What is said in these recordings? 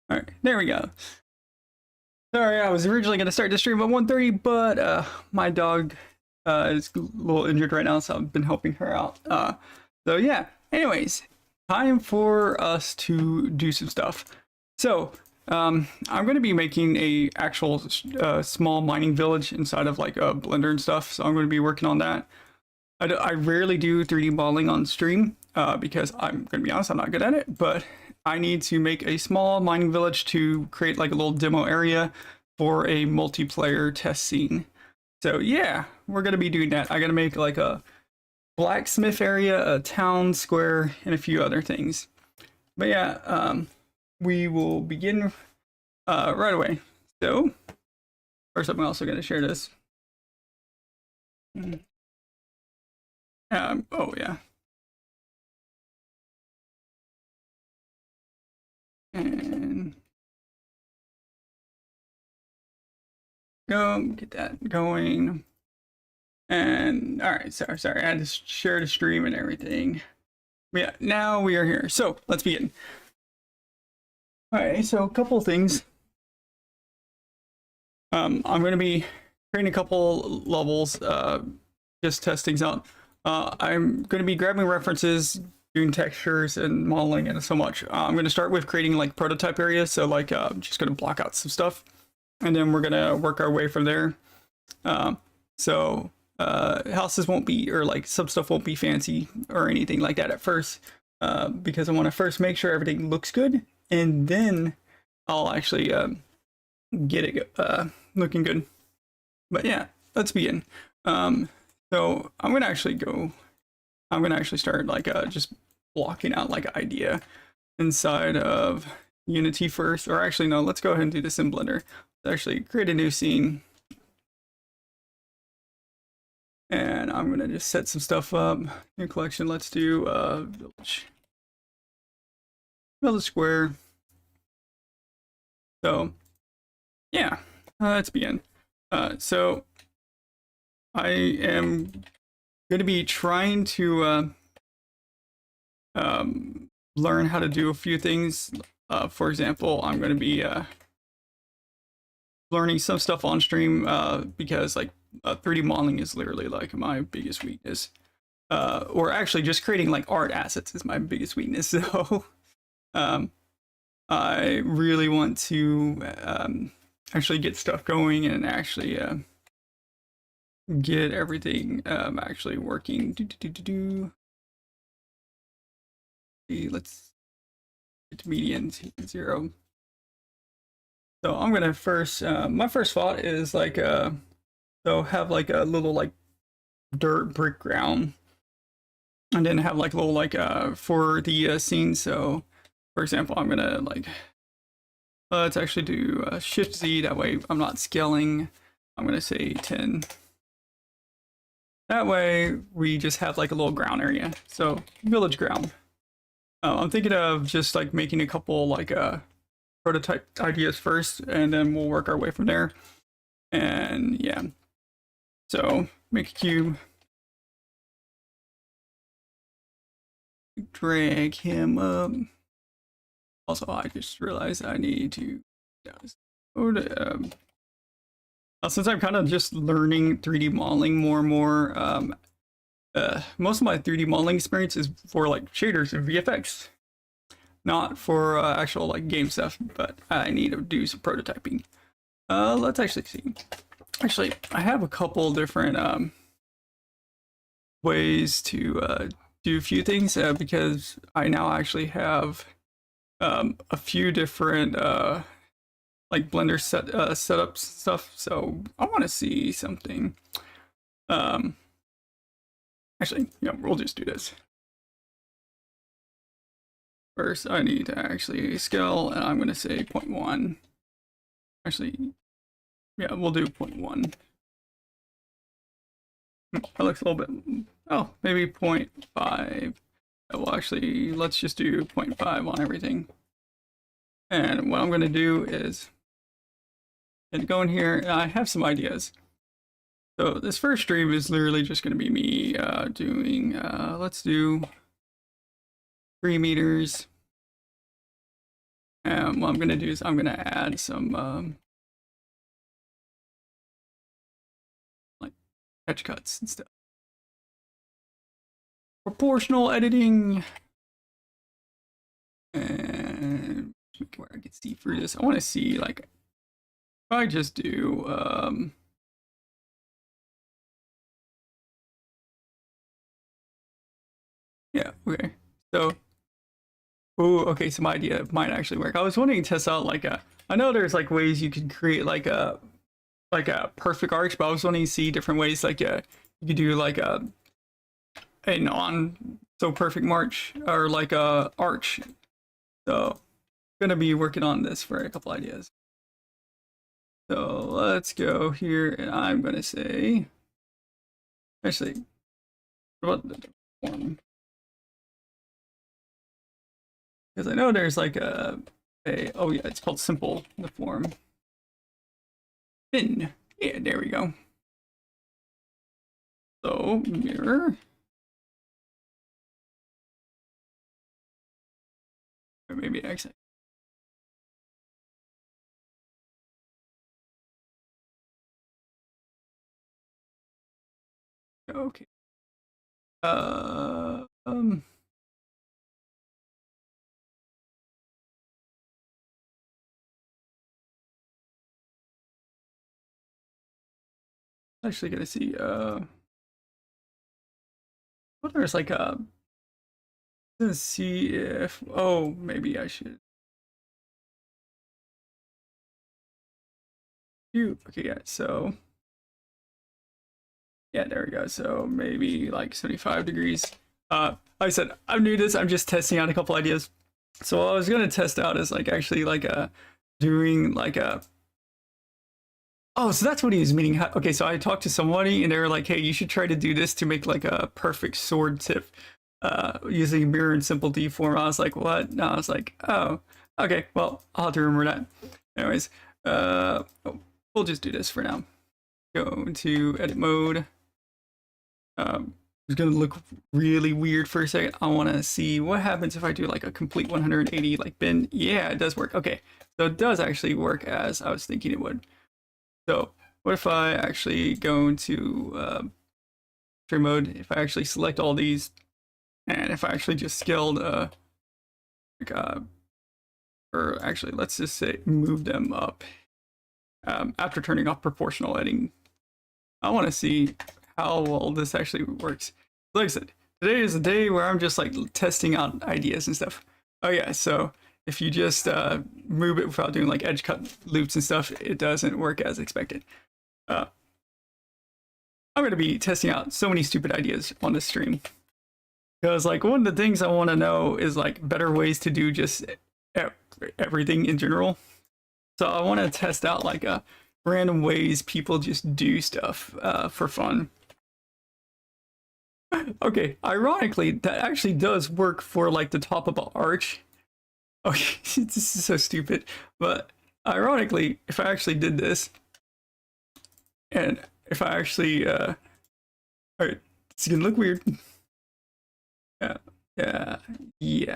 All right, there we go. Sorry, I was originally going to start the stream at 1:30, but my dog is a little injured right now, so I've been helping her out. So yeah, anyways, time for us to do some stuff. So I'm going to be making a actual small mining village inside of like a Blender and stuff, so I'm going to be working on that. I rarely do 3D modeling on stream because I'm going to be honest, I'm not good at it, but I need to make a small mining village to create like a little demo area for a multiplayer test scene. So yeah, we're going to be doing that. I got to make like a blacksmith area, a town square, and a few other things. But yeah, we will begin right away. So first, I'm also going to share this. Oh yeah. And go get that going. And all right, sorry, I had to share the stream and everything. But yeah, now we are here. So let's begin. All right, so a couple things. I'm going to be creating a couple levels, just test things out. I'm going to be grabbing references, doing textures and modeling and so much. I'm going to start with creating like prototype areas. So like, just going to block out some stuff and then we're going to work our way from there. Houses won't be, or like some stuff won't be fancy or anything like that at first, because I want to first make sure everything looks good and then I'll actually get it looking good. But yeah, let's begin. So I'm gonna actually start like just blocking out like idea inside of Unity first, or actually no, let's go ahead and do this in Blender. Let's actually create a new scene. And I'm gonna just set some stuff up. New collection, let's do village square. So yeah, let's begin. So I am going to be trying to learn how to do a few things. For example, I'm going to be learning some stuff on stream because like 3D modeling is literally like my biggest weakness. Or actually just creating like art assets is my biggest weakness. So I really want to actually get stuff going and actually get everything actually working. Let's get to median 0. So I'm gonna first, my first thought is like, so have like a little like dirt brick ground, and then have like a little like for the scene. So for example, I'm gonna like, let's actually do Shift Z. That way I'm not scaling. I'm gonna say 10. That way we just have like a little ground area. So village ground. I'm thinking of just like making a couple like prototype ideas first, and then we'll work our way from there. And yeah, so make a cube, drag him up. Also, I just realized I need to go to since I'm kind of just learning 3D modeling more and more. Most of my 3D modeling experience is for like shaders and VFX, not for actual like game stuff, but I need to do some prototyping. Let's actually see. Actually, I have a couple different ways to do a few things because I now actually have a few different like Blender setup stuff. So I want to see something. Actually, yeah, we'll just do this. First, I need to actually scale, and I'm going to say 0.1. Actually, yeah, we'll do 0.1. That looks a little bit, oh, maybe 0.5. Well, actually, let's just do 0.5 on everything. And what I'm going to do is go in here, and I have some ideas. So this first stream is literally just going to be me doing, let's do 3 meters. What I'm gonna do is I'm gonna add some like edge cuts and stuff. Proportional editing, and make it where I can see through this. I want to see like if I just do yeah, okay. So oh, okay, so my idea might actually work. I was wanting to test out like a I know there's like ways you could create like a perfect arch, but I was wanting to see different ways like you could do like a non so perfect march or like a arch. So gonna be working on this for a couple ideas. So let's go here and I'm gonna say actually what about the form? Because I know there's like a oh yeah, it's called simple the form. Thin. Yeah, there we go. So mirror. Or maybe exit. Okay. Uh um actually gonna see what there's like a let's see if oh maybe I should do okay yeah so yeah there we go so maybe like 75 degrees like I said I'm new to this I'm just testing out a couple ideas so what I was gonna test out is like actually like doing like a oh so that's what he was meaning okay so I talked to somebody and they were like hey you should try to do this to make like a perfect sword tip using mirror and simple D form. I was like what no I was like oh okay well I'll have to remember that anyways we'll just do this for now go into edit mode it's gonna look really weird for a second. I want to see what happens if I do like a complete 180 like bin. Yeah, it does work. Okay, so it does actually work as I was thinking it would. So what if I actually go into trim mode? If I actually select all these, and if I actually just scaled like or actually let's just say move them up after turning off proportional editing. I want to see how well this actually works. Like I said, today is a day where I'm just like testing out ideas and stuff. Oh yeah, so if you just move it without doing like edge cut loops and stuff, it doesn't work as expected. I'm going to be testing out so many stupid ideas on this stream. Because like one of the things I want to know is like better ways to do just everything in general. So I want to test out like random ways people just do stuff for fun. Okay, ironically, that actually does work for like the top of an arch. Okay, this is so stupid. But ironically, if I actually did this, and if I actually, alright, it's gonna look weird. Yeah,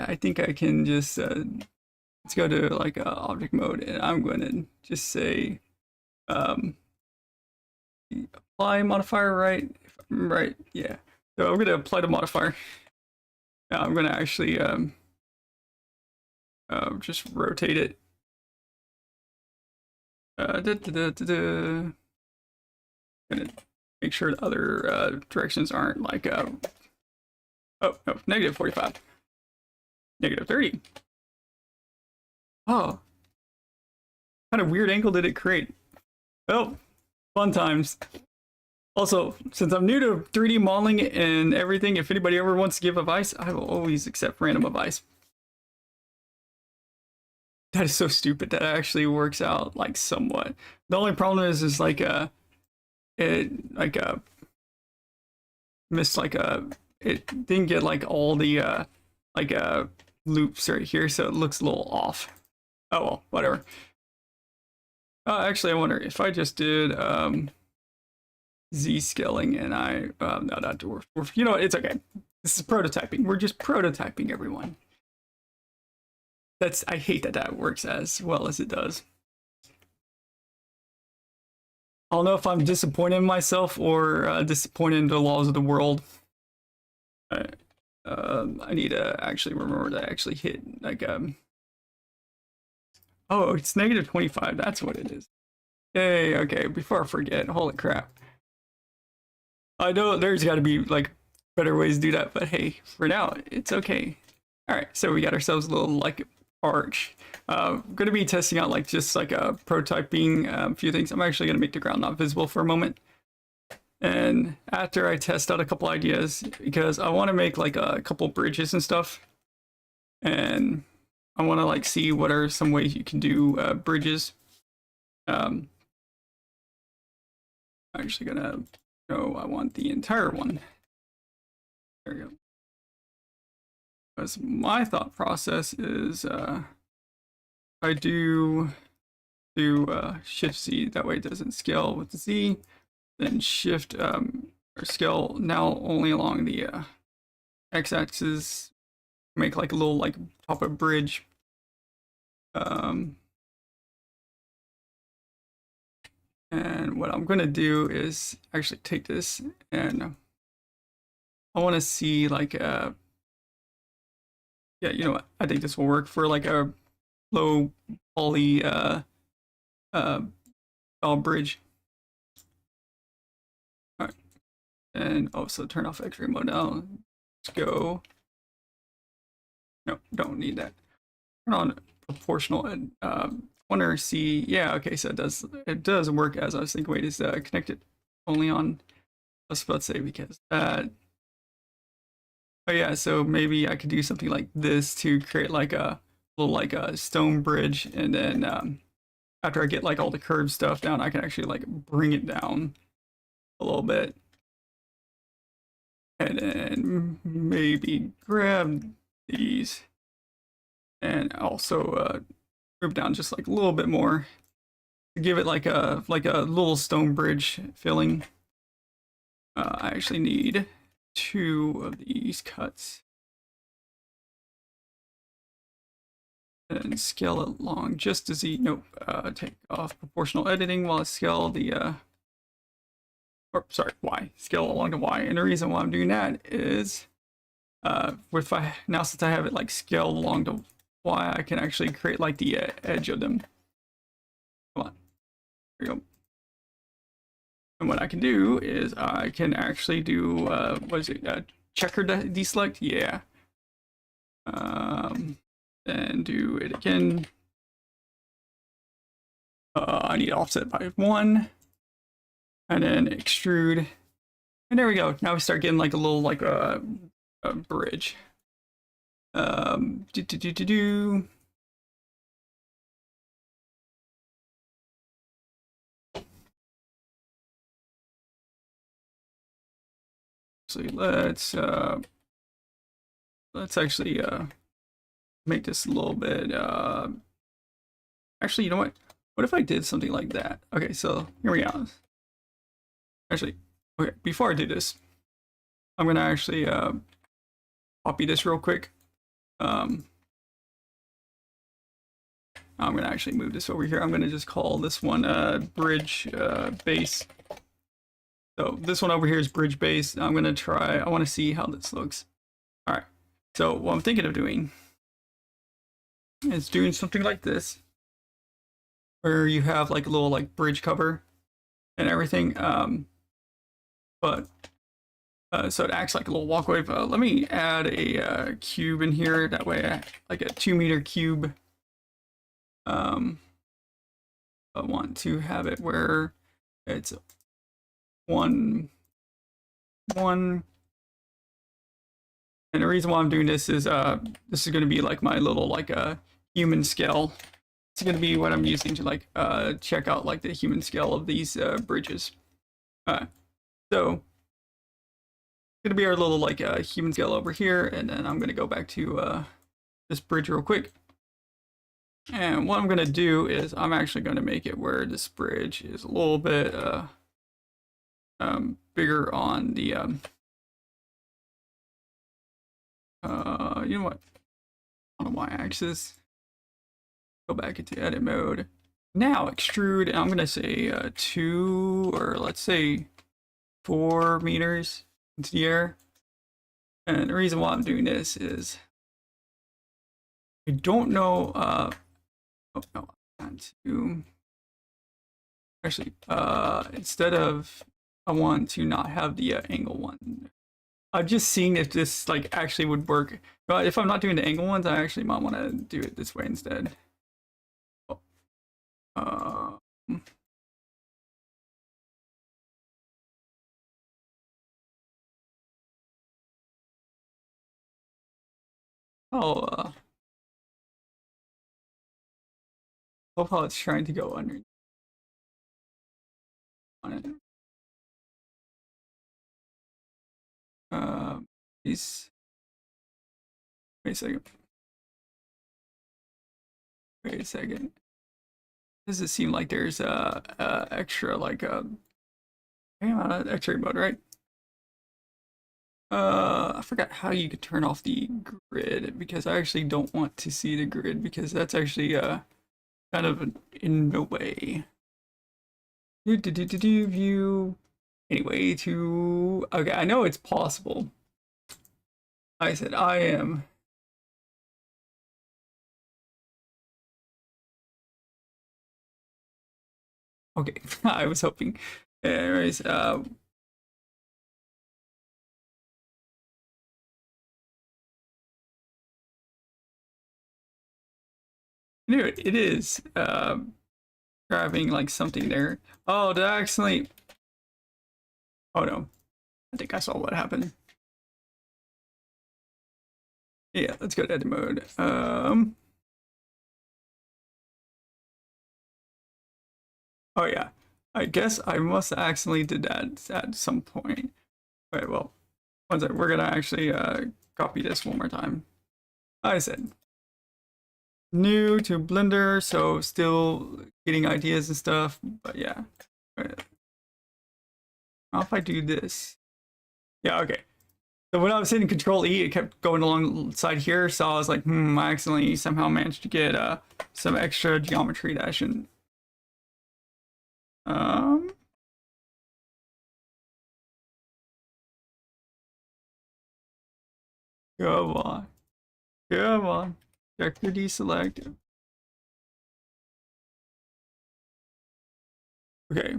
I think I can just, let's go to like object mode, and I'm going to just say, apply modifier, right? If I'm right, yeah. So I'm going to apply the modifier. Now I'm going to actually just rotate it. Gonna make sure the other directions aren't like oh no, negative 45, negative 30. Oh, kind of weird angle did it create? Well, fun times. Also, since I'm new to 3D modeling and everything, if anybody ever wants to give advice, I will always accept random advice. That is so stupid. That actually works out like somewhat. The only problem is like it like missed like it didn't get like all the like loops right here, so it looks a little off. Oh well, whatever. Actually, I wonder if I just did Z scaling and I no not dwarf. You know what? It's okay. This is prototyping. We're just prototyping, everyone. I hate that that works as well as it does. I don't know if I'm disappointed in myself or disappointed in the laws of the world. I need to actually remember to actually hit like oh, it's negative 25. That's what it is. Yay, okay, before I forget, holy crap. I know there's got to be like better ways to do that, but hey, for now, it's okay. All right, so we got ourselves a little like arch. Going to be testing out like just like a prototyping a few things. I'm actually going to make the ground not visible for a moment. And after I test out a couple ideas, because I want to make like a couple bridges and stuff, and I want to like see what are some ways you can do bridges. I'm actually gonna go. I want the entire one. There we go. Because my thought process is I do Shift Z. That way it doesn't scale with the Z. Then Shift or scale now only along the x-axis. Make like a little like top of bridge. And what I'm gonna do is actually take this and I want to see like yeah, you know what? I think this will work for like a low poly bridge. All right, and also turn off X-ray mode now. Let's go. No, don't need that. Turn on proportional and want to see. Yeah, okay, so it does work as I was thinking. Wait, is connected only on? I was about to say because oh yeah, so maybe I could do something like this to create like a little like a stone bridge, and then after I get like all the curved stuff down, I can actually like bring it down a little bit, and then maybe grab these, and also move down just like a little bit more to give it like a little stone bridge feeling. I actually need 2 of these cuts and scale it along just as nope, take off proportional editing while I scale the or sorry, Y, scale along the Y. And the reason why I'm doing that is now since I have it like scaled along the Y, I can actually create like the edge of them. Come on, there you go. And what I can do is I can actually do what is it, checker deselect? Yeah. Then do it again. I need offset by 1, and then extrude, and there we go. Now we start getting like a little like a bridge. So let's actually make this a little bit actually, you know what if I did something like that? Okay, so here we go. Actually, okay, before I do this, I'm gonna actually copy this real quick. I'm gonna actually move this over here. I'm gonna just call this one bridge base. So this one over here is bridge base. I'm gonna try, I wanna see how this looks. All right, so what I'm thinking of doing is doing something like this, where you have like a little like bridge cover and everything. But so it acts like a little walkway. But let me add a cube in here. That way, like a 2-meter cube. I want to have it where it's 1, 1. And the reason why I'm doing this is this is going to be like my little like human scale. It's going to be what I'm using to like check out like the human scale of these bridges. So it's going to be our little like human scale over here, and then I'm going to go back to this bridge real quick. And what I'm going to do is I'm actually going to make it where this bridge is a little bit bigger on the you know what, on the y-axis. Go back into edit mode. Now extrude, and I'm gonna say 2 or let's say 4 meters into the air. And the reason why I'm doing this is I don't know. Oh no, I want to actually instead of I want to not have the angle one. I'm just seeing if this like actually would work. But if I'm not doing the angle ones, I actually might want to do it this way instead. Oh. Oh, hope how it's trying to go under on it. Please wait a second. Wait a second. Does it seem like there's extra like X-ray mode, right? I forgot how you could turn off the grid because I actually don't want to see the grid because that's actually kind of in the way. View. Anyway, okay, I know it's possible. I said I am. Okay, I was hoping. Anyways, anyway, it is grabbing like something there. Oh, did I accidentally? Oh no, I think I saw what happened. Yeah, let's go to edit mode. Oh yeah, I guess I must have accidentally did that at some point. All right, well, one second, we're gonna actually copy this one more time. I said new to Blender, so still getting ideas and stuff, but yeah. Right. How if I do this? Yeah, okay. So when I was hitting Control E, it kept going alongside here, so I was like, I accidentally somehow managed to get some extra geometry that I shouldn't. Um, Come on. Come on. Vector deselect. Okay.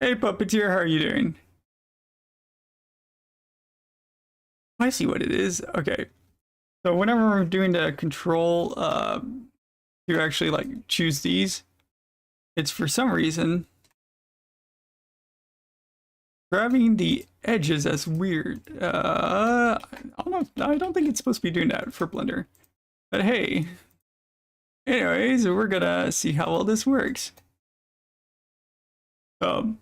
Hey, Puppeteer, how are you doing? I see what it is. Okay. So whenever we're doing the control to actually like choose these, it's for some reason grabbing the edges. That's weird. I don't know. I don't think it's supposed to be doing that for Blender. But hey, anyways, we're gonna see how well this works. Um,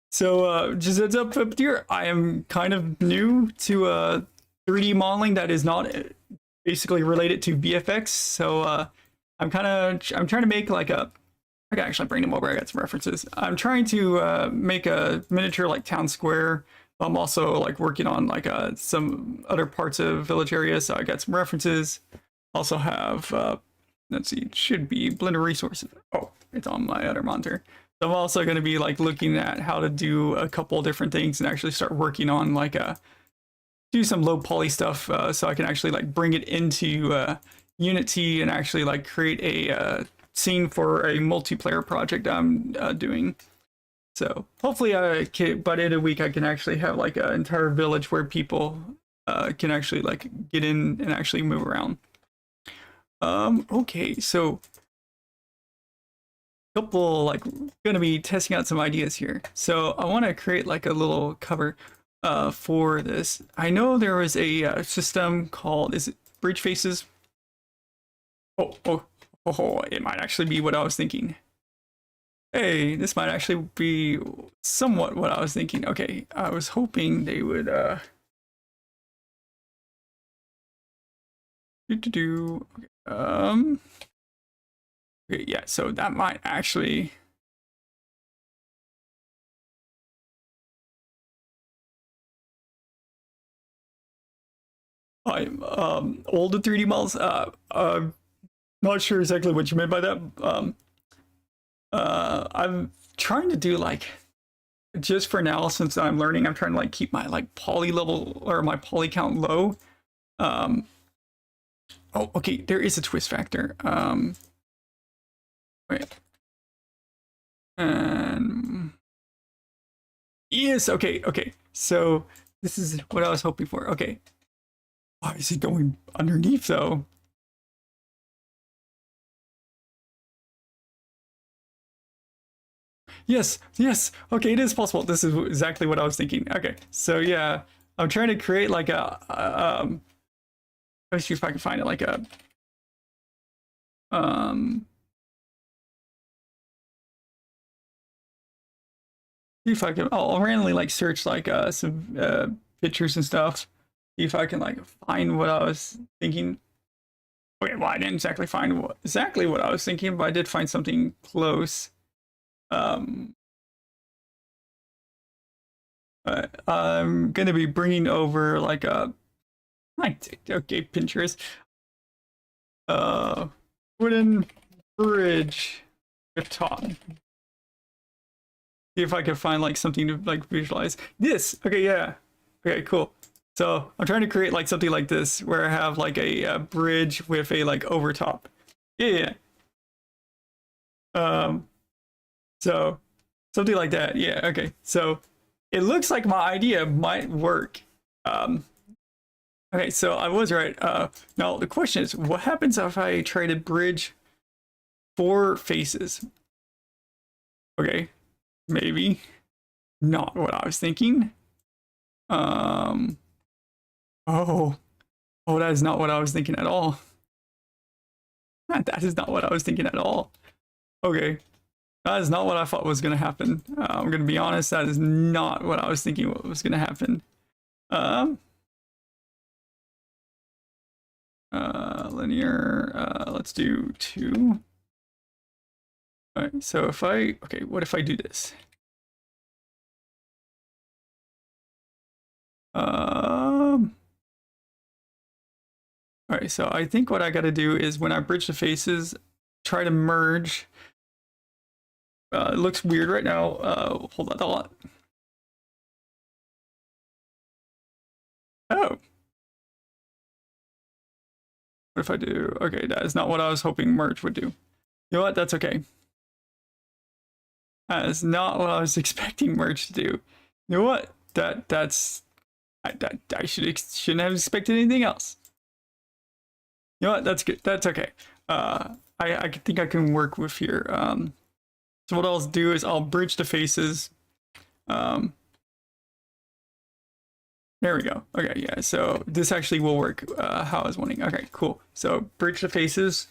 just heads up here, I am kind of new to 3D modeling that is not basically related to VFX. So I'm trying to make like I can actually bring them over. I got some references. I'm trying to make a miniature like town square. I'm also like working on like some other parts of village areas. So I got some references. Also have let's see, it should be Blender resources. Oh, it's on my other monitor. So I'm also going to be like looking at how to do a couple different things and actually start working on like do some low poly stuff so I can actually like bring it into Unity and actually like create a scene for a multiplayer project I'm doing. So hopefully by the end of the week I can actually have like an entire village where people can actually like get in and actually move around. Okay, so couple like gonna be testing out some ideas here. So I want to create like a little cover for this. I know there was a system called, is it Bridge Faces? Oh, it might actually be what I was thinking. Hey, this might actually be somewhat what I was thinking. Okay, I was hoping they would do okay, yeah, so that might actually I'm old 3D models. I'm not sure exactly what you meant by that. I'm trying to do like, just for now, since I'm learning, I'm trying to like keep my like poly level or my poly count low. Um, oh, okay, there is a twist factor. Wait, and yes, okay, okay. So this is what I was hoping for. Okay, why is it going underneath though? Yes, yes. Okay, it is possible. This is exactly what I was thinking. Okay, so yeah, I'm trying to create like let's see if I can find it like a um. See if I can. I'll randomly like search like some pictures and stuff. See if I can like find what I was thinking. Okay, well I didn't exactly find exactly what I was thinking, but I did find something close. Um, I'm gonna be bringing over like a like okay Pinterest uh wooden bridge with top. See if I can find like something to like visualize this. Okay, yeah. Okay, cool. So I'm trying to create like something like this where I have like a bridge with a like overtop. Yeah, yeah. So something like that. Yeah. Okay. So it looks like my idea might work. Um, okay. So I was right. Now the question is, what happens if I try to bridge 4 faces? Okay. Maybe not what I was thinking. Um. Oh. Oh, that is not what I was thinking at all. That is not what I was thinking at all. Okay. That is not what I thought was going to happen. I'm going to be honest, that is not what I was thinking what was going to happen. Um, linear, let's do 2. All right, so if I, okay, what if I do this? All right, so I think what I got to do is when I bridge the faces, try to merge. It looks weird right now. Hold on a lot. Oh, what if I do? Okay, that is not what I was hoping merge would do. You know what? That's okay. That is not what I was expecting merge to do. You know what? That's I shouldn't have expected anything else. You know what? That's good. That's okay. I think I can work with here. So what I'll do is I'll bridge the faces. Um, there we go. Okay, yeah. So this actually will work. How I was wanting. Okay, cool. So bridge the faces.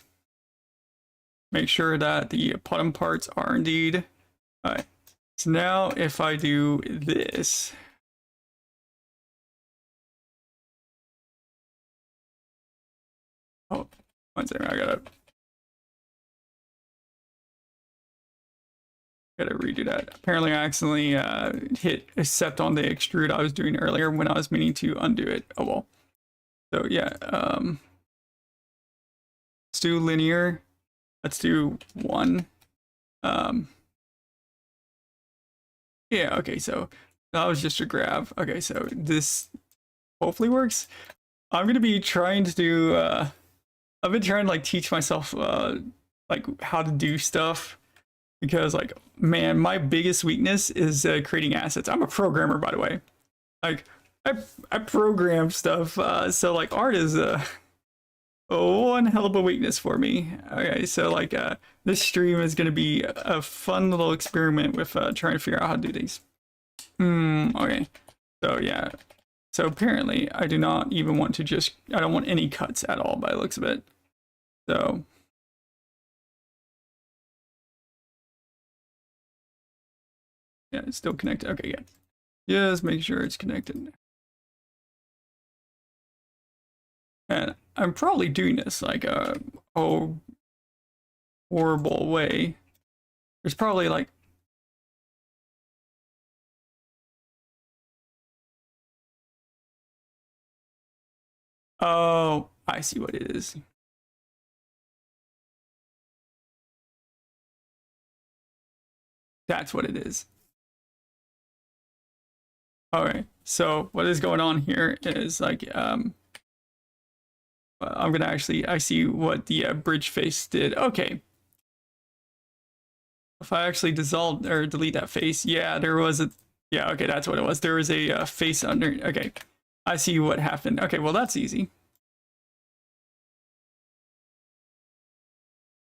Make sure that the bottom parts are indeed. All right. So now if I do this. Oh, 1 second. I gotta redo that. Apparently, I accidentally hit accept on the extrude I was doing earlier when I was meaning to undo it. Oh well. So yeah, let's do linear. Let's do 1. Um, yeah. Okay. So that was just a grab. Okay. So this hopefully works. I'm gonna be trying to do. I've been trying to like teach myself like how to do stuff because like man, my biggest weakness is creating assets. I'm a programmer, by the way. Like I program stuff, so like art is one hell of a weakness for me. Okay, so like this stream is gonna be a fun little experiment with trying to figure out how to do these. Okay, so yeah, so apparently I do not even want to just, I don't want any cuts at all by the looks of it. So yeah, it's still connected. Okay, yeah. Just make sure it's connected. And I'm probably doing this like a horrible way. There's probably like Oh, I see what it is. That's what it is. All right. So what is going on here is like I'm gonna actually I see what the bridge face did. Okay. If I actually dissolve or delete that face, yeah, there was a yeah. Okay, that's what it was. There was a face under. Okay, I see what happened. Okay, well that's easy.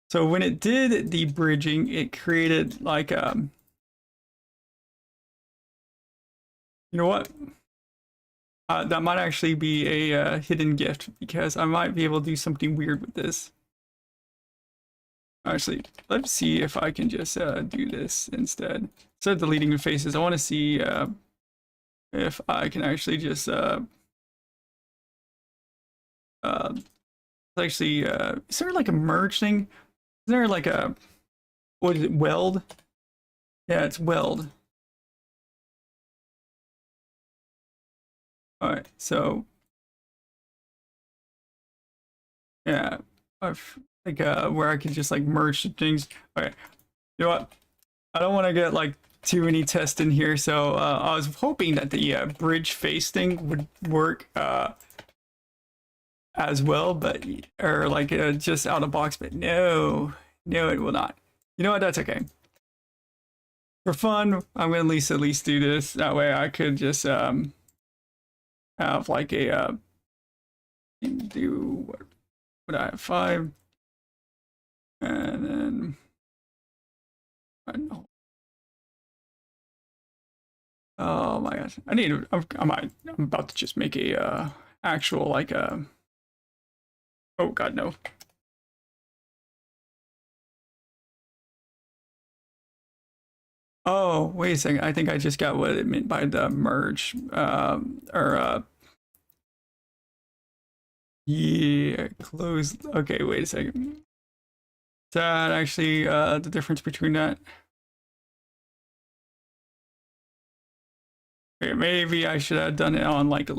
So when it did the bridging, it created like you know what? That might actually be a hidden gift because I might be able to do something weird with this. Actually, let's see if I can just do this instead. Instead of deleting the faces, I want to see if I can actually just actually is there like a merge thing? Is there like a what is it, weld? Yeah, it's weld. All right, so yeah, I've like where I can just like merge things. Okay, you know what? I don't want to get like too many tests in here, so I was hoping that the bridge face thing would work as well, but or like just out of box, but no, no, it will not. You know what? That's okay. For fun, I'm gonna at least do this. That way, I could just have like a do what would I have 5, and then I don't know. Oh my gosh, I need. I'm about to just make a actual like a. Oh god, no. Oh, wait a second. I think I just got what it meant by the merge. Or yeah, close. Okay, wait a second. Is that actually the difference between that? Okay, maybe I should have done it on like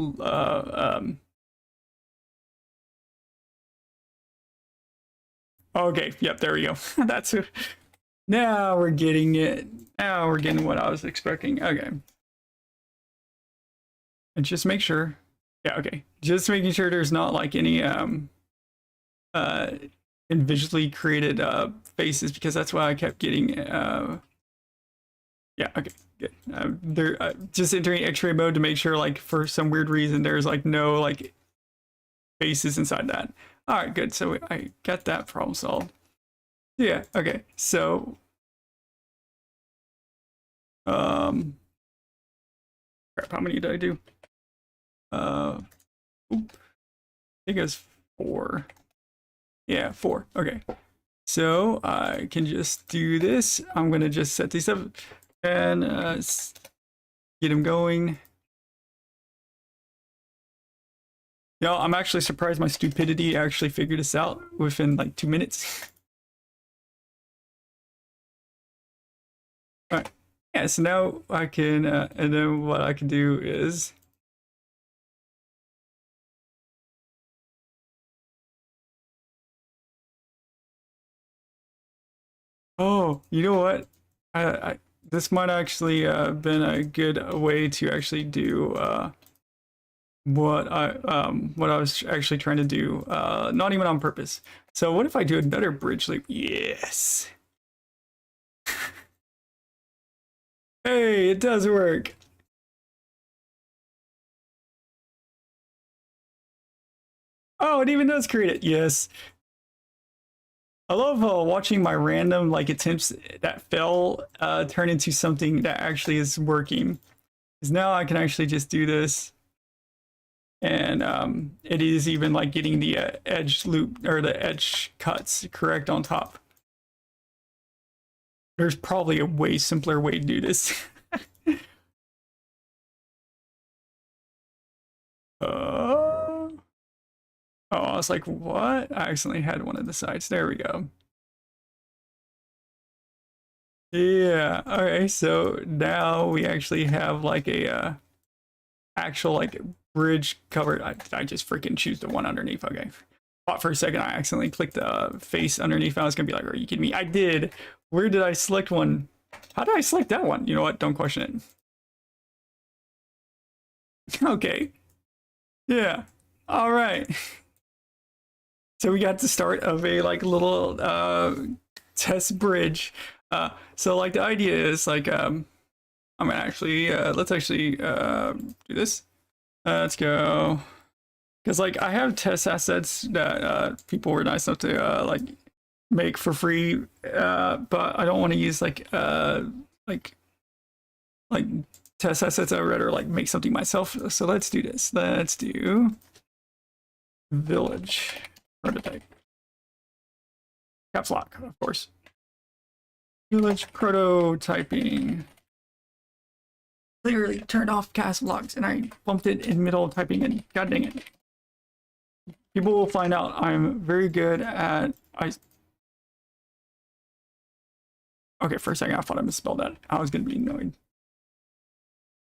okay, yep, there we go. That's it. Now we're getting it. Now we're getting what I was expecting. Okay. And just make sure. Yeah, okay. Just making sure there's not like any uh individually created faces because that's why I kept getting yeah, okay, good. They're just entering X-ray mode to make sure like for some weird reason there's like no like faces inside that. All right, good. So I got that problem solved. Yeah, okay. So um crap, how many did I do? Oop, I think it was 4. Yeah, 4. Okay. So I can just do this. I'm gonna just set these up and get them going. You know, I'm actually surprised my stupidity actually figured this out within like 2 minutes. All right. Yeah, so now I can, and then what I can do is, oh, you know what? This might actually been a good way to actually do what I was actually trying to do, not even on purpose. So what if I do another bridge loop? Yes. Hey, it does work. Oh, it even does create it. Yes. I love watching my random like attempts that fail turn into something that actually is working. Because now I can actually just do this, and it is even like getting the edge loop or the edge cuts correct on top. There's probably a way simpler way to do this. Oh, I was like, what? I accidentally had one of the sides. There we go. Yeah. Okay. So now we actually have like a actual like bridge covered. I just freaking choose the one underneath. Okay. Thought for a second I accidentally clicked the face underneath. I was gonna be like, are you kidding me? I did. Where did I select one? How did I select that one? You know what? Don't question it. Okay. Yeah. All right. So we got the start of a like little test bridge. So like the idea is like I'm gonna actually let's actually do this. Let's go. Because like I have test assets that people were nice enough to like make for free, but I don't want to use like test assets. I'd rather like make something myself. So let's do this. Let's do village prototype. Caps lock, of course. Village prototyping. Clearly turned off cast logs and I bumped it in middle of typing in. God dang it. People will find out I'm very good at Okay, for a second I thought I misspelled that. I was gonna be annoyed.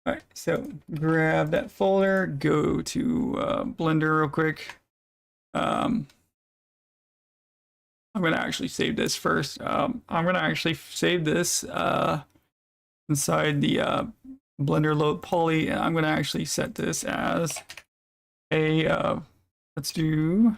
Alright, so grab that folder, go to Blender real quick. I'm gonna actually save this first. I'm gonna actually save this inside the Blender load poly, and I'm gonna actually set this as a let's do.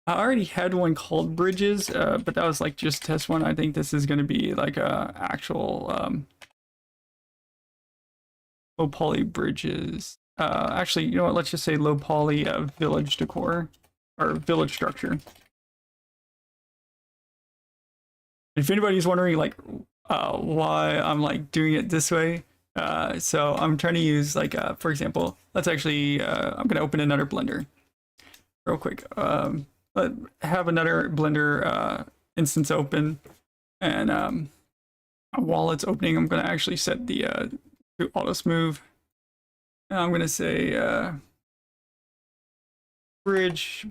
I already had one called bridges, but that was like just test one. I think this is going to be like a actual low poly bridges. Actually, you know what? Let's just say low poly village decor or village structure. If anybody's wondering like why I'm like doing it this way, so I'm trying to use like for example, let's actually I'm going to open another Blender real quick. Have another Blender instance open, and while it's opening, I'm going to actually set the to auto smooth. And I'm going to say bridge.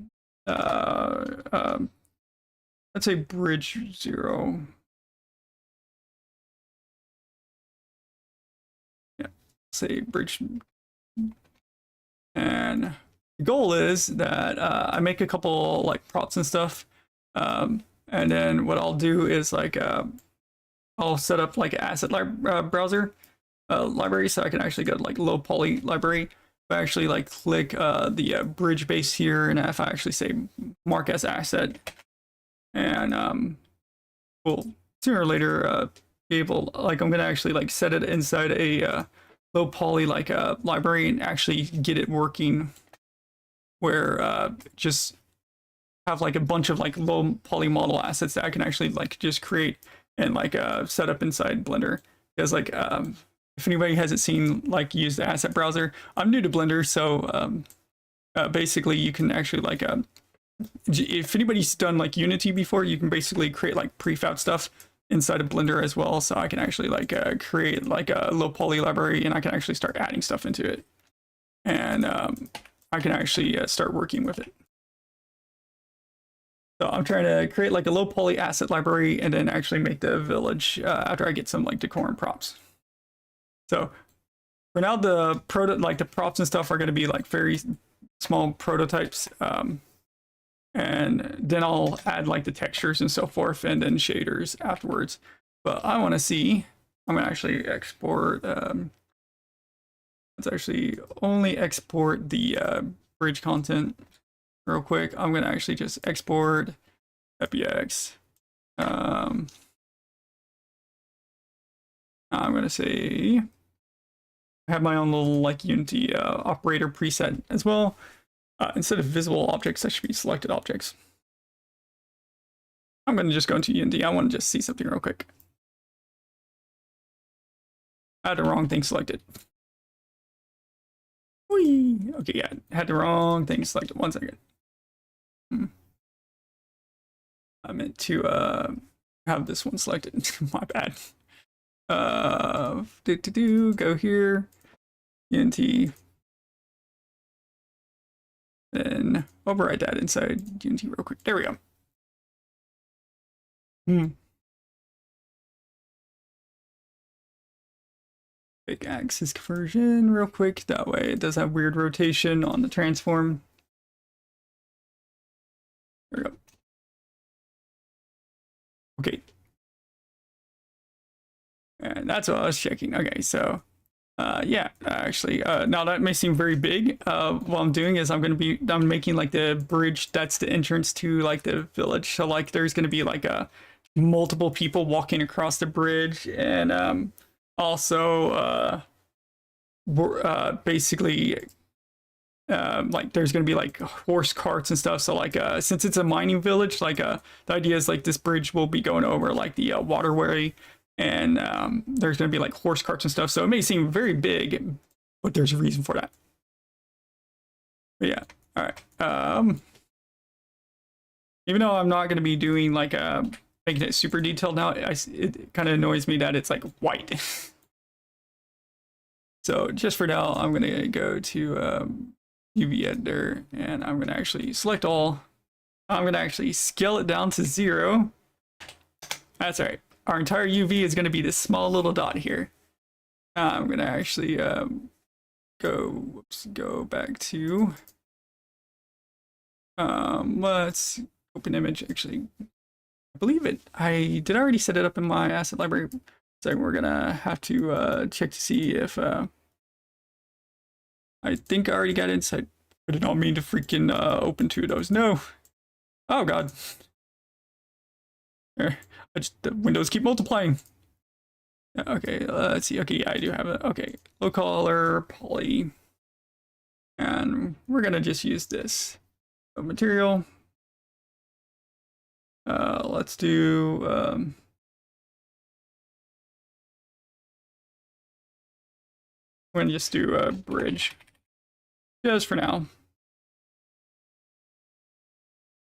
Let's say bridge 0. Yeah, say bridge. And the goal is that I make a couple like props and stuff, and then what I'll do is like I'll set up like an asset browser library, so I can actually go to like low poly library. If I actually like click the bridge base here, and if I actually say mark as asset, and we'll sooner or later be able, like I'm gonna actually like set it inside a low poly like library and actually get it working where just have like a bunch of like low poly model assets that I can actually like just create and like set up inside Blender. Because like if anybody hasn't seen like use the asset browser, I'm new to Blender, so basically you can actually like if anybody's done like Unity before, you can basically create like prefab stuff inside of Blender as well. So I can actually like create like a low poly library, and I can actually start adding stuff into it, and I can actually start working with it. So I'm trying to create like a low poly asset library and then actually make the village after I get some like decor and props. So for now, the props and stuff are going to be like very small prototypes, and then I'll add like the textures and so forth, and then shaders afterwards. But I want to see. I'm going to actually export. Let's actually only export the bridge content real quick. I'm going to actually just export FBX. I'm going to say I have my own little like Unity operator preset as well. Instead of visible objects, that should be selected objects. I'm going to just go into Unity. I want to just see something real quick. I had the wrong thing selected. Whee! Okay, yeah, had the wrong thing selected. 1 second. I meant to have this one selected. My bad. Go here. Unity. Then override that inside Unity real quick. There we go. quick axis conversion real quick. That way it does have weird rotation on the transform. There we go. Okay. And that's what I was checking. Okay, so yeah, actually, now that may seem very big. What I'm doing is I'm making like the bridge that's the entrance to like the village. So like there's gonna be like multiple people walking across the bridge, and also basically like there's gonna be like horse carts and stuff. So like since it's a mining village, like the idea is like this bridge will be going over like the waterway, and there's gonna be like horse carts and stuff. So it may seem very big, but there's a reason for that. But yeah, all right. Even though I'm not gonna be doing like making it super detailed now, it kind of annoys me that it's like white. So just for now, I'm gonna go to UV editor, and I'm gonna actually select all. I'm gonna actually scale it down to 0. That's all right. Our entire UV is gonna be this small little dot here. I'm gonna actually go back to let's open image. Actually, I believe I already set it up in my asset library. So we're gonna have to check to see if I think I already got inside. I did not mean to freaking open 2 of those. No. Oh god. There. The windows keep multiplying. Okay, let's see. Okay, yeah, I do have it. Okay, low color, poly. And we're gonna just use this material. Let's do we're gonna just do a bridge just for now.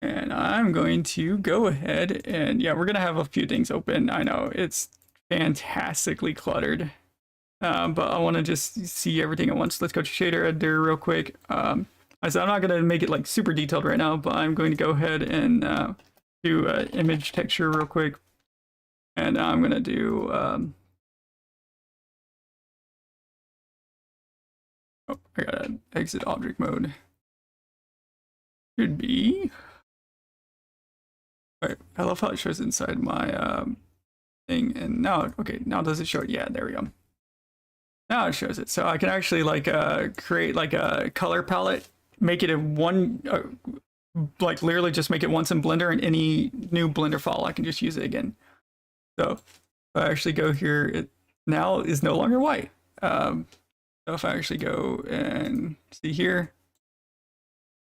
And I'm going to go ahead and yeah, we're gonna have a few things open. I know it's fantastically cluttered, but I want to just see everything at once. Let's go to shader editor real quick. I said I'm not gonna make it like super detailed right now, but I'm going to go ahead and do image texture real quick, and I'm gonna do oh, I gotta exit object mode. Should be. All right, I love how it shows inside my thing, and now okay, now does it show it? Yeah, there we go. Now it shows it, so I can actually like create like a color palette, make it in one, like literally just make it once in Blender, and any new Blender file I can just use it again. So if I actually go here, it now is no longer white. So if I actually go and see here,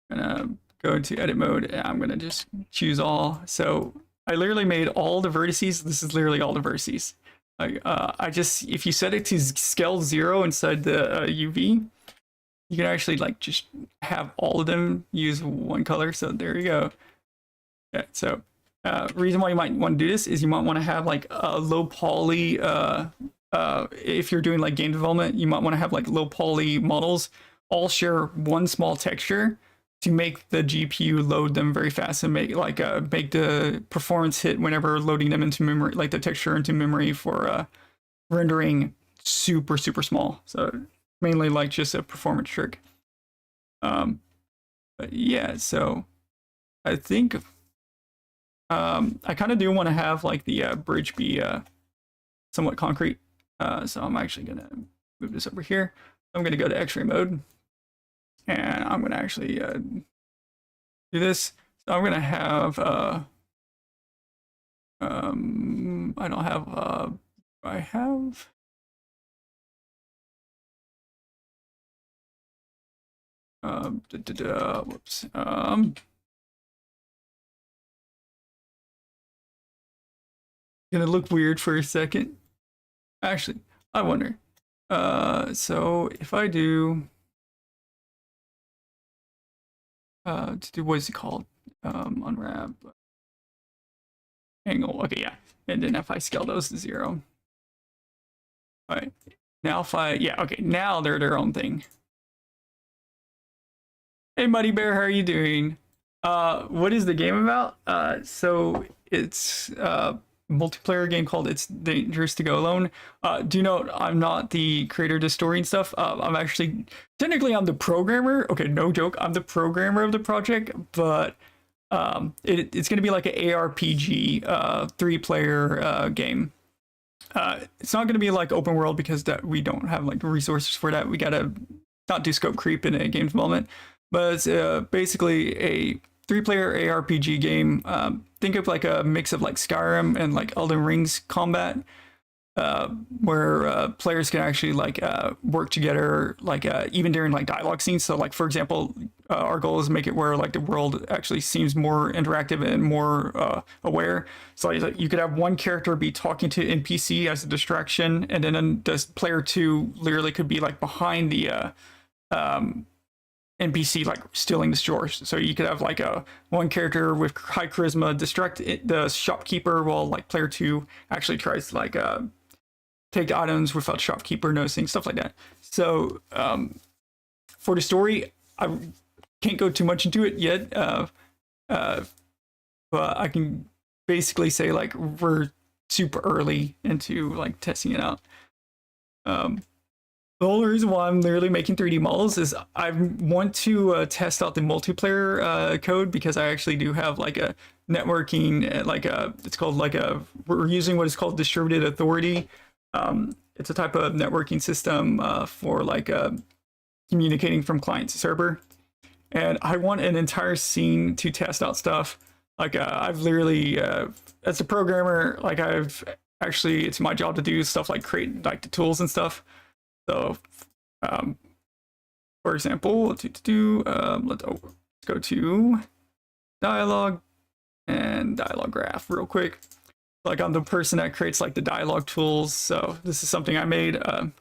I'm gonna go into edit mode, and I'm gonna just choose all. So I literally made all the vertices. This is literally all the vertices. Like I just, if you set it to scale 0 inside the UV, you can actually like just have all of them use one color. So there you go. Yeah. So reason why you might want to do this is you might want to have like a low poly. If you're doing like game development, you might want to have like low poly models all share one small texture to make the GPU load them very fast and make like make the performance hit whenever loading them into memory, like the texture into memory for rendering super small. So mainly like just a performance trick. But yeah, so I think I kind of do want to have like the bridge be somewhat concrete. So I'm actually gonna move this over here. I'm gonna go to X-ray mode. And I'm gonna actually do this. So I'm gonna have I don't have I have whoops gonna look weird for a second. Actually, I wonder. So if I do to do what is it called? Unwrap angle. Okay, yeah. And then if I scale those to 0. All right. Now if I yeah, okay, now they're their own thing. Hey Muddy Bear, how are you doing? What is the game about? So it's multiplayer game called It's Dangerous to Go Alone. Do note, I'm not the creator of the story and stuff. I'm actually, technically I'm the programmer. Okay, no joke, I'm the programmer of the project, but it's going to be like an ARPG 3-player game. It's not going to be like open world because that we don't have like resources for that. We gotta not do scope creep in a game development, but it's basically a 3-player ARPG game. Think of like a mix of like Skyrim and like Elden Ring's combat, where players can actually like work together, like even during like dialogue scenes. So like for example, our goal is to make it where like the world actually seems more interactive and more aware. So like, you could have one character be talking to NPC as a distraction, and then the player 2 literally could be like behind the NPC, like stealing the stores. So you could have like a one character with high charisma distract the shopkeeper, while like player 2 actually tries to like take items without shopkeeper noticing, stuff like that. So for the story, I can't go too much into it yet, but I can basically say like we're super early into like testing it out. The only reason why I'm literally making 3D models is I want to test out the multiplayer code, because I actually do have like a networking, like it's called like we're using what is called distributed authority. It's a type of networking system for like communicating from client to server. And I want an entire scene to test out stuff. Like I've literally, as a programmer, like it's my job to do stuff like create like the tools and stuff. So, for example, let's go to dialogue and dialogue graph real quick. Like I'm the person that creates like the dialogue tools. So this is something I made. I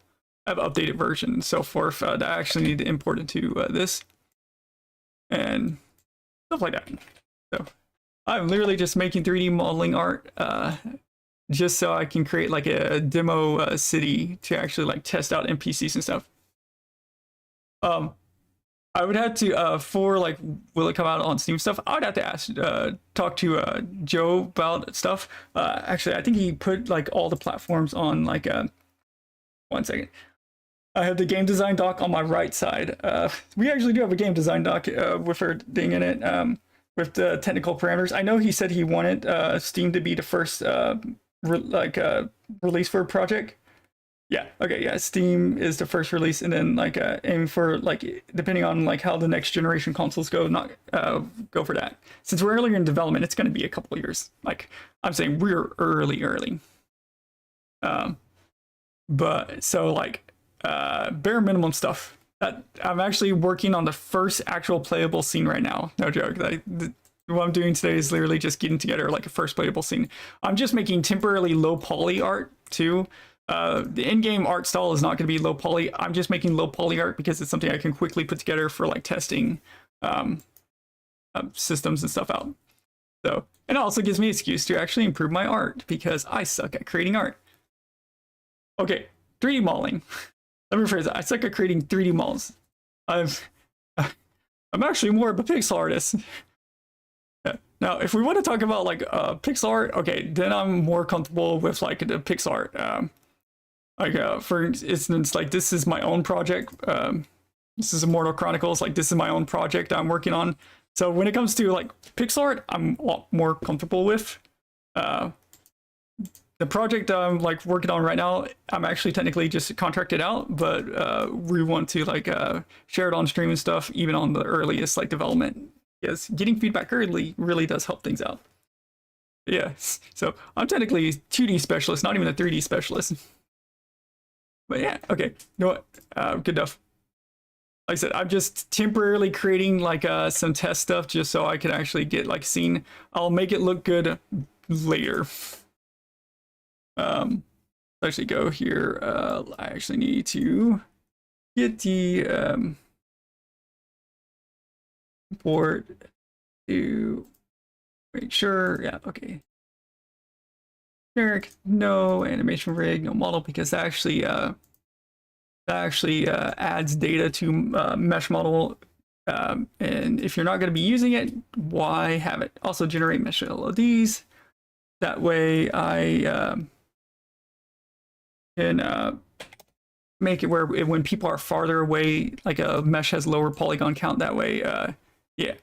have updated version and so forth that I actually need to import into this and stuff like that. So I'm literally just making 3D modeling art just so I can create like a demo city to actually like test out NPCs and stuff. I would have to for like will it come out on Steam stuff, I would have to talk to Joe about stuff. Actually I think he put like all the platforms on like 1 second. I have the game design doc on my right side. We actually do have a game design doc with everything in it, with the technical parameters. I know he said he wanted Steam to be the first release for a project. Yeah, okay, yeah, Steam is the first release, and then like aiming for like, depending on like how the next generation consoles go, not go for that. Since we're earlier in development, it's going to be a couple of years. Like I'm saying, we're early. But so like bare minimum stuff. I'm actually working on the first actual playable scene right now. No joke. What I'm doing today is literally just getting together like a first playable scene. I'm just making temporarily low poly art too. The in-game art style is not going to be low poly. I'm just making low poly art because it's something I can quickly put together for like testing systems and stuff out. So, and it also gives me an excuse to actually improve my art because I suck at creating art. Okay, 3D modeling. Let me rephrase that. I suck at creating 3D models. I'm actually more of a pixel artist. Now, if we want to talk about like pixel art, okay, then I'm more comfortable with like the pixel art. For instance, like this is my own project. This is Immortal Chronicles. Like this is my own project I'm working on. So when it comes to like pixel art, I'm a lot more comfortable with. The project I'm like working on right now, I'm actually technically just contracted out, but we want to like share it on stream and stuff, even on the earliest like development. Yes, getting feedback early really does help things out. Yeah, so I'm technically a 2D specialist, not even a 3D specialist. But yeah, okay, you know what? Good enough. Like I said, I'm just temporarily creating like some test stuff just so I can actually get like a scene. I'll make it look good later. Actually go here. I actually need to get the import to make sure. Yeah, okay. Generic, no animation rig, no model, because that actually adds data to mesh model. And if you're not going to be using it, why have it? Also generate mesh LODs. That way I can make it where when people are farther away, like a mesh has lower polygon count. That way, yeah.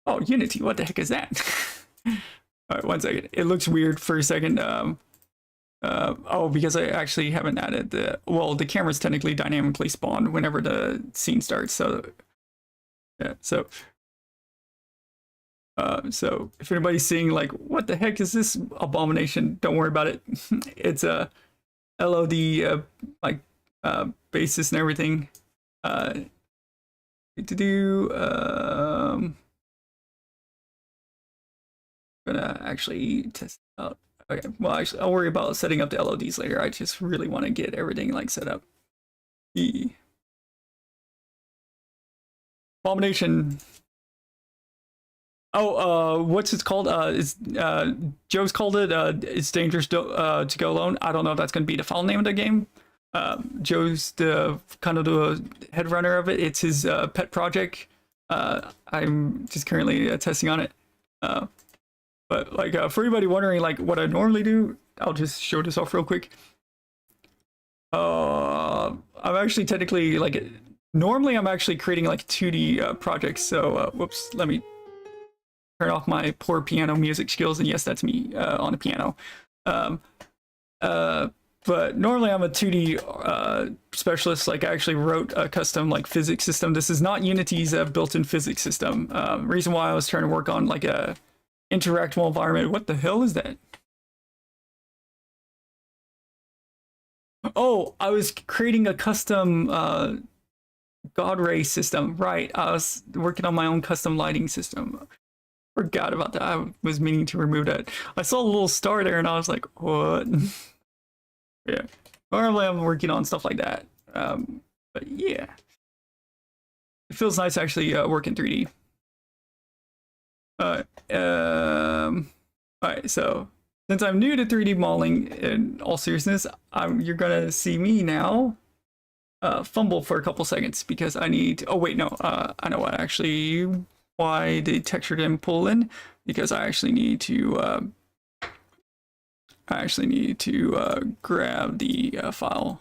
Oh, Unity, what the heck is that? All right, 1 second. It looks weird for a second. Oh, because I actually haven't added the camera's technically dynamically spawned whenever the scene starts. So, yeah, so if anybody's seeing like, what the heck is this abomination? Don't worry about it. It's a LOD like basis and everything. To do gonna actually test out. Okay, well, actually, I'll worry about setting up the LODs later. I just really want to get everything like set up. The abomination. Oh, what's it called? Is Joe's called it? It's dangerous to go alone. I don't know if that's gonna be the file name of the game. Joe's the kind of the head runner of it. It's his pet project. I'm just currently testing on it. But like for anybody wondering like what I normally do, I'll just show this off real quick. I'm actually technically like normally I'm actually creating like 2D projects. So whoops, let me turn off my poor piano music skills. And yes, that's me on the piano. But normally I'm a 2D specialist. Like I actually wrote a custom like physics system. This is not Unity's built-in physics system. Reason why I was trying to work on like a interactable environment. What the hell is that? Oh, I was creating a custom God ray system. Right, I was working on my own custom lighting system. Forgot about that. I was meaning to remove that. I saw a little star there and I was like, what? Yeah, normally I'm working on stuff like that. But yeah, it feels nice to actually work in 3D. All right, so since I'm new to 3D modeling, in all seriousness, you're gonna see me now fumble for a couple seconds because I need to, oh wait, no, I know what actually, why the texture didn't pull in, because I actually need to grab the file.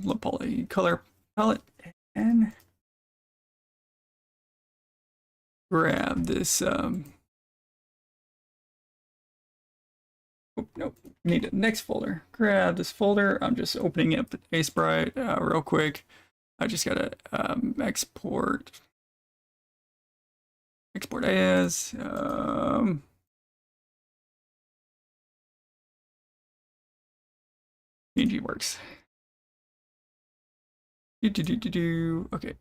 Low poly color palette and grab this. Oh, nope. Need a next folder. Grab this folder. I'm just opening up Asebright real quick. I just gotta export as. PNG works. Okay.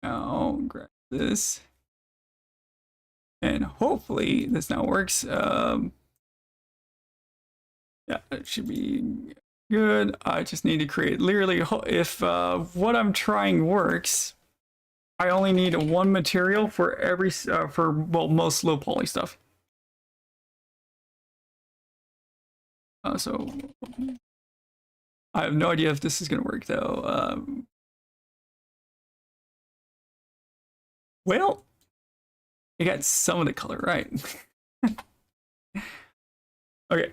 Now grab this. And hopefully this now works. Yeah, it should be good. I just need to create literally, if what I'm trying works, I only need one material for every, well, most low poly stuff. So I have no idea if this is gonna work though. Well, you got some of the color right. Okay,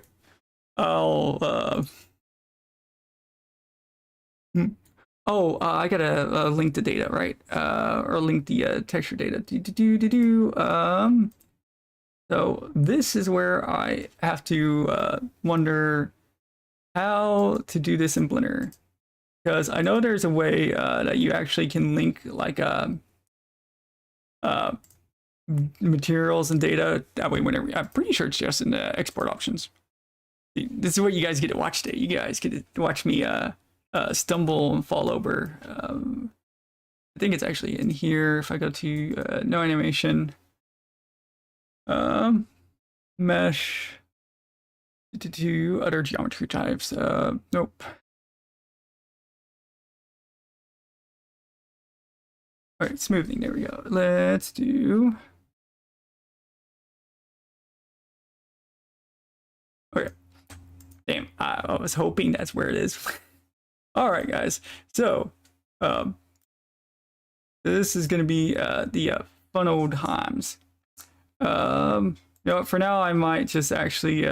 I'll oh, I gotta link the data, right? Or link the texture data. So this is where I have to wonder how to do this in Blender, because I know there's a way that you actually can link like materials and data. That way, whenever, I'm pretty sure it's just in the export options. This is what you guys get to watch today. You guys get to watch me stumble and fall over. I think it's actually in here. If I go to no animation, mesh, to other geometry types. Nope. All right, smoothing. There we go. Let's do. Okay. Damn, I was hoping that's where it is. All right, guys. So, this is going to be the fun old times. You know, for now I might just actually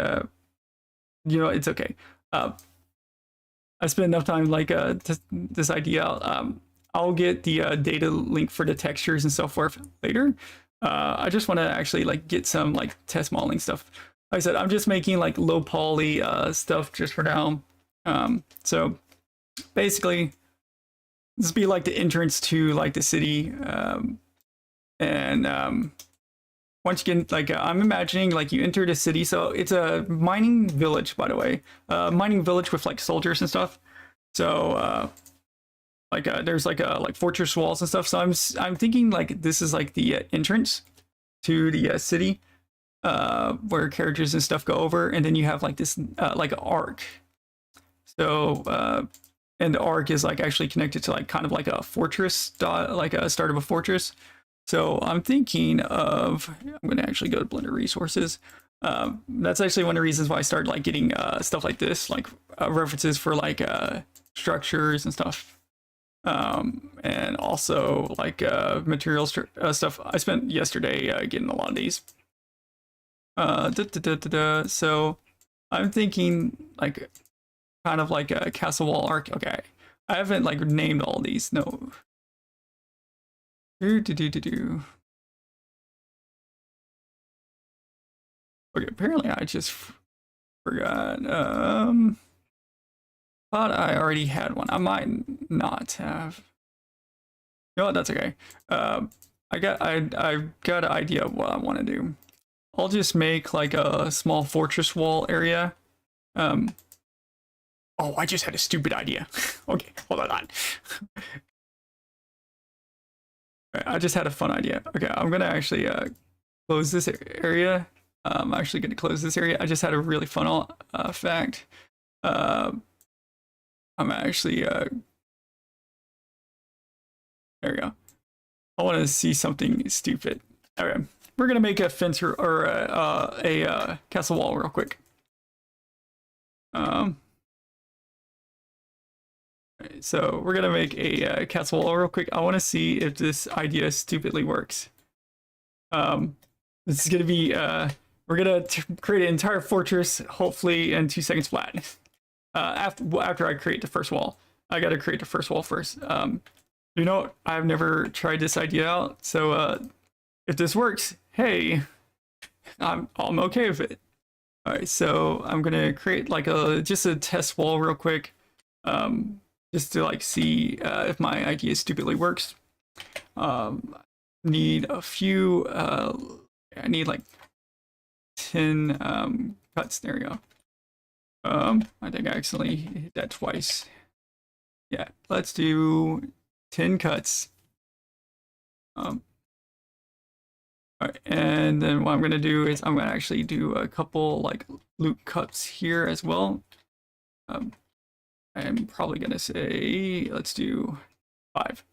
you know, it's okay. I spent enough time like this idea out. I'll get the data link for the textures and so forth later. I just want to actually like get some like test modeling stuff. Like I said, I'm just making like low poly stuff just for now. So basically, this be like the entrance to like the city, and once you get like I'm imagining like you enter the city, so it's a mining village, by the way, mining village with like soldiers and stuff. So like there's like fortress walls and stuff. So I'm thinking like this is like the entrance to the city, where carriages and stuff go over, and then you have like this like arc. So and the arc is like actually connected to like kind of like a fortress, like a start of a fortress. So I'm thinking of, I'm going to actually go to Blender resources. That's actually one of the reasons why I started like getting stuff like this, like references for like structures and stuff. And also like material stuff. I spent yesterday getting a lot of these. So I'm thinking like kind of like a castle wall arc. Okay, I haven't like named all these. No. Okay, apparently I just forgot. Thought I already had one. I might not have. You know what? That's okay. I've got an idea of what I want to do. I'll just make like a small fortress wall area. Oh, I just had a stupid idea. Okay, hold on. I just had a fun idea. Okay, I'm gonna actually close this area. I'm actually gonna close this area. I just had a really fun fact. I'm actually there we go. I want to see something stupid. Okay, we're gonna make a fence or a castle wall real quick. So we're gonna make a castle wall real quick. I want to see if this idea stupidly works. This is gonna be we're gonna create an entire fortress, hopefully in 2 seconds flat. After I create the first wall, I gotta create the first wall first. You know, I've never tried this idea out, so if this works, hey, I'm okay with it. All right, so I'm gonna create like just a test wall real quick. Just to like see if my idea stupidly works. Need a few, I need like 10 cuts. There we go. I think I accidentally hit that twice. Yeah, let's do 10 cuts. All right, and then what I'm gonna do is I'm gonna actually do a couple like loop cuts here as well. I'm probably gonna say let's do 5.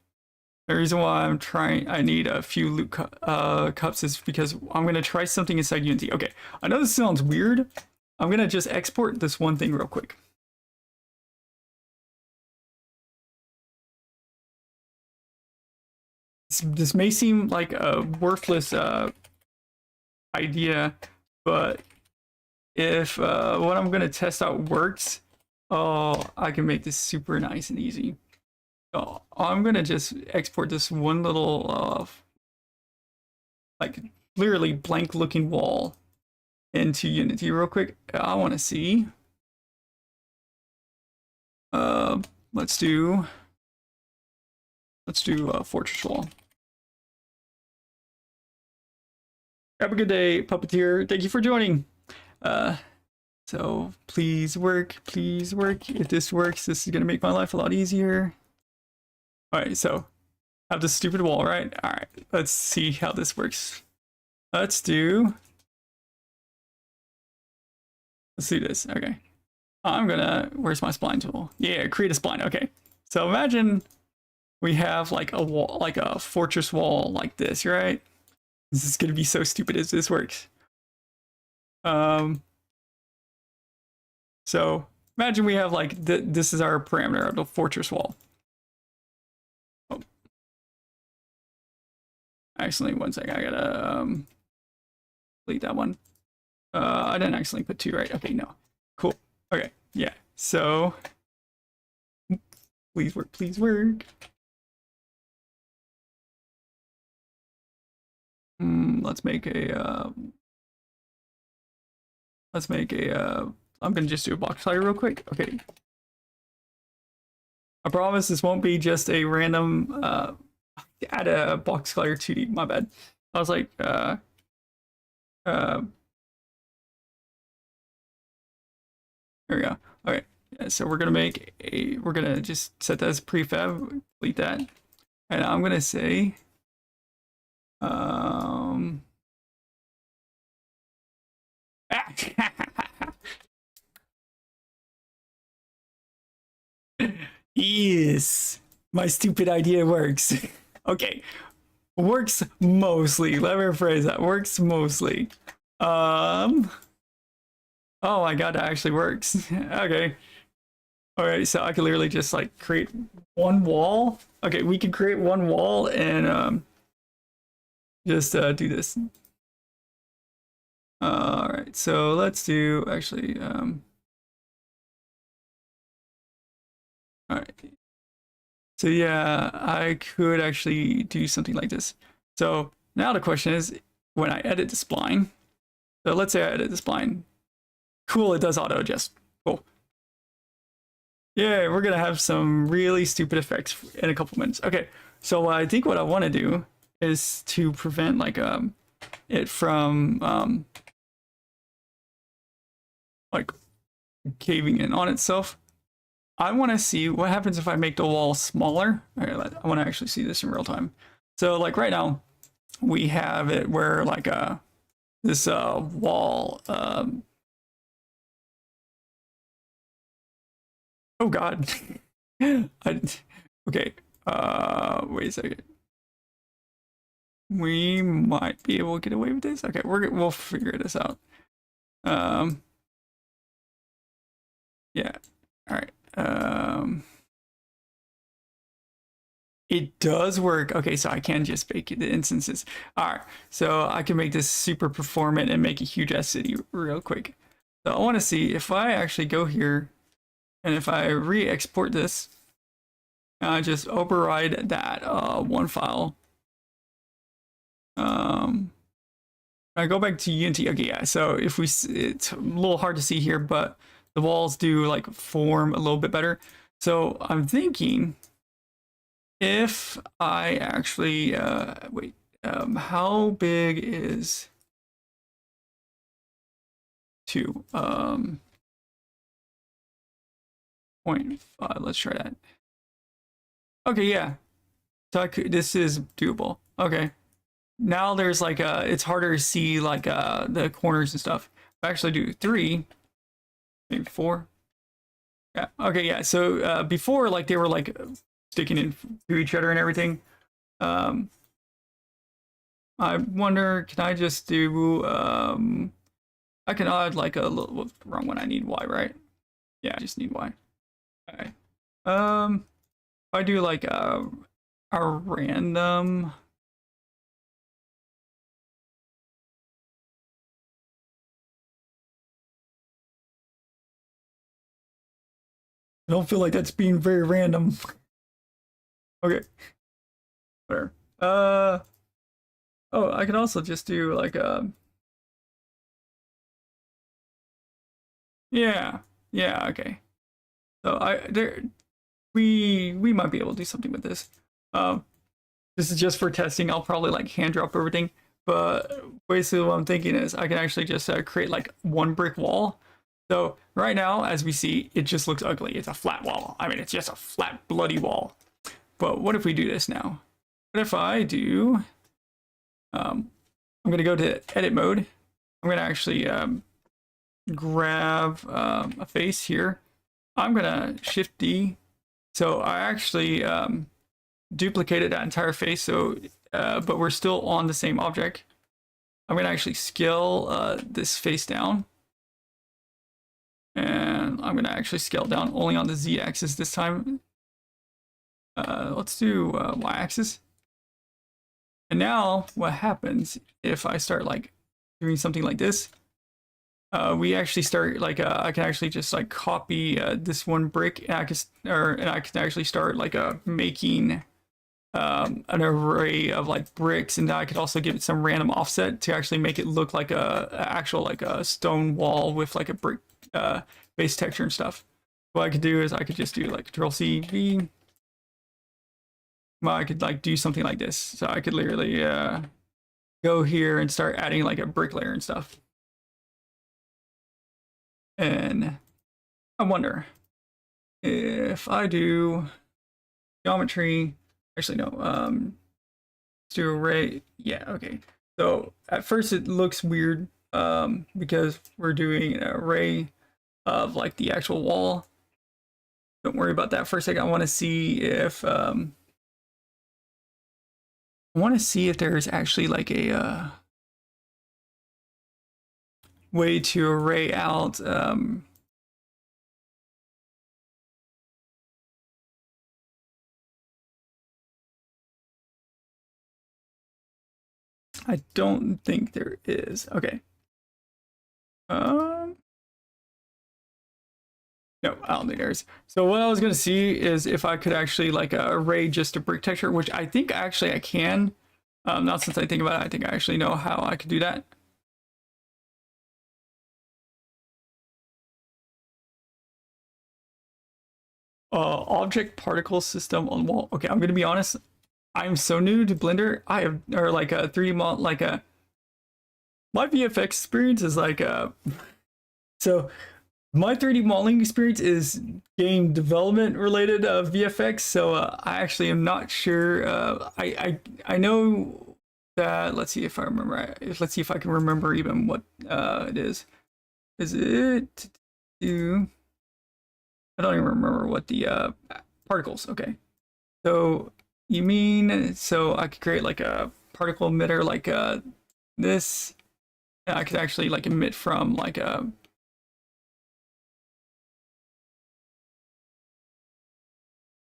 The reason why I need a few loop cups is because I'm gonna try something inside Unity. Okay, I know this sounds weird. I'm gonna just export this one thing real quick. This may seem like a worthless idea, but if what I'm gonna test out works, oh, I can make this super nice and easy. So I'm gonna just export this one little like literally blank looking wall into Unity real quick. I want to see. Let's do fortress wall. Have a good day, puppeteer. Thank you for joining. So please work, please work. If this works, this is gonna make my life a lot easier. All right, so have this stupid wall, right? All right, let's see how this works. Let's do this. Okay, where's my spline tool? Yeah, create a spline. Okay, so imagine we have like a wall, like a fortress wall like this, right? This is gonna be so stupid as this works. So imagine we have like this is our parameter of the fortress wall. Oh. Actually, one second, I gotta delete that one. I didn't accidentally put 2, right? Okay, no. Cool. Okay, yeah. So please work, please work. Let's make a I'm gonna just do a box color real quick. Okay. I promise this won't be just a random add a box color 2D. My bad. I was like there we go. Okay. Yeah, so we're gonna just set that as prefab, delete that. And I'm gonna say yes, my stupid idea works. Okay, works mostly. Let me rephrase that. Works mostly. Oh my god, that actually works. Okay. Alright, so I can literally just like create one wall. Okay, we can create one wall and just do this. Alright, so let's do actually alright. So yeah, I could actually do something like this. So now the question is, when I edit the spline, so let's say I edit the spline. Cool, it does auto adjust. Cool. Yeah, we're gonna have some really stupid effects in a couple minutes. Okay, so I think what I want to do is to prevent like it from like caving in on itself. I want to see what happens if I make the wall smaller. All right, I want to actually see this in real time. So like right now, we have it where like this wall. Oh God. Okay. Wait a second. We might be able to get away with this. Okay, we'll figure this out. Yeah. All right. It does work. Okay, so I can just make the instances. All right, so I can make this super performant and make a huge ass city real quick. So I want to see if I actually go here and if I re-export this, I just override that one file. I go back to Unity. Okay, yeah. So if we, it's a little hard to see here, but the walls do like form a little bit better. So I'm thinking if I actually wait, how big is 2? 0.5. Let's try that. Okay, yeah. So this is doable. Okay. Now there's like it's harder to see like the corners and stuff. If I actually do 3, maybe 4. Yeah. Okay. Yeah. So before, like they were like sticking into each other and everything. I wonder, can I just do I can add like a little, whoops, wrong one. I need Y, right? Yeah, I just need Y. Okay. If I do like a random. I don't feel like that's being very random. Okay. Whatever. Oh, I can also just do like yeah. Yeah, okay. So we might be able to do something with this. This is just for testing. I'll probably like hand drop everything, but basically what I'm thinking is I can actually just create like one brick wall. So right now, as we see, it just looks ugly. It's a flat wall. I mean, it's just a flat, bloody wall. But what if we do this now? What if I do, I'm gonna go to edit mode. I'm gonna actually grab a face here. I'm gonna shift D. So I actually duplicated that entire face. So, but we're still on the same object. I'm gonna actually scale this face down. And I'm gonna actually scale down only on the Z-axis this time. Let's do Y-axis. And now what happens if I start like doing something like this, we actually start like I can actually just like copy this one brick, and I can actually start like making an array of like bricks, and I could also give it some random offset to actually make it look like a actual like a stone wall with like a brick base texture and stuff. What I could do is I could just do like Control C V. Well, I could like do something like this, so I could literally go here and start adding like a brick layer and stuff. And I wonder if I do geometry. Actually, no. Let's do array. Yeah, okay. So at first it looks weird because we're doing an array of like the actual wall. Don't worry about that for a second. I want to see if there's actually like a way to array out I don't think there is. Okay. No, I don't think there is. So what I was gonna see is if I could actually like array just a brick texture, which I think actually I can. Not since I think about it, I think I actually know how I could do that. Object particle system on wall. Okay, I'm gonna be honest. I'm so new to Blender. I have or like a 3D model, like a my VFX experience is like so my 3D modeling experience is game development related VFX. So I actually am not sure. I know that. Let's see if I remember. Let's see if I can remember even what it is. Is it to? I don't even remember what the particles. Okay, so you mean so I could create like a particle emitter like this, and I could actually like emit from like a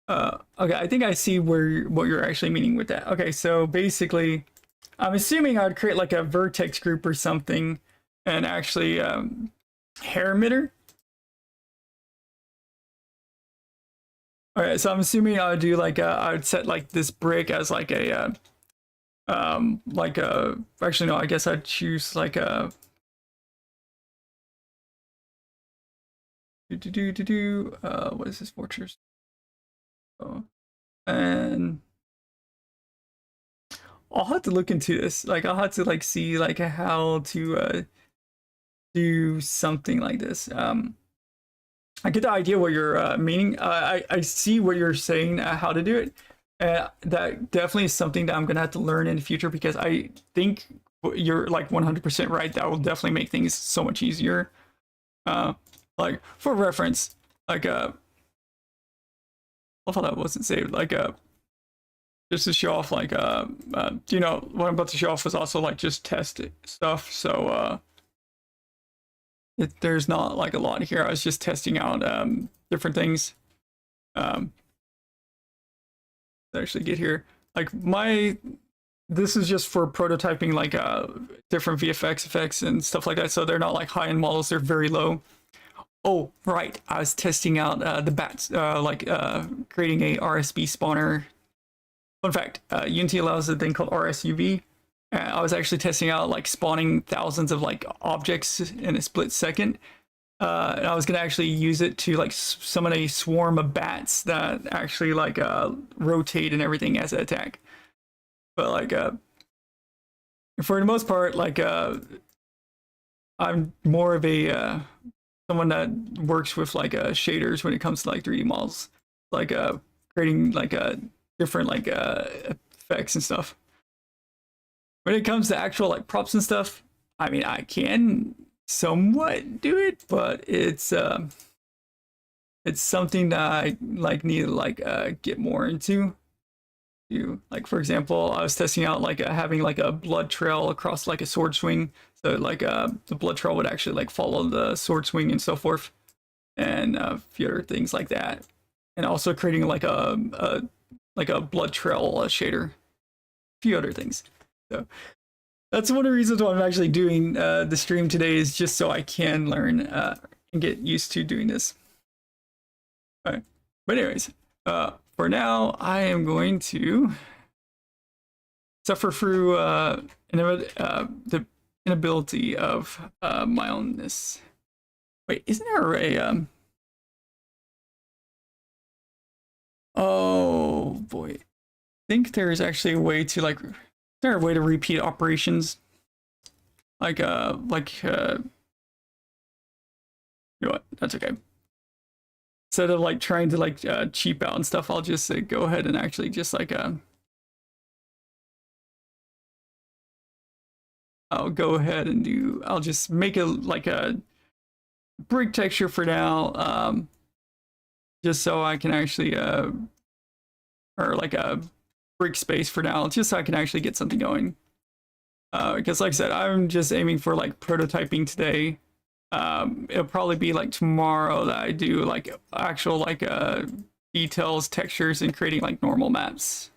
okay, I think I see what you're actually meaning with that. Okay, so basically, I'm assuming I'd create like a vertex group or something, and actually hair emitter. All right, so I'm assuming I would do like I would set like this brick as like a actually no, I guess I'd choose like a what is this fortress? Oh, and I'll have to look into this. Like I'll have to like see like how to do something like this. I get the idea what you're meaning. I see what you're saying, how to do it. That definitely is something that I'm gonna have to learn in the future because I think you're like 100% right. That will definitely make things so much easier. Like for reference, like I thought that wasn't saved. Like just to show off, like you know, what I'm about to show off was also like just test stuff. So there's not like a lot here. I was just testing out different things. Actually get here. Like this is just for prototyping like different VFX effects and stuff like that. So they're not like high-end models, they're very low. Oh, right. I was testing out the bats, like creating a RSB spawner. Fun fact, Unity allows a thing called RSUV. I was actually testing out like spawning thousands of like objects in a split second. And I was gonna actually use it to like summon a swarm of bats that actually like rotate and everything as an attack. But like for the most part, like I'm more of a someone that works with like shaders when it comes to like 3D models, like creating like different like effects and stuff. When it comes to actual like props and stuff, I mean I can somewhat do it, but it's something that I like need to like get more into. Like for example, I was testing out like having like a blood trail across like a sword swing, so like the blood trail would actually like follow the sword swing and so forth, and a few other things like that, and also creating like a blood trail shader, a few other things. So That's one of the reasons why I'm actually doing the stream today, is just so I can learn and get used to doing this. All right. But anyways, for now, I am going to suffer through the inability of my ownness. Wait, isn't there a Oh boy, I think there is actually a way to like. Is there a way to repeat operations? Like you know what? That's okay. Instead of like trying to like cheap out and stuff, I'll just go ahead and actually just like I'll go ahead and do. I'll just make a like a brick texture for now, just so I can actually or like a brick space for now, just so I can actually get something going. Because like I said, I'm just aiming for like prototyping today. It'll probably be like tomorrow that I do like actual like details, textures, and creating like normal maps.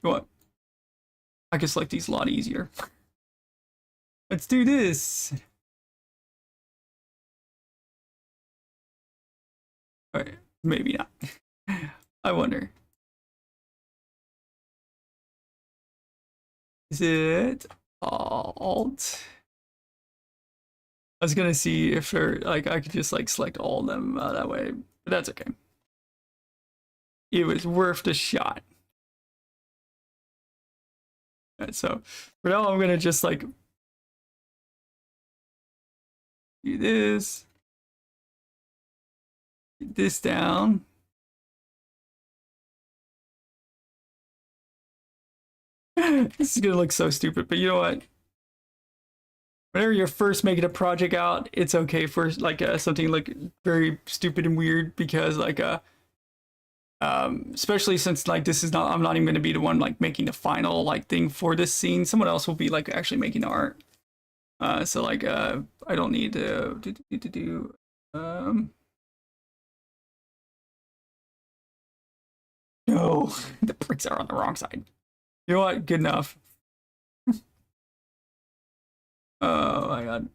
What? I can select these a lot easier. Let's do this. Alright, maybe not. I wonder. Is it Alt? I was gonna see if there like I could just like select all of them that way, but that's okay. It was worth the shot. Right, so for now, I'm gonna just like do this, get this down. This is gonna look so stupid, but you know what? Whenever you're first making a project out, it's okay for like something like very stupid and weird, because like especially since like this is not, I'm not even gonna be the one like making the final like thing for this scene. Someone else will be like actually making the art. So like I don't need to do no, the bricks are on the wrong side. You know what? Good enough. Oh my god.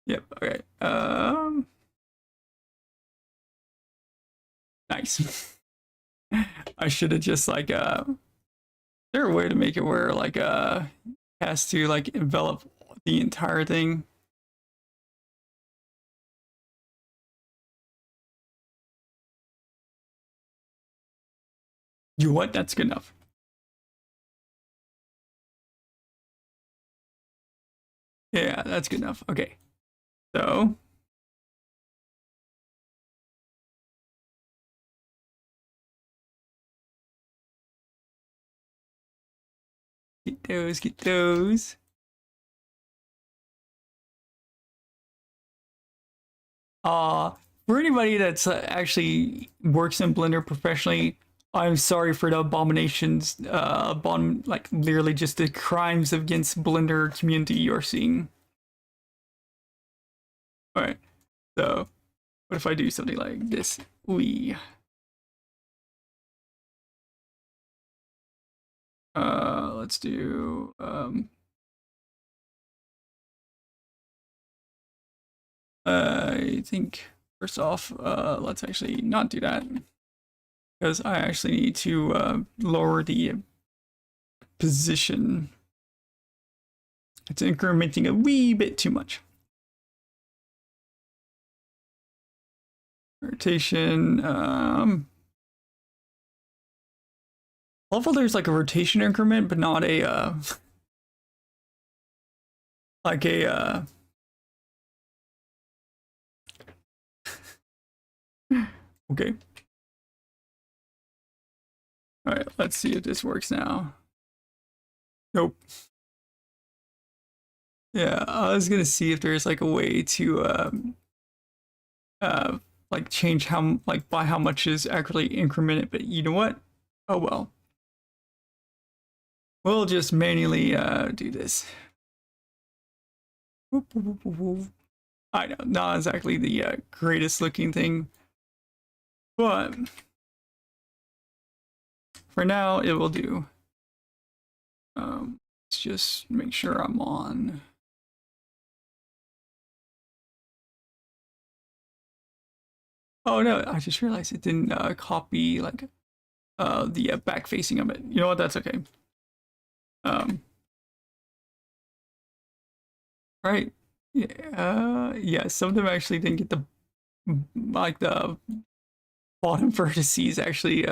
Yep. Okay. Nice. I should have just like is there a way to make it where like has to like envelop the entire thing? You know what? That's good enough. Yeah, that's good enough. Okay. So get those, get those. For anybody that's actually works in Blender professionally, I'm sorry for the abominations, like literally just the crimes against Blender community you're seeing. All right, so what if I do something like this? Let's do I think first off, let's actually not do that, because I actually need to lower the position. It's incrementing a wee bit too much. Rotation. Level there's like a rotation increment, but not a like a okay. All right, let's see if this works now. Nope. Yeah, I was gonna see if there's like a way to like change how like by how much is actually incremented, but you know what? Oh well. We'll just manually do this. I know, not exactly the greatest looking thing, but for now it will do. Let's just make sure I'm on. Oh no, I just realized it didn't copy like the back facing of it. You know what? That's okay. Um, right. Yeah, yeah, some of them actually didn't get the like the bottom vertices actually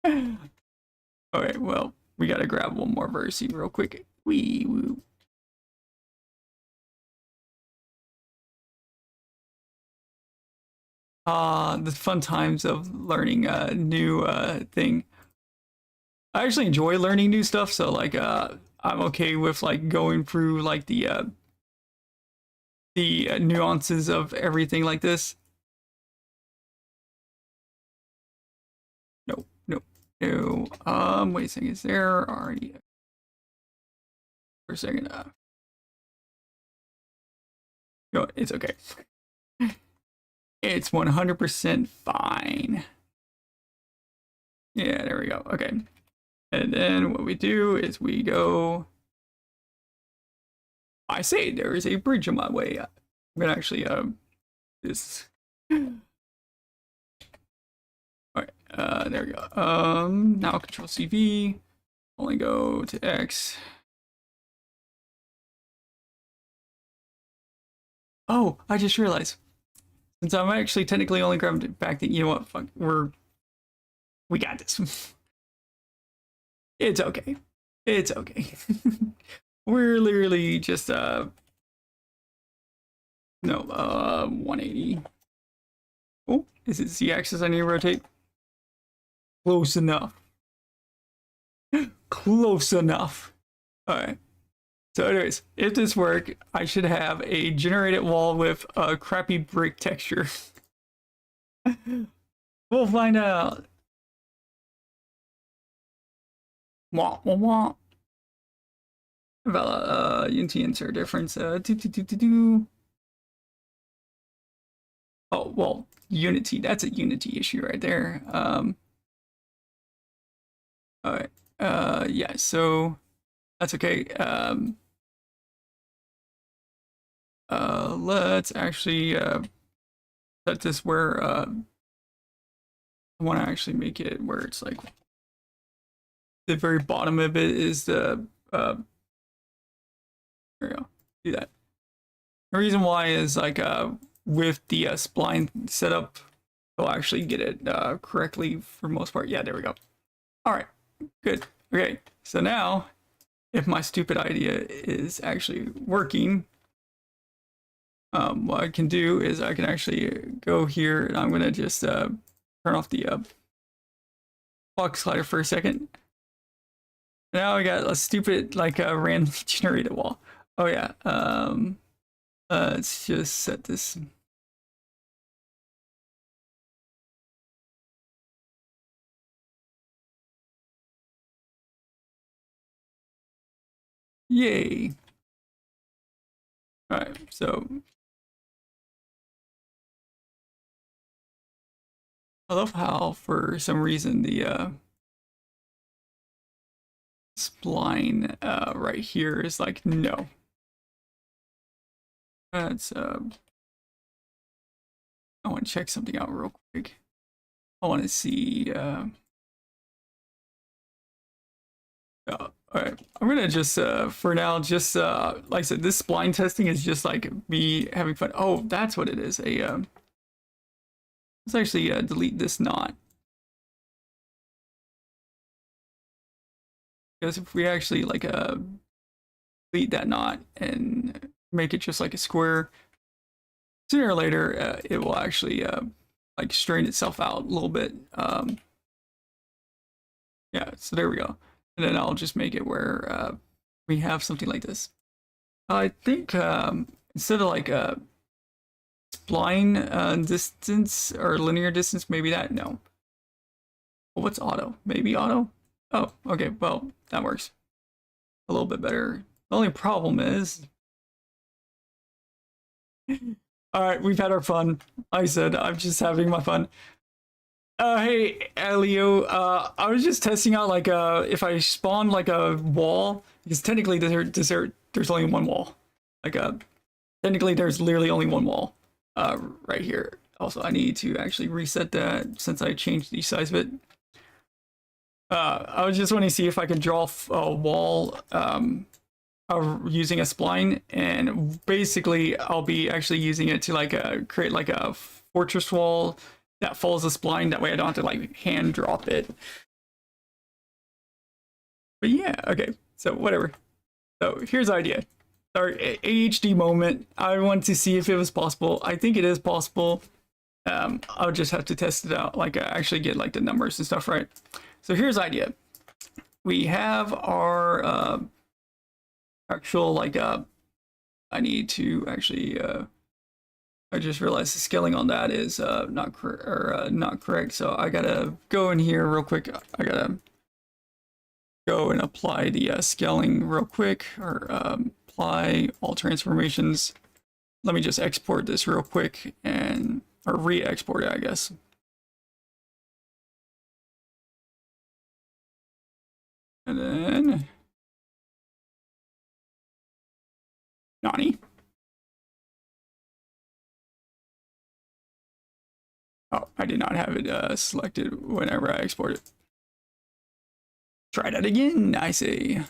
okay, well, we gotta grab one more vertice real quick. Wee woo. The fun times of learning a new thing. I actually enjoy learning new stuff, so like I'm okay with like going through like the nuances of everything like this. Nope, nope, no. Wait a second, is there already for a second? No, it's okay. It's 100% fine. Yeah, there we go. Okay. And then what we do is we go. I say there is a bridge on my way. I'm gonna actually this. Alright, there we go. Now Control CV. Only go to X. Oh, I just realized. Since I'm actually technically only grabbed it back, that you know what, fuck, we got this. It's okay. It's okay. We're literally just no 180. Oh, is it Z axis I need to rotate? Close enough. Close enough. Alright. So anyways, if this works, I should have a generated wall with a crappy brick texture. We'll find out. Wah, wah, wah. About Unity insert difference. Oh, well, Unity. That's a Unity issue right there. Alright. Yeah, so that's okay. Let's actually set this where I want to actually make it where it's like the very bottom of it is the there we go. Do that. The reason why is like with the spline setup, we'll actually get it correctly for most part. Yeah, there we go. All right, good. Okay, so now if my stupid idea is actually working, what I can do is I can actually go here and I'm gonna just turn off the box slider for a second. Now I got a stupid like random generated wall. Oh yeah. Let's just set this. Yay. All right. So I love how for some reason the spline right here is like no. That's I want to check something out real quick. I want to see all right, I'm gonna just for now just like I said, this spline testing is just like me having fun. Oh, that's what it is. Let's actually delete this knot, because if we actually like delete that knot and make it just like a square, sooner or later it will actually like straighten itself out a little bit. Yeah, so there we go. And then I'll just make it where we have something like this. I think instead of like a spline distance or linear distance, maybe that, no. Well, what's auto? Maybe auto? Oh, okay, well, that works a little bit better. The only problem is All right, we've had our fun. Like I said, I'm just having my fun. Hey, Elio. I was just testing out like if I spawn like a wall, because technically there's only one wall. Like technically there's literally only one wall. Right here. Also, I need to actually reset that since I changed the size of it. I was just wanting to see if I could draw a wall using a spline, and basically I'll be actually using it to like create like a fortress wall that follows the spline. That way I don't have to like hand drop it. But yeah, okay. So whatever. So here's the idea. Our ADHD moment. I want to see if it was possible. I think it is possible. I'll just have to test it out, like actually get like the numbers and stuff right. So here's the idea. We have our actual like I need to actually I just realized the scaling on that is not correct. So I gotta go in here real quick. I gotta go and apply the scaling real quick, or apply all transformations. Let me just export this real quick and or re-export it, I guess. And then Nani. Oh, I did not have it selected whenever I export it. Try that again, I say.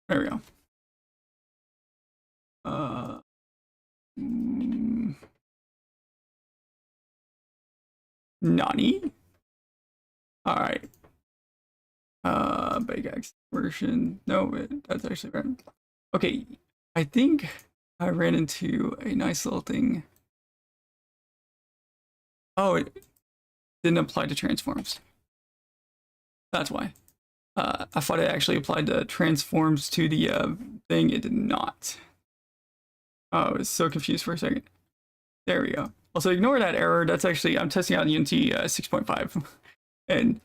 There we go. Nani? Alright. Big version. No, that's actually right. Okay, I think I ran into a nice little thing. Oh, it didn't apply to transforms. That's why. I thought it actually applied the transforms to the thing. It did not. Oh, I was so confused for a second. There we go. Also, ignore that error. That's actually, I'm testing out Unity 6.5. And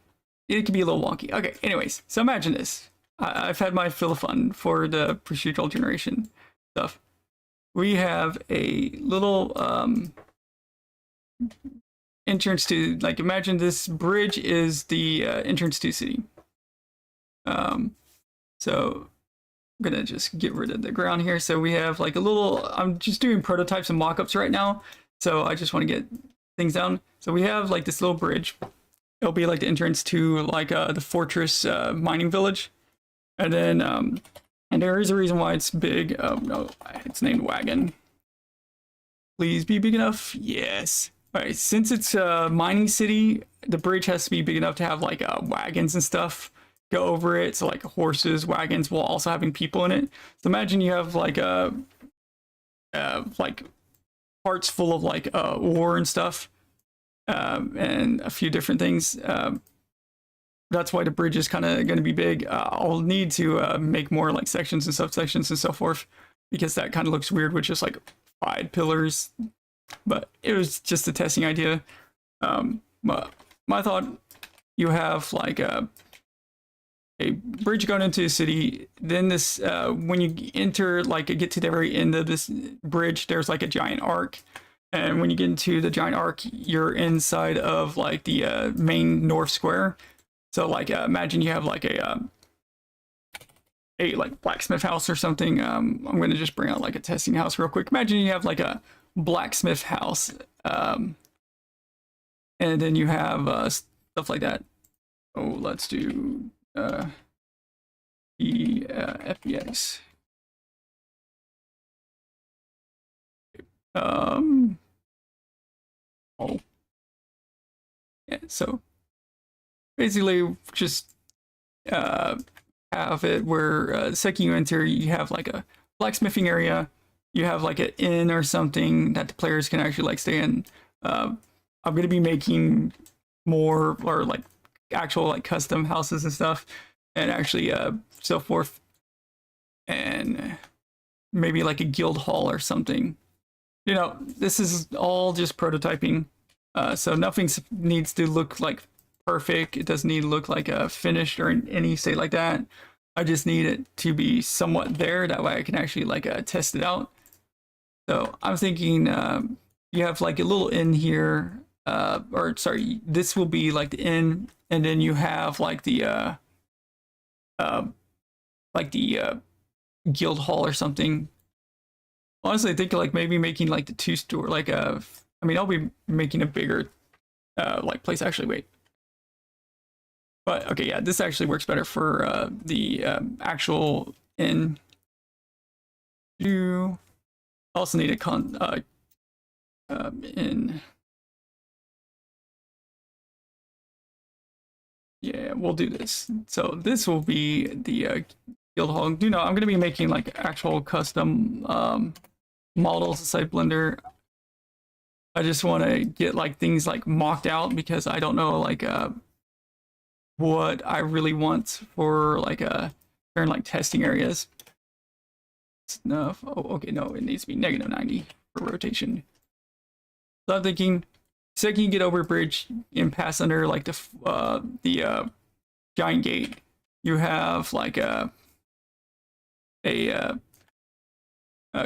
it can be a little wonky. Okay, anyways. So imagine this. I've had my fill of fun for the procedural generation stuff. We have a little entrance to, like, imagine this bridge is the entrance to city. So I'm gonna just get rid of the ground here. So we have like a little, I'm just doing prototypes and mock-ups right now. So I just want to get things down. So we have like this little bridge. It'll be like the entrance to like the fortress mining village. And then, and there is a reason why it's big. No, it's named Wagon. Please be big enough. Yes. All right, since it's a mining city, the bridge has to be big enough to have like wagons and stuff go over it. So like horses, wagons, while also having people in it. So imagine you have like like parts full of like ore and stuff, and a few different things. That's why the bridge is kind of going to be big. I'll need to make more like sections and subsections and so forth, because that kind of looks weird with just like 5 pillars. But it was just a testing idea. My thought, you have like a bridge going into the city. Then this, when you enter, like get to the very end of this bridge, there's like a giant arc. And when you get into the giant arc, you're inside of like the main north square. So like imagine you have like a like blacksmith house or something. I'm going to just bring out like a testing house real quick. Imagine you have like a blacksmith house, and then you have stuff like that. Oh, let's do FBX. Oh, yeah. So basically, just have it where the second you enter, you have like a blacksmithing area. You have like an inn or something that the players can actually like stay in. I'm gonna be making more, or like actual like custom houses and stuff, and actually so forth, and maybe like a guild hall or something. You know, this is all just prototyping, so nothing needs to look like perfect. It doesn't need to look like finished or any state like that. I just need it to be somewhat there. That way I can actually like test it out. So I'm thinking you have like a little inn here, or sorry, this will be like the inn, and then you have like the uh, guild hall or something. Honestly, I think like maybe making like the two store like I mean I'll be making a bigger like place. Actually, wait. But okay, yeah, this actually works better for the actual inn. You also need a in. Yeah, we'll do this. So this will be the guild hall. Do know I'm going to be making like actual custom models inside Blender. I just want to get like things like mocked out because I don't know like what I really want for like certain like testing areas. Enough. Oh, okay, no, it needs to be -90 for rotation. So I'm thinking, so I can get over a bridge and pass under like the giant gate. You have like a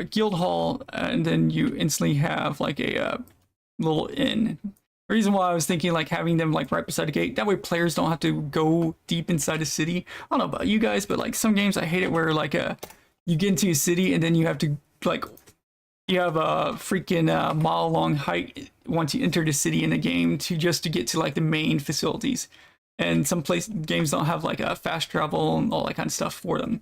guild hall, and then you instantly have like a little inn. The reason why I was thinking like having them like right beside the gate, that way players don't have to go deep inside the city. I don't know about you guys, but like some games I hate it where like you get into a city and then you have to like you have a freaking mile long hike once you enter the city in the game to get to like the main facilities. And some games don't have like a fast travel and all that kind of stuff for them.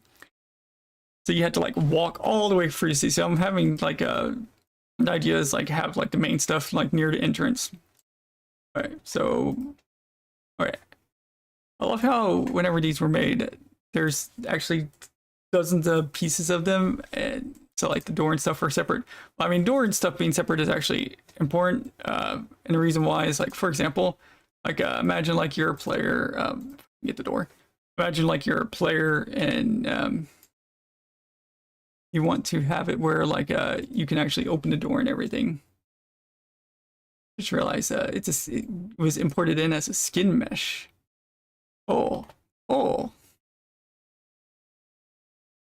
So you had to like walk all the way through the city. So I'm having like the idea is like have like the main stuff like near the entrance. All right, so all right. I love how whenever these were made, there's actually dozens of pieces of them, and so like the door and stuff are separate. I mean, door and stuff being separate is actually important, and the reason why is like, for example, like imagine like you're a player. Get the door. Imagine like you're a player and you want to have it where like you can actually open the door and everything. Just realized it was imported in as a skin mesh. Oh,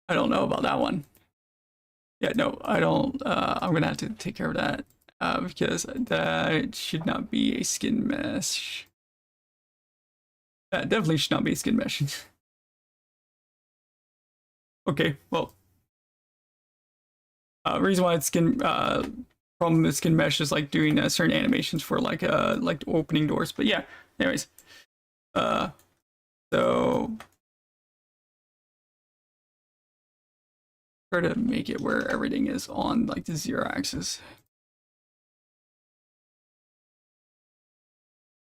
I don't know about that one. Yeah, no, I don't. I'm gonna have to take care of that because that should not be a skin mesh. That definitely should not be a skin mesh. Okay, well, reason why it's skin problem with skin mesh is like doing certain animations for like opening doors. But yeah, anyways, so try to make it where everything is on like the 0 axis.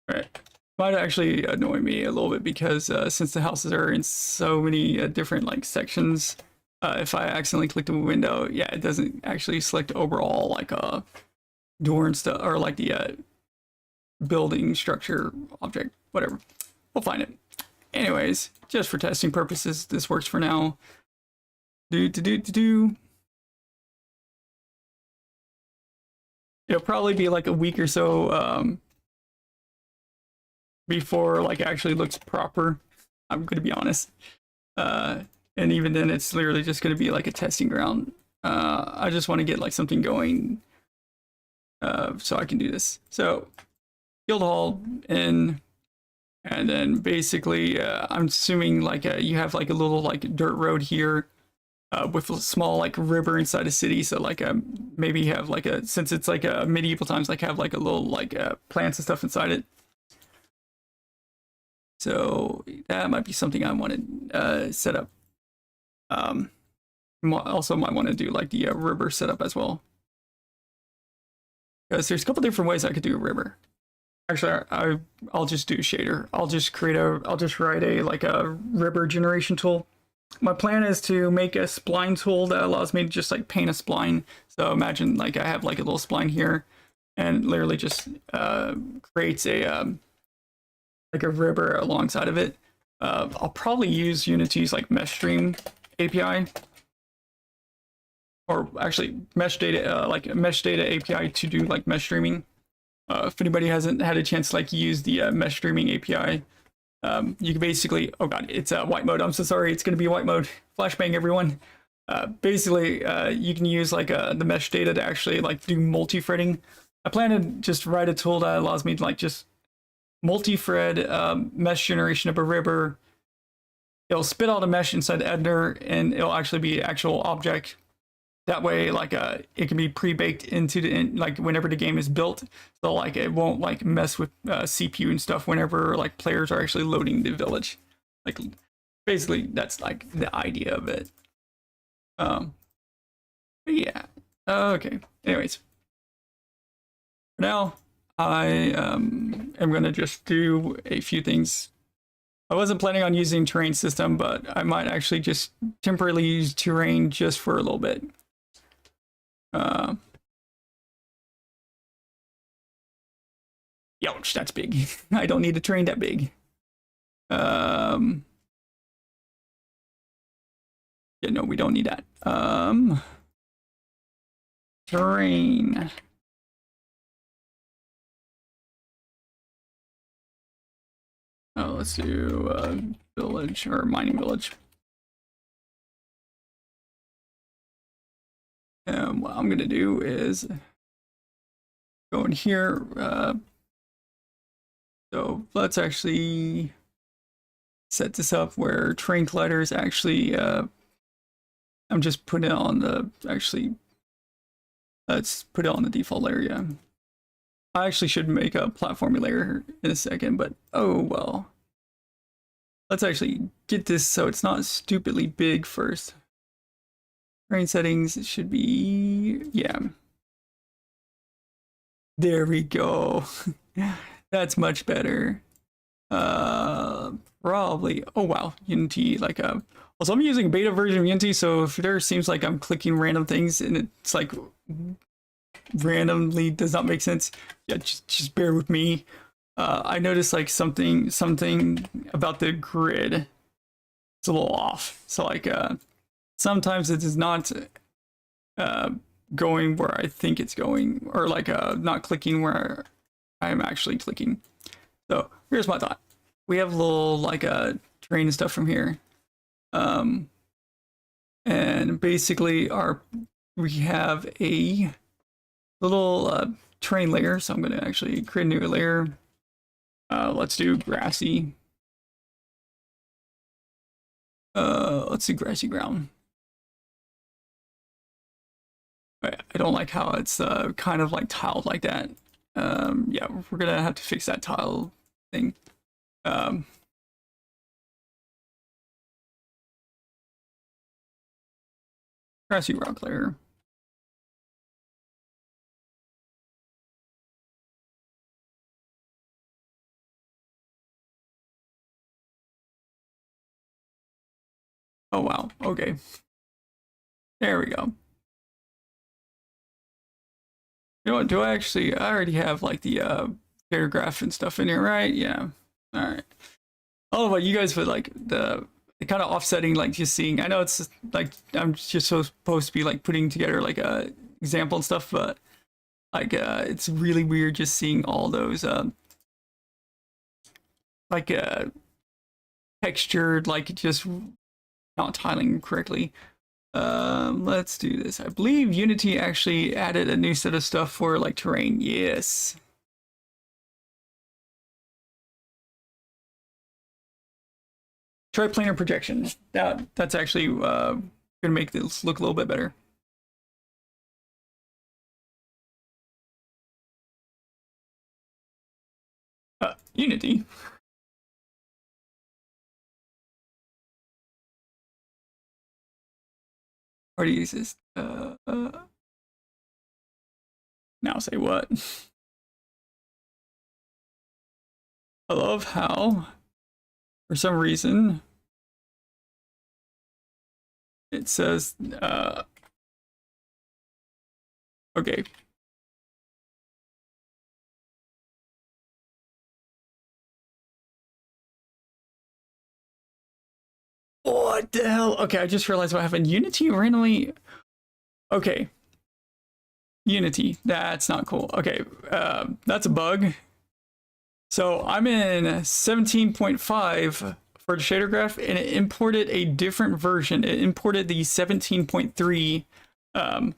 All right, might actually annoy me a little bit because since the houses are in so many different like sections, if I accidentally click the window, yeah, it doesn't actually select overall like a door and stuff, or like the building structure object, whatever. We'll find it. Anyways, just for testing purposes, this works for now. It'll probably be like a week or so before like actually looks proper. I'm gonna be honest. And even then, it's literally just gonna be like a testing ground. I just want to get like something going so I can do this. So guild hall in. And then basically, I'm assuming like you have like a little like dirt road here with a small like river inside a city. So like maybe you have like since it's like medieval times, like have like a little like plants and stuff inside it. So that might be something I want to set up. Also might want to do like the river setup as well. Because there's a couple different ways I could do a river. Actually, I'll just do shader. I'll just write a like a river generation tool. My plan is to make a spline tool that allows me to just like paint a spline. So imagine like I have like a little spline here, and literally just creates a like a river alongside of it. I'll probably use Unity's like mesh stream API, or actually mesh data like mesh data API to do like mesh streaming. If anybody hasn't had a chance to like use the mesh streaming API, You can basically, oh god, it's white mode. I'm so sorry. It's going to be white mode. Flashbang, everyone. Basically, you can use like the mesh data to actually like do multi-threading. I plan to just write a tool that allows me to like just multi-thread mesh generation of a river. It'll spit out a mesh inside the editor, and it'll actually be an actual object. That way, like it can be pre-baked into the like whenever the game is built, so like it won't like mess with CPU and stuff whenever like players are actually loading the village. Like basically, that's like the idea of it. But yeah. Okay. Anyways, for now, I am gonna just do a few things. I wasn't planning on using terrain system, but I might actually just temporarily use terrain just for a little bit. Ouch, that's big. I don't need a terrain that big. Yeah, no, we don't need that. Terrain. Oh, let's do village or mining village. And what I'm gonna do is go in here. So let's actually set this up where terrain collider is actually. I'm just putting it on the actually. Let's put it on the default layer. Yeah. I actually should make a platforming layer in a second, but oh well. Let's actually get this so it's not stupidly big first. Terrain settings, it should be, yeah. There we go. That's much better. Probably, oh wow, Unity, like also I'm using beta version of Unity, so if there seems like I'm clicking random things and it's like randomly does not make sense, yeah, just bear with me. I noticed like something about the grid. It's a little off. So like sometimes it is not going where I think it's going, or like not clicking where I'm actually clicking. So here's my thought. We have a little like terrain and stuff from here. And basically we have a little terrain layer. So I'm going to actually create a new layer. Let's do grassy. Let's do grassy ground. I don't like how it's kind of like tiled like that. Yeah, we're gonna have to fix that tile thing. Grassy rock layer. Oh wow, okay. There we go. You know what, I already have like the paragraph and stuff in here, right? Yeah. Alright. Oh, but you guys would like the kind of offsetting, like just seeing, I know it's like I'm just supposed to be like putting together like a example and stuff, but like it's really weird just seeing all those like textured, like just not tiling correctly. Let's do this. I believe Unity actually added a new set of stuff for like terrain. Yes. Triplanar projection. That's actually gonna make this look a little bit better. Unity. Already uses. Now say what? I love how, for some reason, it says, okay. What the hell? Okay, I just realized what happened. Unity randomly. Okay. Unity. That's not cool. Okay, that's a bug. So I'm in 17.5 for the shader graph, and it imported a different version. It imported the 17.3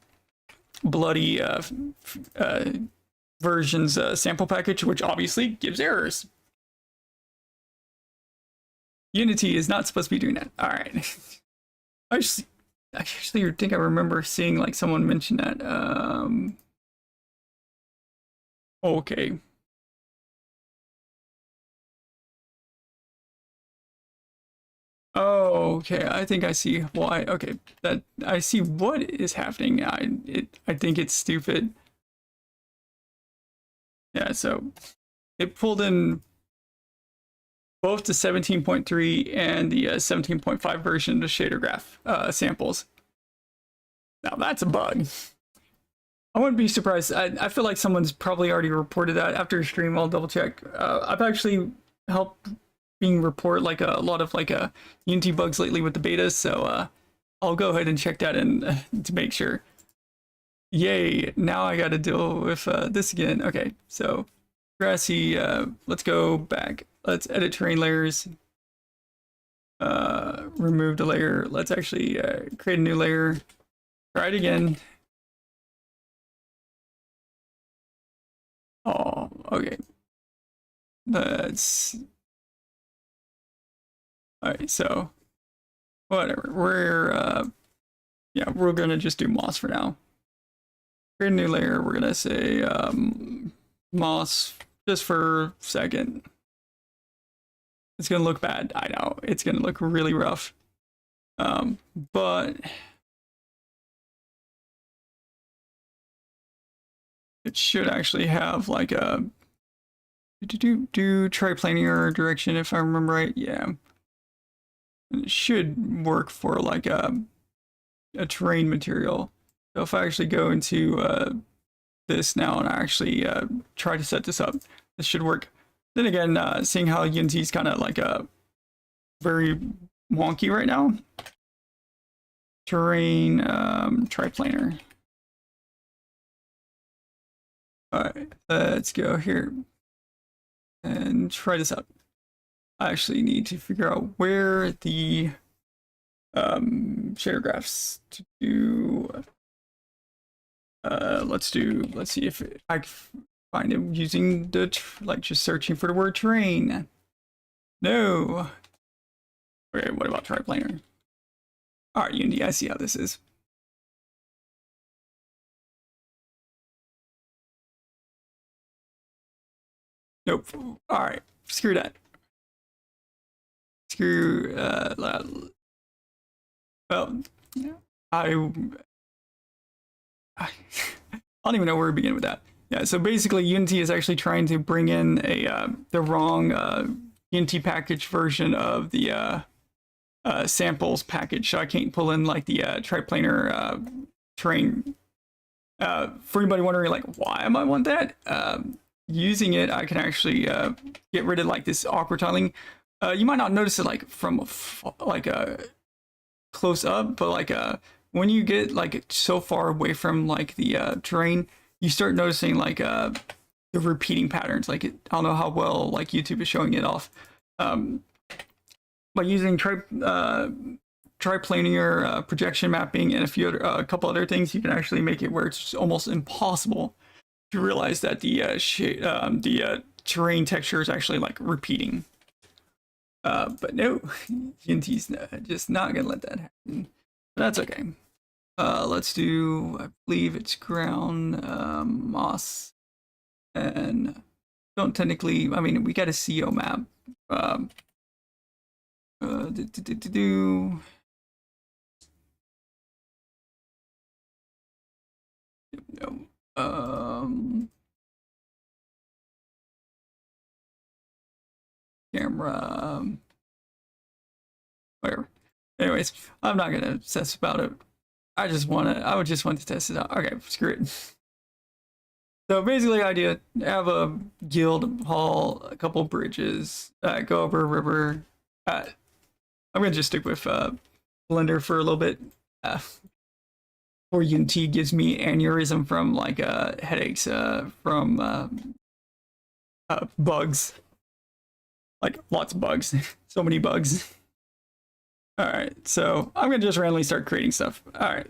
bloody versions sample package, which obviously gives errors. Unity is not supposed to be doing that. All right. I actually think I remember seeing like someone mention that. Okay. Oh, okay. I think I see why. Okay, that I see what is happening. I think it's stupid. Yeah, so it pulled in both the 17.3 and the 17.5 version of the shader graph samples. Now that's a bug. I wouldn't be surprised. I feel like someone's probably already reported that. After a stream, I'll double check. I've actually helped being report like a lot of like Unity bugs lately with the betas, so I'll go ahead and check that in to make sure. Yay! Now I got to deal with this again. Okay, so grassy. Let's go back. Let's edit terrain layers. Remove the layer. Let's actually create a new layer. Try it again. Oh, okay. Let's. All right, so whatever. We're gonna just do moss for now. Create a new layer. We're gonna say moss just for a second. It's gonna look bad. I know it's gonna look really rough. But it should actually have like a do triplanar direction if I remember right. Yeah. It should work for like a terrain material. So if I actually go into this now and I actually try to set this up, this should work. Then again, seeing how Unity is kind of like very wonky right now. Terrain triplanar. All right, let's go here and try this out. I actually need to figure out where the shader graphs to do. Let's see if I can find it using the like just searching for the word terrain. No. Okay, what about triplanar? All right, Unity, I see how this is. Nope. All right, screw that. Screw well, I don't even know where to begin with that. Yeah, so basically Unity is actually trying to bring in a the wrong Unity package version of the samples package, so I can't pull in like the triplanar terrain. For anybody wondering like why I might want that, using it I can actually get rid of like this awkward tiling. You might not notice it like from like close up, but like when you get like so far away from like the terrain, you start noticing like the repeating patterns. Like I don't know how well like YouTube is showing it off. By using triplanar projection mapping and a couple other things, you can actually make it where it's almost impossible to realize that the terrain texture is actually like repeating. But no, Unity's just not gonna let that happen. But that's okay. Let's do, I believe it's ground, moss, and don't technically, I mean, we got a CO map. No. Camera, whatever. Anyways, I'm not gonna obsess about it. I would just want to test it out. Okay, screw it. So basically, idea: have a guild hall, a couple bridges, go over a river. I'm gonna just stick with Blender for a little bit. Or Unity gives me aneurysm from like headaches from bugs. like lots of bugs, so many bugs. All right, so I'm gonna just randomly start creating stuff. All right.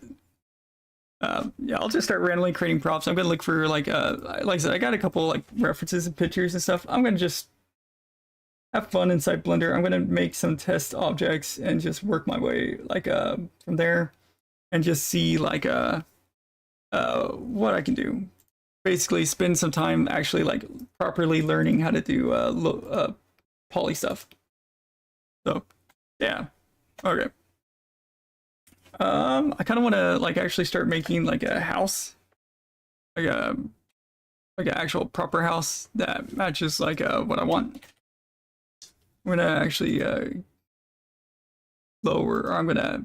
Yeah, I'll just start randomly creating props. I'm gonna look for like I said, I got a couple like references and pictures and stuff. I'm gonna just have fun inside Blender. I'm gonna make some test objects and just work my way like from there, and just see like what I can do. Basically, spend some time actually like properly learning how to do poly stuff. So yeah, okay. I kind of want to like actually start making like a house, like a like an actual proper house that matches like what I want. I'm gonna actually lower, or I'm gonna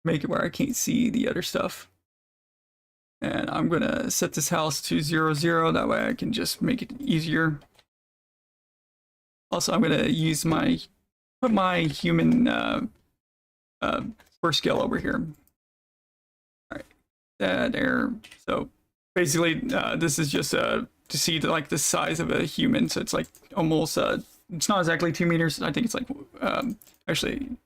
make it where I can't see the other stuff, and I'm gonna set this house to 0, 0. That way I can just make it easier. Also, I'm gonna use put my human for scale over here. All right, there. So basically, this is just to see like the size of a human. So it's like almost it's not exactly 2 meters. I think it's like actually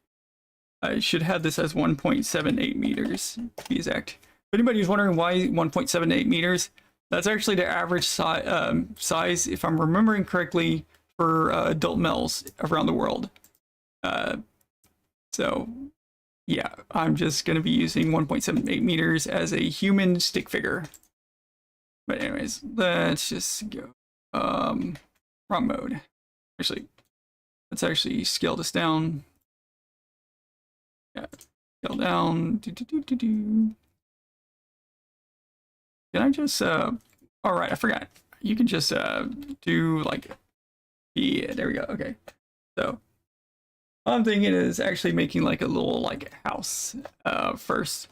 I should have this as 1.78 meters to be exact. If anybody who's wondering why 1.78 meters, that's actually the average size, if I'm remembering correctly, for adult males around the world. So yeah, I'm just going to be using 1.78 meters as a human stick figure. But anyways, let's just go wrong mode. Actually, let's actually scale this down. Yeah, scale down. Can I just all right, I forgot. You can just do like there we go. Okay. So all I'm thinking is actually making like a little like house first.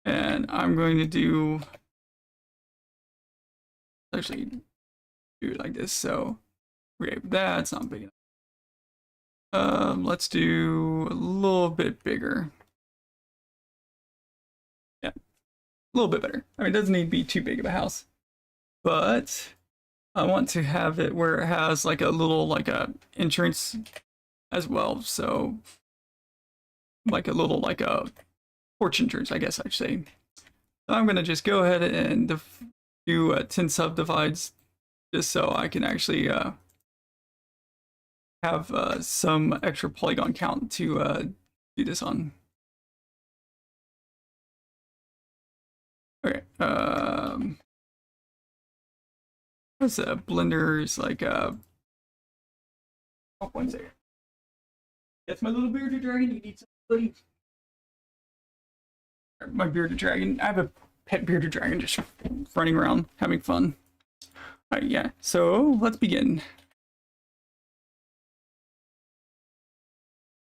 And I'm going to do actually do it like this. So okay, that's not big enough. Let's do a little bit bigger. Yeah, a little bit better. I mean, it doesn't need to be too big of a house, but I want to have it where it has like a little like a entrance as well. So like a little like a porch entrance, I guess I'd say. So I'm gonna just go ahead and do 10 subdivides just so I can actually have some extra polygon count to do this on. Okay. What's Blender's like oh, 1 second. That's my little bearded dragon. You need somebody. My bearded dragon. I have a pet bearded dragon just running around having fun. All right, yeah. So let's begin.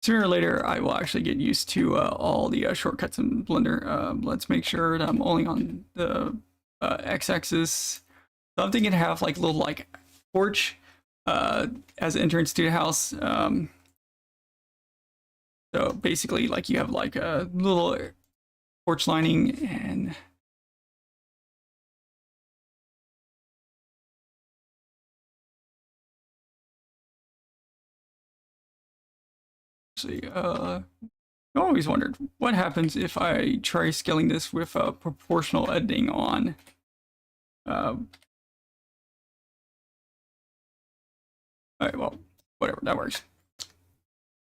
Sooner or later, I will actually get used to all the shortcuts in Blender. Let's make sure that I'm only on the x-axis. So I'm thinking to have like a little like porch as an entrance to the house. So basically, like you have like a little porch lining and actually, I always wondered what happens if I try scaling this with proportional editing on. All right, well, whatever, that works.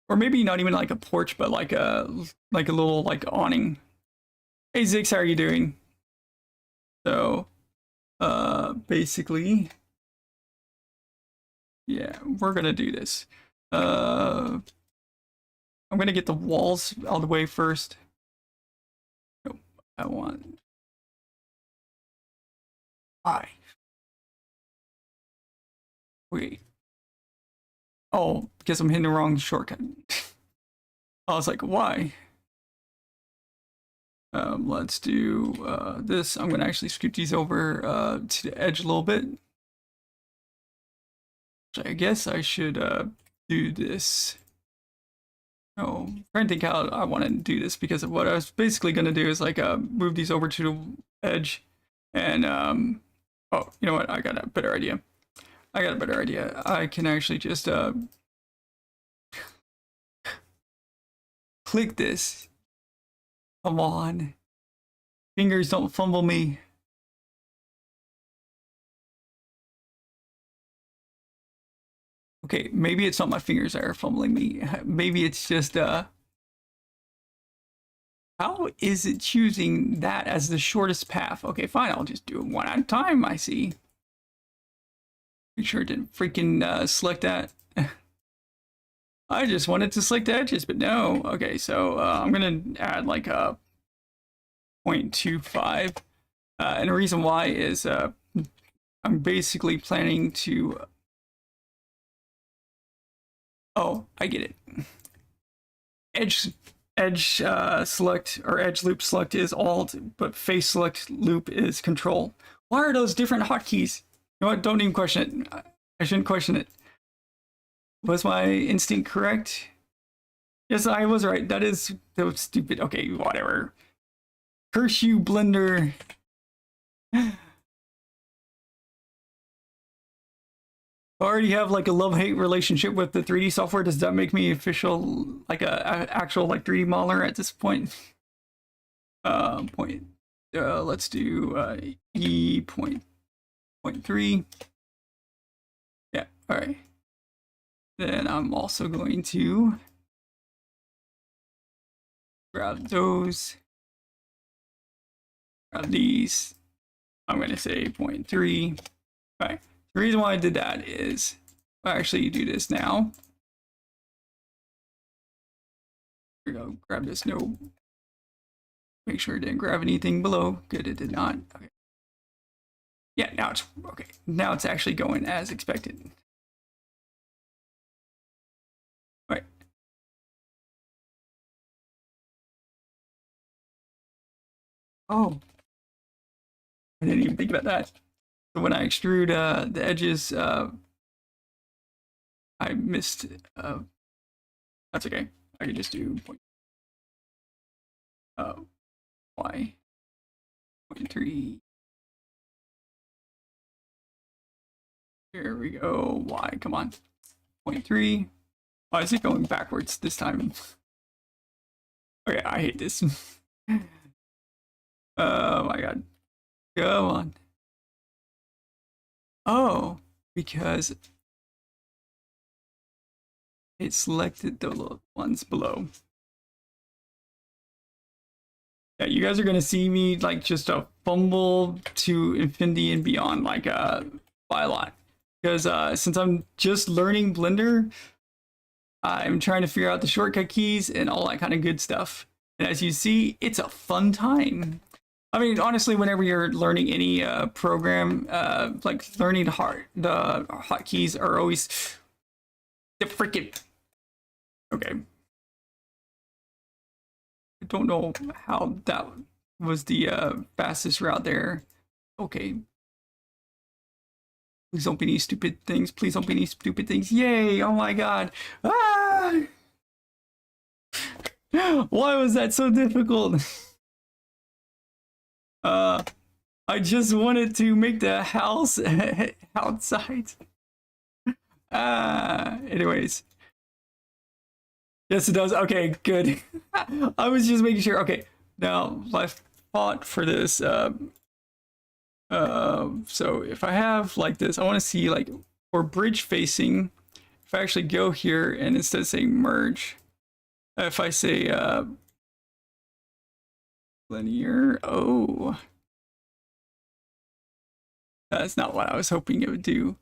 Or maybe not even like a porch, but like a little like awning. Hey Zix, how are you doing? So, basically, yeah, we're gonna do this. I'm gonna get the walls out of the way first. Nope, I want. Wait. Oh, because I'm hitting the wrong shortcut. I was like, why? Let's do this. I'm gonna actually scoot these over to the edge a little bit. I guess I should do this. Oh, I'm trying to think how I want to do this, because what I was basically gonna do is like move these over to the edge, and oh, you know what? I got a better idea. I can actually just click this. Come on. Fingers, don't fumble me. Okay, maybe it's not my fingers that are fumbling me. Maybe it's just, how is it choosing that as the shortest path? Okay, fine, I'll just do it one at a time, I see. Make sure it didn't freaking select that. I just wanted to select the edges, but no. Okay, so I'm gonna add like a 0.25. And the reason why is I'm basically planning to... Oh, I get it. Edge select or edge loop select is alt, but face select loop is control. Why are those different hotkeys? You know what? Don't even question it. I shouldn't question it. Was my instinct correct? Yes, I was right. That was stupid. Okay, whatever. Curse you, Blender. I already have like a love-hate relationship with the 3D software. Does that make me official, like a actual like 3D modeler at this point? Let's do E point 3. Yeah, all right. Then I'm also going to grab those, grab these. I'm going to say 0.3. All right. The reason why I did that is I actually do this now. Here we go. Grab this node. Make sure it didn't grab anything below. Good, it did not. Okay. Yeah, now it's okay. Now it's actually going as expected. All right. Oh, I didn't even think about that. So when I extrude the edges, I missed. That's okay. I can just do y 0.3. Here we go. Y, come on. 0.3. Why is it going backwards this time? Okay, I hate this. Oh my god. Go on. Oh, because it selected the little ones below. Yeah, you guys are gonna see me like just a fumble to infinity and beyond, like by a lot. Because since I'm just learning Blender, I'm trying to figure out the shortcut keys and all that kind of good stuff. And as you see, it's a fun time. I mean, honestly, whenever you're learning any program, like learning the hotkeys are always the freaking... Okay. I don't know how that was the fastest route there. Okay. Please don't be any stupid things. Please don't be any stupid things. Yay! Oh my god. Ah! Why was that so difficult? I just wanted to make the house outside. Anyways. Yes, it does. Okay, good. I was just making sure. Okay, now my thought for this. So if I have like this, I want to see like for bridge facing. If I actually go here and instead of saying merge, if I say linear, oh, that's not what I was hoping it would do.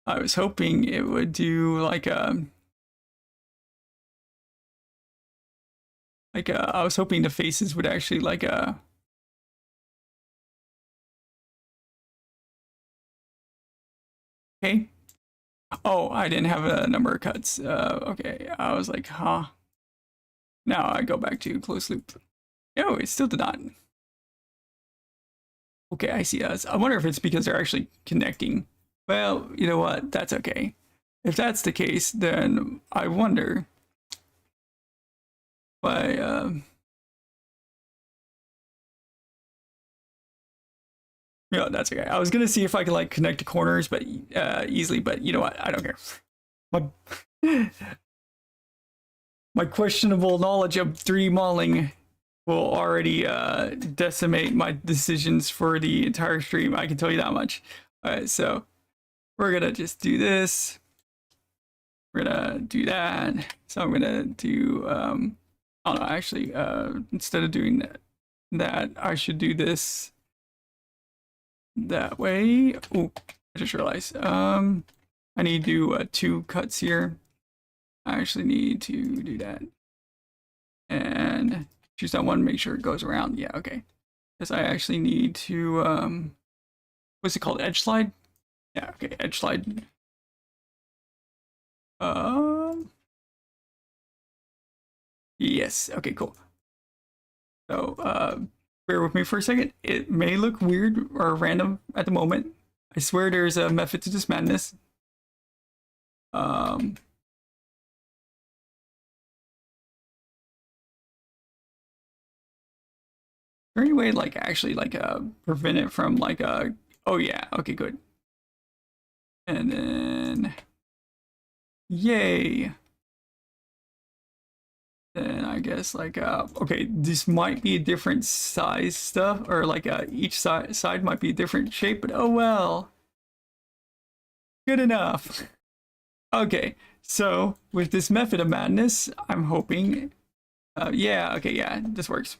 I was hoping it would do like a. I was hoping the faces would actually like okay. Oh, I didn't have a number of cuts. Okay, I was like, huh. Now I go back to close loop. Oh, it still did not. Okay, I see us. I wonder if it's because they're actually connecting. Well, you know what? That's okay. If that's the case, then I wonder why. Yeah, that's okay. I was gonna see if I could like connect to corners, but easily. But you know what? I don't care. My my questionable knowledge of 3D modeling will already decimate my decisions for the entire stream. I can tell you that much. All right, so we're gonna just do this. We're gonna do that. So I'm gonna do oh no, actually, instead of doing that, I should do this that way. Oh, I just realized. I need to do 2 cuts here. I actually need to do that. And choose that one, make sure it goes around. Yeah, okay. Because I actually need to, what's it called? Edge slide? Yeah, okay, edge slide. Yes, okay, cool. So, bear with me for a second. It may look weird or random at the moment. I swear there's a method to this madness. Is there any way, like, actually, like, prevent it from, like, oh yeah, okay, good. And then, yay. Then I guess, like, okay, this might be a different size stuff, or like, each side might be a different shape, but oh well. Good enough. Okay, so with this method of madness, I'm hoping, yeah, okay, yeah, this works.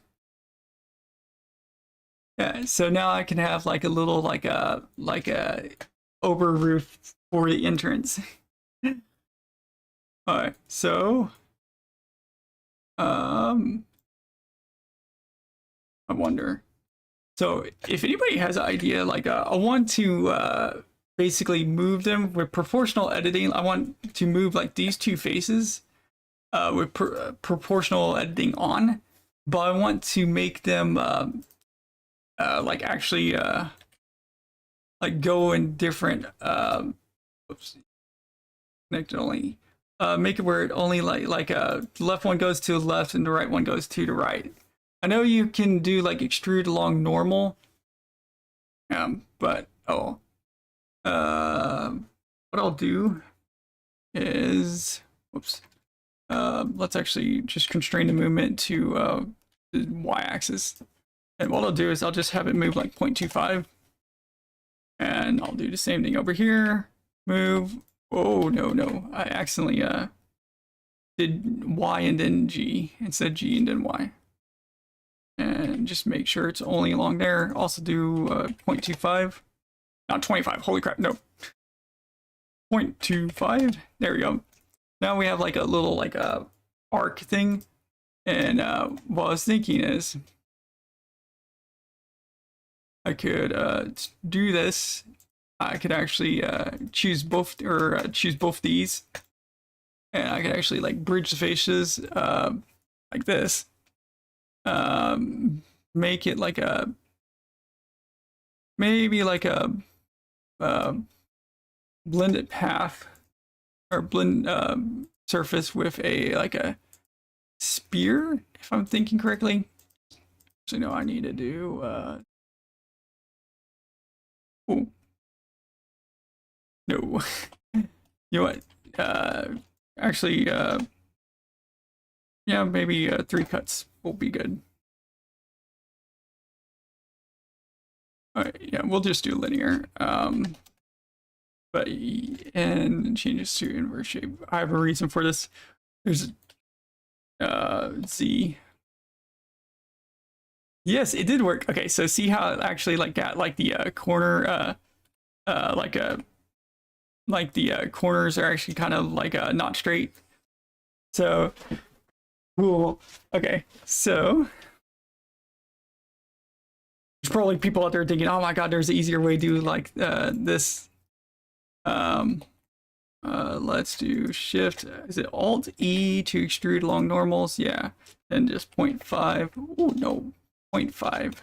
Yeah, so now I can have like a little like a over roof for the entrance. All right, so I wonder. So if anybody has an idea, like I want to basically move them with proportional editing. I want to move like these 2 faces with proportional editing on, but I want to make them like actually like go in different oops, connected only. Make it where it only like the left one goes to the left and the right one goes to the right. I know you can do like extrude along normal, but oh, what I'll do is, whoops, let's actually just constrain the movement to the y-axis, and what I'll do is I'll just have it move like 0.25, and I'll do the same thing over here. Move. Oh no, I accidentally did Y and then G instead of G and then Y. And just make sure it's only along there. Also do 0.25. Not 25, holy crap, no. 0.25, there we go. Now we have like a little like a arc thing. And what I was thinking is I could do this. I could actually choose both, or choose both these, and I could actually like bridge the faces like this. Make it like a, maybe like a blended path or blend surface with a like a spear, if I'm thinking correctly. So no, I need to do oh no. You know what? Actually, yeah, maybe 3 cuts will be good. All right, yeah, we'll just do linear. But and changes to inverse shape. I have a reason for this. There's Z. Yes, it did work. Okay, so see how it actually like got like the corner like the corners are actually kind of like not straight. So cool. Okay, so there's probably people out there thinking, "Oh my God, there's an easier way to do like this." Let's do Shift. Is it Alt E to extrude along normals? Yeah, and just 0.5. Oh no, 0.5.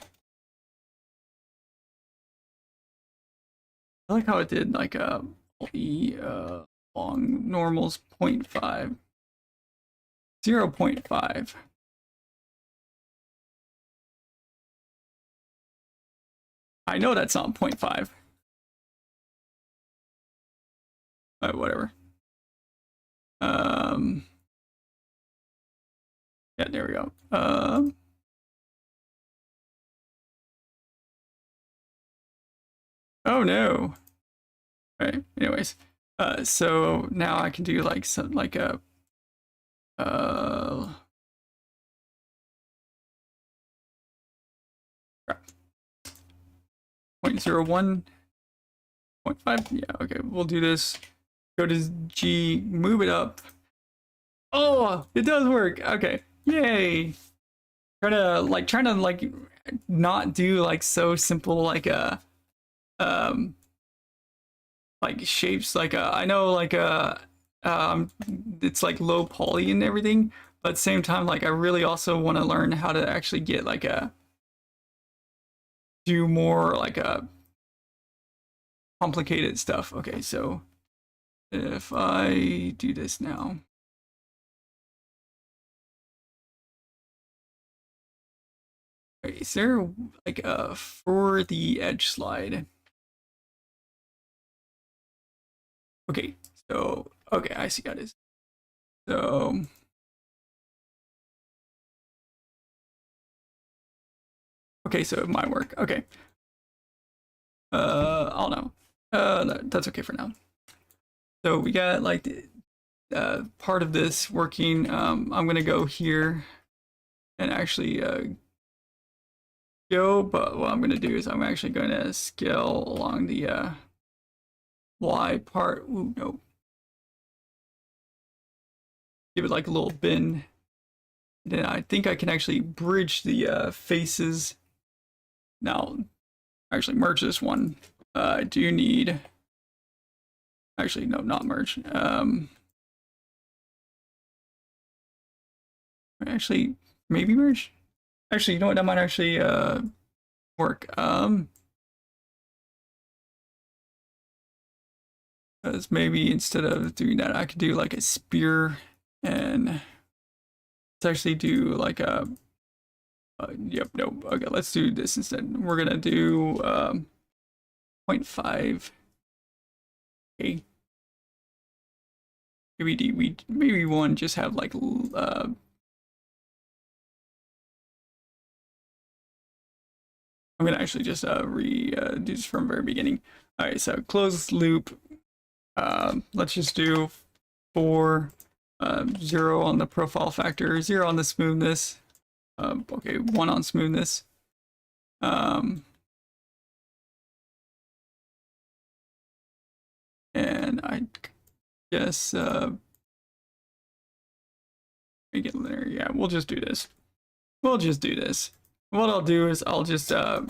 I like how it did like Alt E long normals 0.5. 0.5. I know that's not 0.5. Whatever. Yeah, there we go. Oh no. All right. Anyways, so now I can do like some like a uh 0.01, 0.5. Yeah. Okay. We'll do this. Go to G. Move it up. Oh, it does work. Okay. Yay. Trying to like not do like so simple um like shapes I know um it's like low poly and everything, but at the same time like I really also want to learn how to actually get like a do more like a complicated stuff. Okay, so if I do this now, wait, is there like for the edge slide? Okay, so okay, I see how it is. So okay, so it might work. Okay. I don't know. That's okay for now. So we got like the part of this working. I'm gonna go here and actually go, but what I'm gonna do is I'm actually gonna scale along the Y part. Ooh, no. Give it like a little bend. Then I think I can actually bridge the faces. Now, actually merge this one. I do need. Actually, no, not merge. Actually, maybe merge. Actually, you know what? That might actually work. Because maybe instead of doing that, I could do like a spear, and let's actually do like a. Yep, no. Okay, let's do this instead. We're gonna do 0.5. Okay. Maybe one just have like I'm gonna actually just do this from the very beginning. All right, so close loop. Let's just do 4, 0 on the profile factor, 0 on the smoothness. Okay, 1 on smoothness. And I guess make it linear. Yeah, we'll just do this. We'll just do this. What I'll do is I'll just yeah,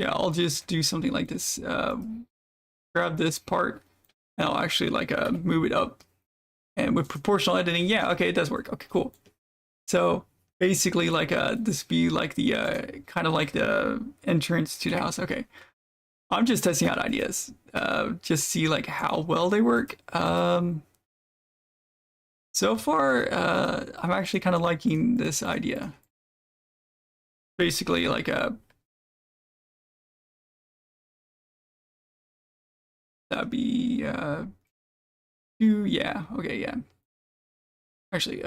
I'll just do something like this. Grab this part and I'll actually like move it up. And with proportional editing, yeah, okay, it does work. Okay, cool. So basically like this be like the kind of like the entrance to the house. Okay. I'm just testing out ideas. Just see like how well they work. So far, I'm actually kind of liking this idea. Basically, like that'd be 2. Yeah. Okay. Yeah. Actually,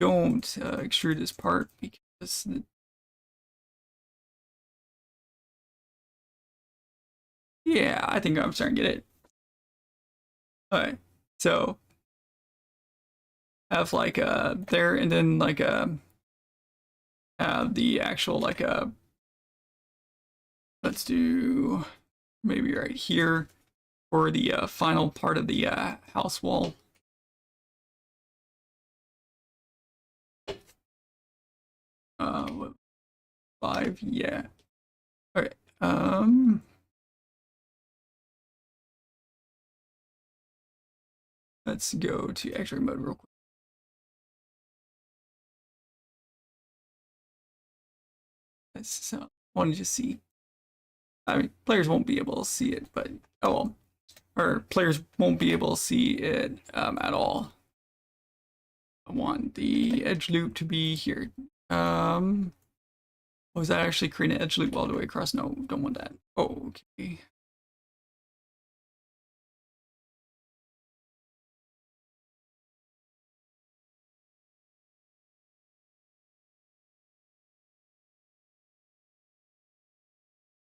don't extrude this part because yeah, I think I'm starting to get it. All right. So have like there and then like have the actual like let's do maybe right here for the final part of the house wall. What, 5? Yeah. Okay. Let's go to X-ray mode real quick. Let's wanted to see. I mean, players won't be able to see it, but oh well. Or players won't be able to see it at all. I want the edge loop to be here. Was that actually creating an edge loop all the way across? No, don't want that. Oh, okay.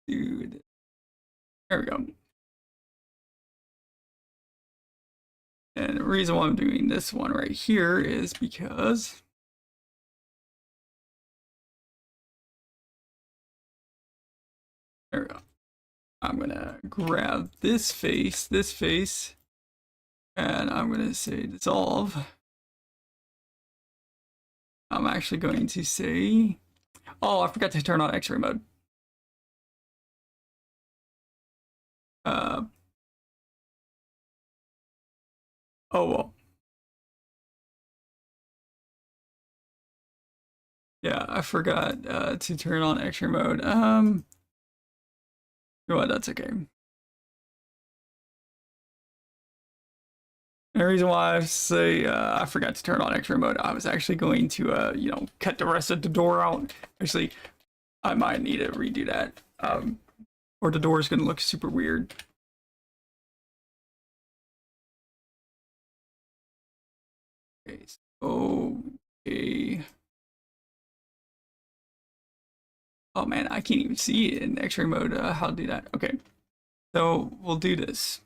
Dude, there we go. And the reason why I'm doing this one right here is because there we go. I'm gonna grab this face, and I'm gonna say dissolve. I'm actually going to say, oh, I forgot to turn on X-ray mode. Oh well. Yeah, I forgot to turn on X-ray mode. You know what? That's okay. And the reason why I say I forgot to turn on X-ray mode, I was actually going to, you know, cut the rest of the door out. Actually, I might need to redo that, or the door is going to look super weird. Okay, so, okay. Oh man, I can't even see it in X-ray mode. How to do that? Okay, so we'll do this.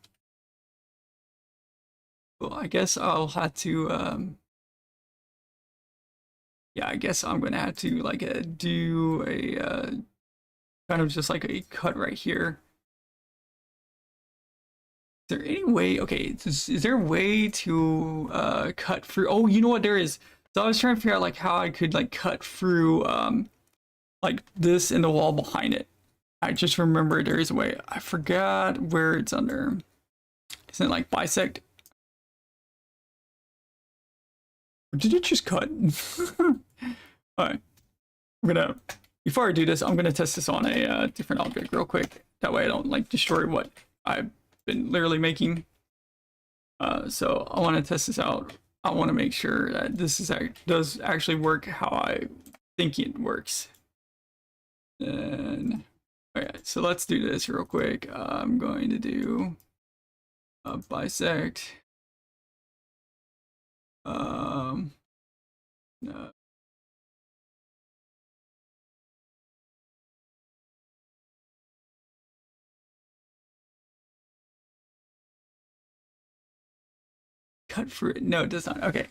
Well, I guess I'll have to. Yeah, I guess I'm gonna have to like do a kind of just like a cut right here. Is there any way? Okay, is there a way to cut through? Oh, you know what? There is. So I was trying to figure out like how I could like cut through like this in the wall behind it. I just remember there is a way. I forgot where it's under. Isn't it like bisect? Or did it just cut? Alright. I'm gonna, before I do this, I'm gonna test this on a different object real quick. That way I don't like destroy what I've been literally making. So I want to test this out. I want to make sure that this does actually work how I think it works. And okay, so let's do this real quick. I'm going to do bisect. No. Cut through it. No, it does not. Okay.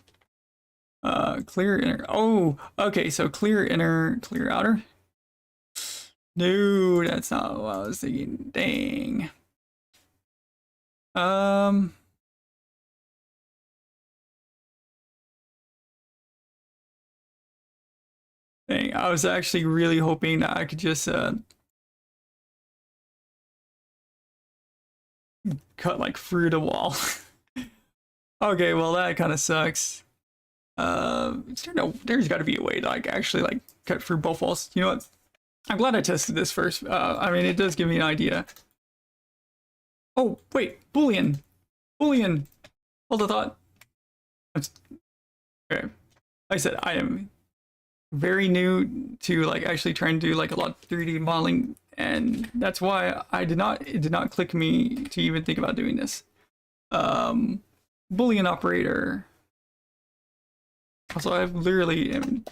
Clear inner. Oh, okay. So clear inner, clear outer. No, that's not what I was thinking. Dang. Dang. I was actually really hoping that I could just cut like through the wall. Okay, well that kind of sucks. There's got to be a way to like actually like cut through both walls. You know what? I'm glad I tested this first. I mean, it does give me an idea. Oh, wait, Boolean. Boolean. Hold the thought. Okay. Like I said, I am very new to like actually trying to do like a lot of 3D modeling, and that's why it did not click me to even think about doing this. Boolean operator. Also, I literally am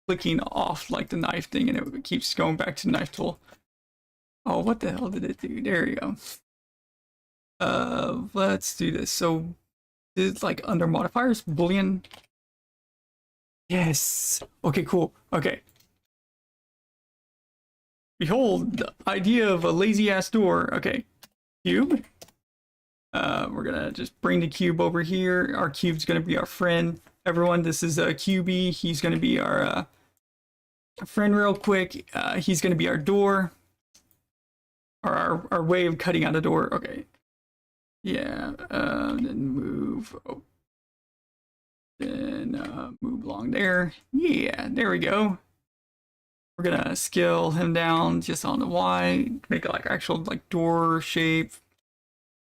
clicking off like the knife thing and it keeps going back to the knife tool. Oh, what the hell did it do? There you go. Let's do this. So it's like under modifiers, Boolean. Yes. Okay, cool. Okay. Behold, the idea of a lazy ass door. Okay. Cube. We're gonna just bring the cube over here. Our cube's gonna be our friend. Everyone, this is QB. He's gonna be our friend real quick. He's gonna be our door. Or our way of cutting out a door. Okay. Yeah. Then move. Oh. Then move along there. Yeah, there we go. We're gonna scale him down just on the Y, make it like actual like door shape.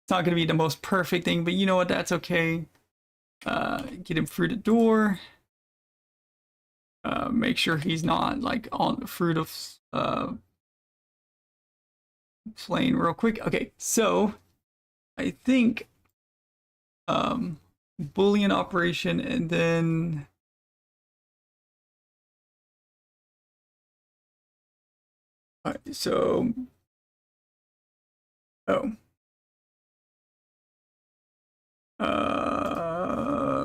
It's not gonna be the most perfect thing, but you know what? That's okay. Get him through the door. Make sure he's not like on the fruit of plane real quick. Okay, so I think Boolean operation and then all right, so Oh.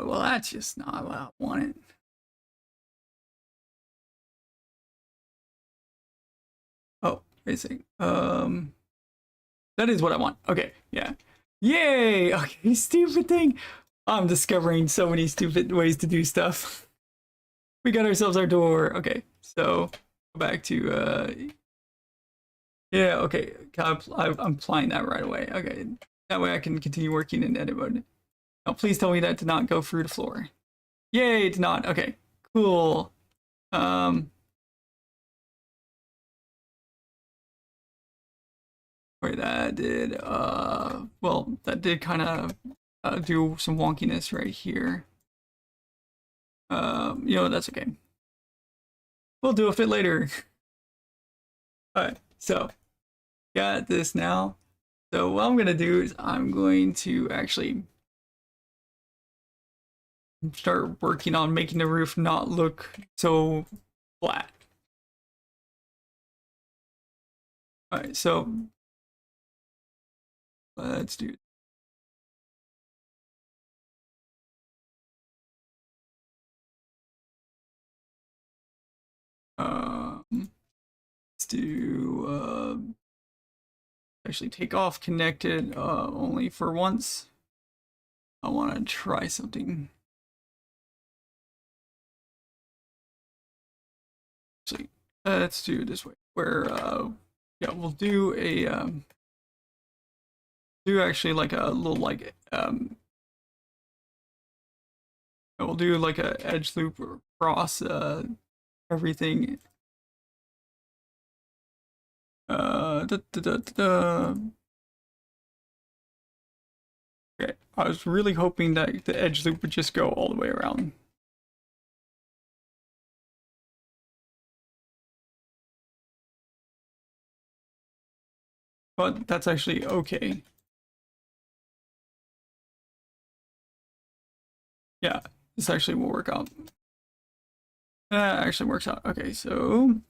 Well, that's just not what I wanted. Oh, basic. That is what I want. Okay, yeah. Yay! Okay, stupid thing. I'm discovering so many stupid ways to do stuff. We got ourselves our door. Okay, so go back to yeah. Okay, I'm applying that right away. Okay, that way I can continue working in edit mode. Now, please tell me that did not go through the floor. Yay, it did not. Okay, cool. Wait, that did well, that did kind of do some wonkiness right here. You know, that's okay. We'll do a fit later. Alright, so got this now. So what I'm gonna do is I'm going to actually start working on making the roof not look so flat. Alright, so let's do let's do actually take off connected only for once. I want to try something. Actually, let's do it this way. Where yeah, we'll do a do actually like a little like we'll do like a edge loop across everything. Okay, I was really hoping that the edge loop would just go all the way around. But that's actually okay. Yeah, this actually will work out. Actually works out. Okay, so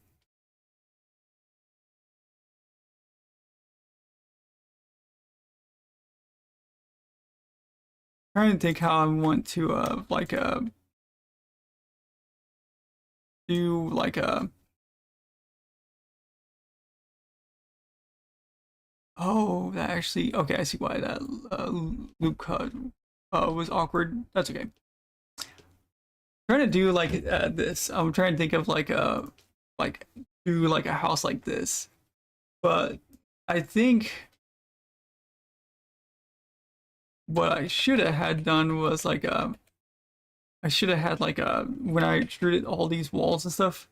trying to think how I want to like do like a oh, that actually okay, I see why that loop cut was awkward. That's okay. Trying to do like this. I'm trying to think of like do like a house like this. But I think what I should have had done was like I should have had like when I extruded all these walls and stuff,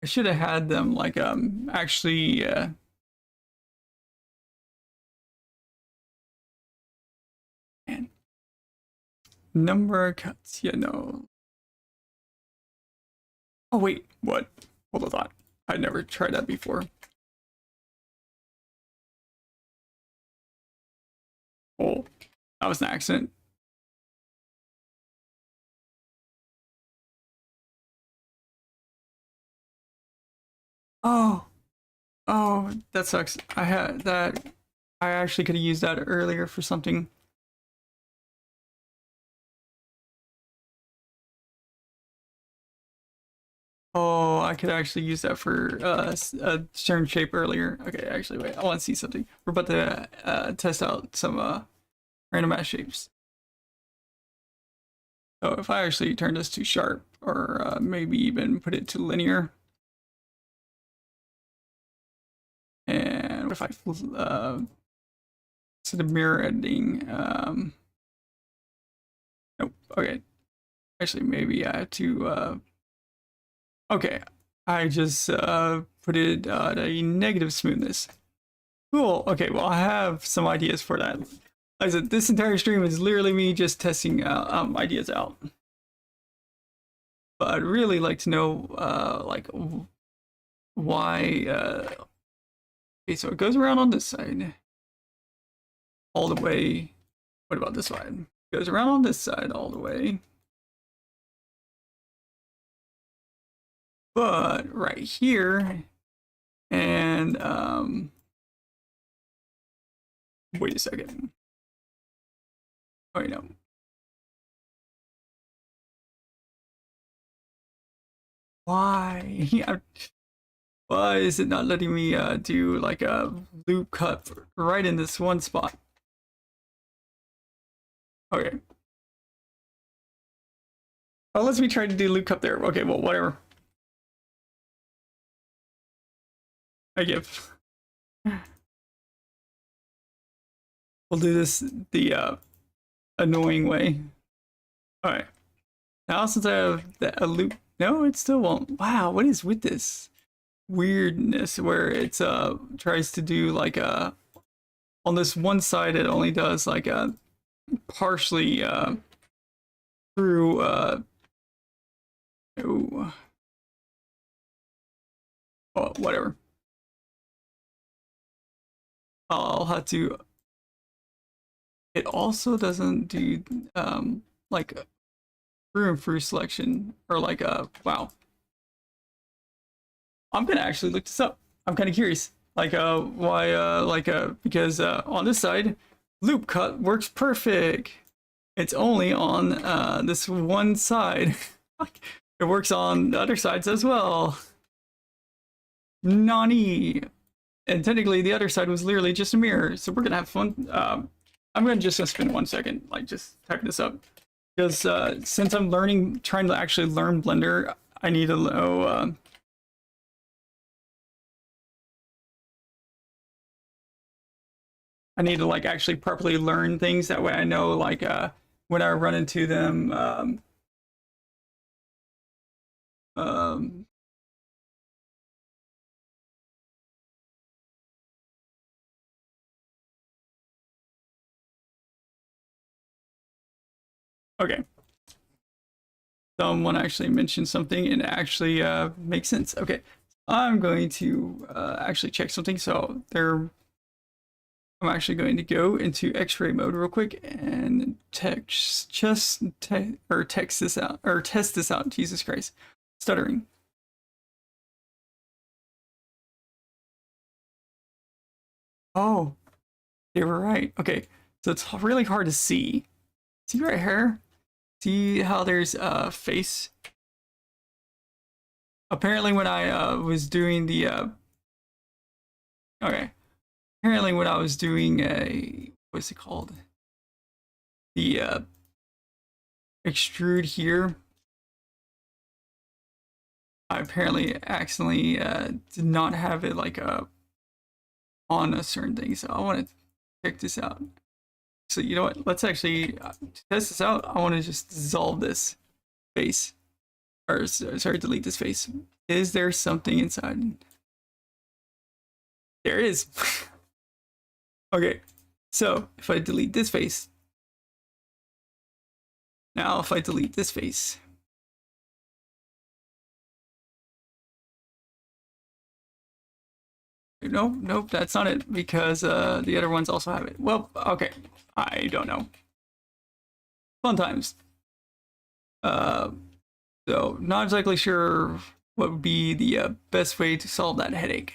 I should have had them like actually man, number of cuts, yeah, no. Oh wait, what? Hold on thought. I'd never tried that before. Oh, that was an accident. Oh, oh, that sucks. I had that. I actually could have used that earlier for something. Oh, I could actually use that for a certain shape earlier. Okay, actually, wait. I want to see something. We're about to test out some random ass shapes. So if I actually turn this to sharp, or maybe even put it to linear, and what if I set the mirror editing? Nope. Okay. Actually, maybe I have to. Okay, I just put it at a negative smoothness. Cool. Okay, well, I have some ideas for that. Like I said, this entire stream is literally me just testing ideas out. But I'd really like to know, like, why. Okay, so it goes around on this side, all the way. What about this side? It goes around on this side all the way. But right here, and Wait a second. Oh, wait, no. Why? Why is it not letting me do like a loop cut right in this one spot? Okay. Oh, let's me try to do loop cut there. Okay, well, whatever. I give. We'll do this the annoying way. All right. Now since I have a loop, no, it still won't. Wow, what is with this weirdness where it's tries to do like a on this one side it only does like a partially through oh, oh whatever. I'll have to. It also doesn't do like through and through selection or like wow. I'm gonna actually look this up. I'm kind of curious, like why because on this side, loop cut works perfect. It's only on this one side. It works on the other sides as well. Nani. And technically, the other side was literally just a mirror. So we're gonna have fun. I'm gonna just spend 1 second, like just type this up, because since I'm trying to actually learn Blender, I need to know. I need to like actually properly learn things. That way, I know like when I run into them. Okay. Someone actually mentioned something and it actually makes sense. Okay. I'm going to actually check something. So I'm actually going to go into X-ray mode real quick and test this out or test this out. Jesus Christ, stuttering. Oh, they were right. Okay, so it's really hard to see. See right here? See how there's a face? Apparently, when I was doing the okay. Apparently, when I was doing what's it called? The extrude here, I apparently accidentally did not have it like on a certain thing. So I want to check this out. So you know what? Let's actually test this out. I want to just dissolve this face, or sorry, delete this face. Is there something inside? There is. Okay, so if I delete this face, now if I delete this face, nope, that's not it, because the other ones also have it. Well, okay, I don't know. Fun times. So not exactly sure what would be the best way to solve that headache,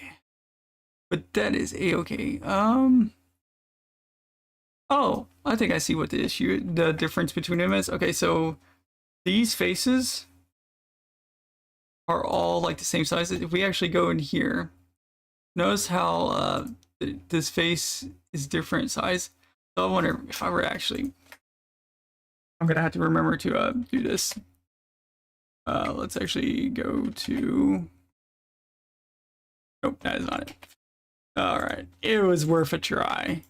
but that is a-okay. Oh, I think I see what the difference between them is. Okay, so these faces are all like the same size. If we actually go in here, notice how this face is different size. So I wonder if I were actually, I'm gonna have to remember to do this. Let's actually go to, nope, that is not it. All right, it was worth a try.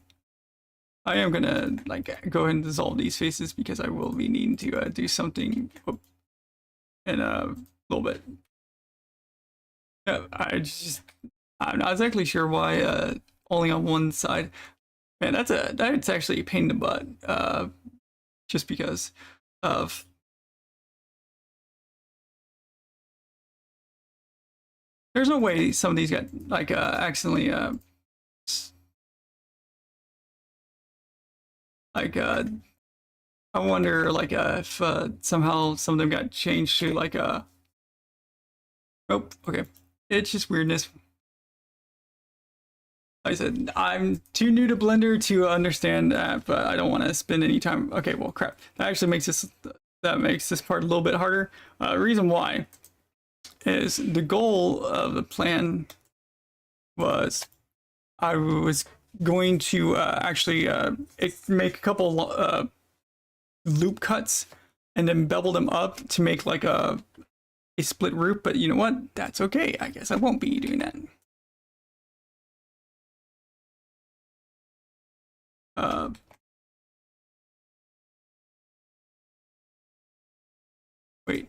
I am gonna like go ahead and dissolve these faces because I will be needing to do something in a little bit. I'm not exactly sure why only on one side. Man, that's actually a pain in the butt. Just because of there's no way some of these got like accidentally like I wonder like if somehow some of them got changed to like oh, okay, it's just weirdness. like I said, I'm too new to Blender to understand that, but I don't want to spend any time. Okay, well, crap. That actually makes this part a little bit harder. Reason why is the goal of the plan was I was going to actually make a couple loop cuts and then bevel them up to make like a split roof. But you know what? That's okay. I guess I won't be doing that. Wait.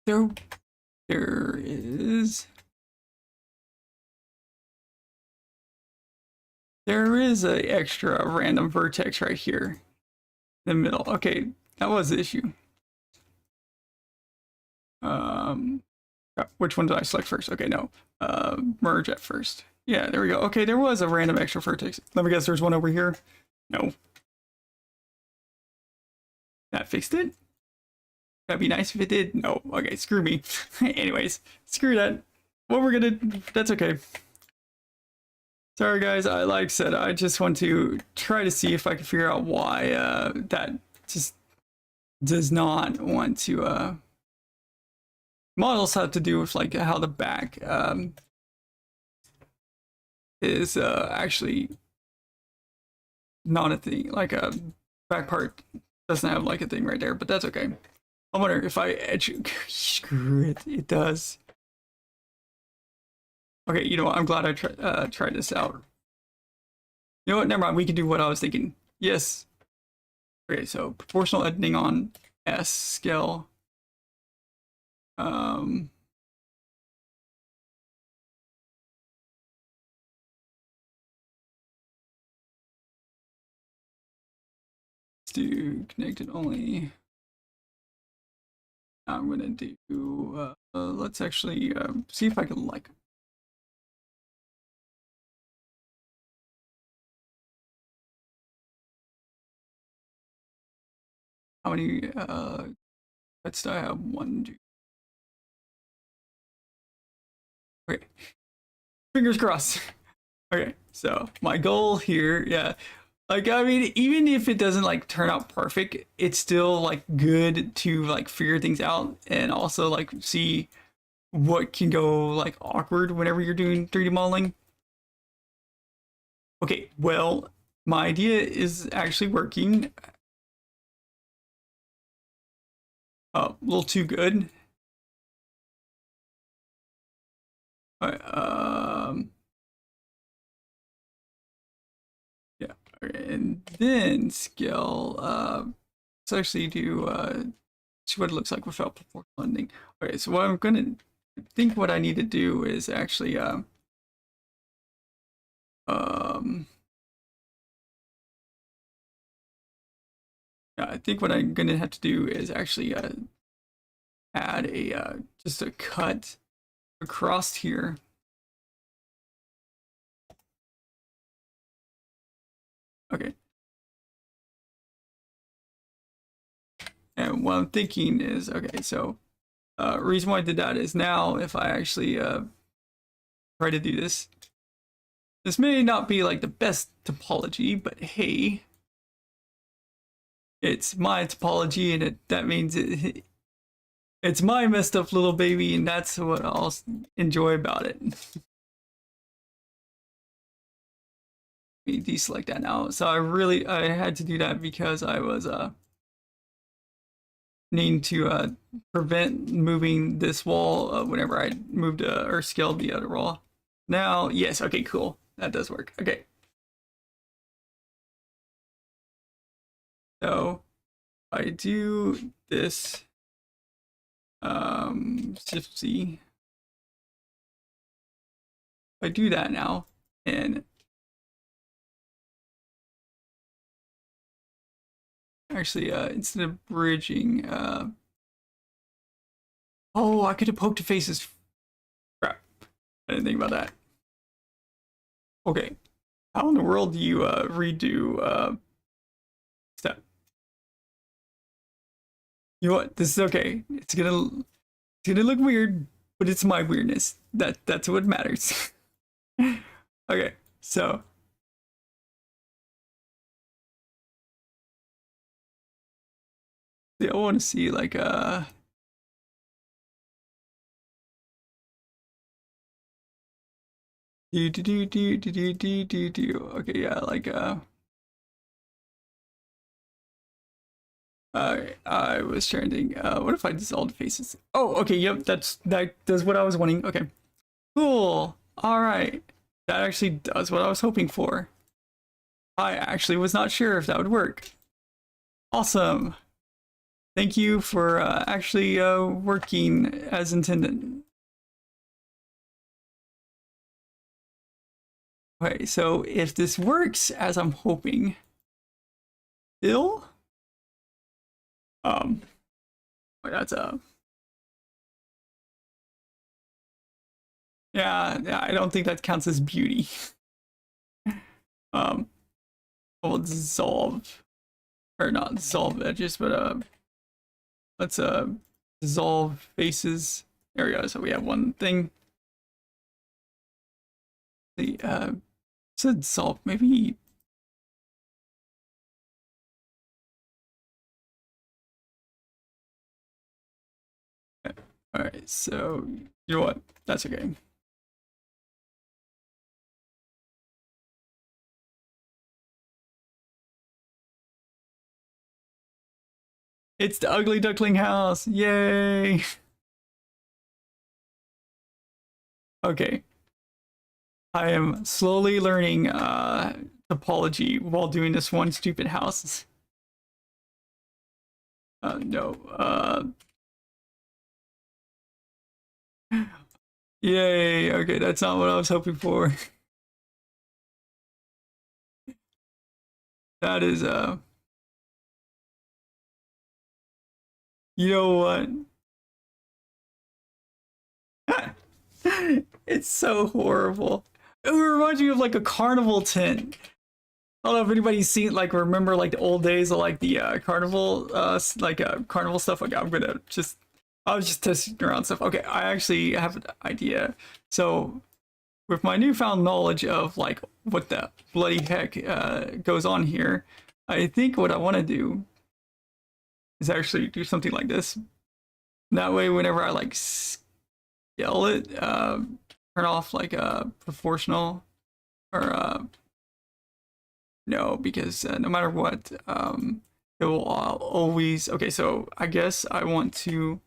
There is a extra random vertex right here in the middle. Okay, that was the issue. Which one did I select first? Okay, no. Merge at first. Yeah, there we go. Okay, there was a random extra vertex. Let me guess, there's one over here. No. That fixed it? That'd be nice if it did. No. Okay, screw me. Anyways, screw that. What we're gonna... That's okay. Sorry, guys. Like I said, I just want to try to see if I can figure out why that just does not want to... Models have to do with like how the back is actually not a thing. Like a back part doesn't have like a thing right there, but that's okay. I wonder if I edge. Screw it, it does. Okay, you know what? I'm glad I tried this out. You know what? Never mind. We can do what I was thinking. Yes. Okay, so proportional editing on S scale. Let's do connected only. I'm gonna do. Let's actually see if I can like. How many pets do I have? 1, 2. Okay. Fingers crossed. Okay, so my goal here, yeah. Like, I mean, even if it doesn't like turn out perfect, it's still like good to like figure things out and also like see what can go like awkward whenever you're doing 3D modeling. Okay, well, my idea is actually working. A little too good. All right, yeah, okay, and then scale. Let's actually do see what it looks like without proportional ending. Okay, so what I'm gonna think what I need to do is actually yeah, I think what I'm gonna have to do is actually add a just a cut across here. Okay. And what I'm thinking is, okay, so reason why I did that is now if I actually try to do this, this may not be like the best topology, but hey, it's my topology and that means it's my messed up little baby, and that's what I'll enjoy about it. Let me deselect that now. So I had to do that because I was needing to prevent moving this wall whenever I moved or scaled the other wall. Now, yes, okay, cool. That does work. Okay. So I do this Shift C. I do that now, and actually instead of bridging oh, I could have poked to faces. Crap. I didn't think about that. Okay. How in the world do you redo step? You know what? This is okay. It's gonna It's gonna look weird, but it's my weirdness. That's what matters. Okay, so yeah, I want to see like do. Okay, yeah, like I was trying to think, what if I dissolved faces? Oh, okay, yep, that's what I was wanting. Okay, cool. All right, that actually does what I was hoping for. I actually was not sure if that would work. Awesome. Thank you for actually working as intended. Okay, so if this works as I'm hoping, still, um, that's a yeah, I don't think that counts as beauty. Um, we'll dissolve or not dissolve edges, but let's dissolve faces. There we go. So we have one thing. The said dissolve maybe. All right, so you know what? That's okay. It's the ugly duckling house. Yay. Okay. I am slowly learning topology while doing this one stupid house. No. Yay. Okay, that's not what I was hoping for. That is you know what? It's so horrible. It reminds me of like a carnival tent. I don't know if anybody's seen like remember like the old days of like the carnival carnival stuff. Like I was just testing around stuff. Okay, I actually have an idea. So with my newfound knowledge of like what the bloody heck goes on here, I think what I want to do is actually do something like this. That way, whenever I like scale it, turn off like proportional or no, because no matter what, it will always. Okay, so I guess I want to.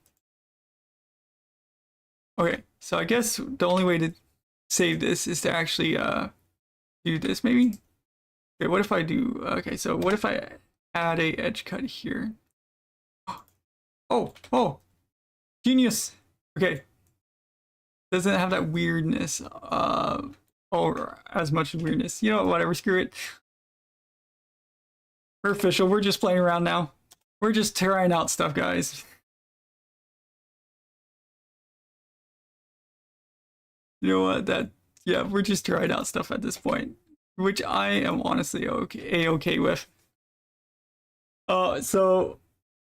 Okay, so I guess the only way to save this is to actually do this maybe. Okay, what if I do? Okay, so what if I add a edge cut here? Oh, genius. Okay, doesn't have that weirdness or as much weirdness. You know what, whatever, screw it. We're official. We're just playing around now. We're just trying out stuff, guys. You know what? Yeah, we're just trying out stuff at this point, which I am honestly okay with. So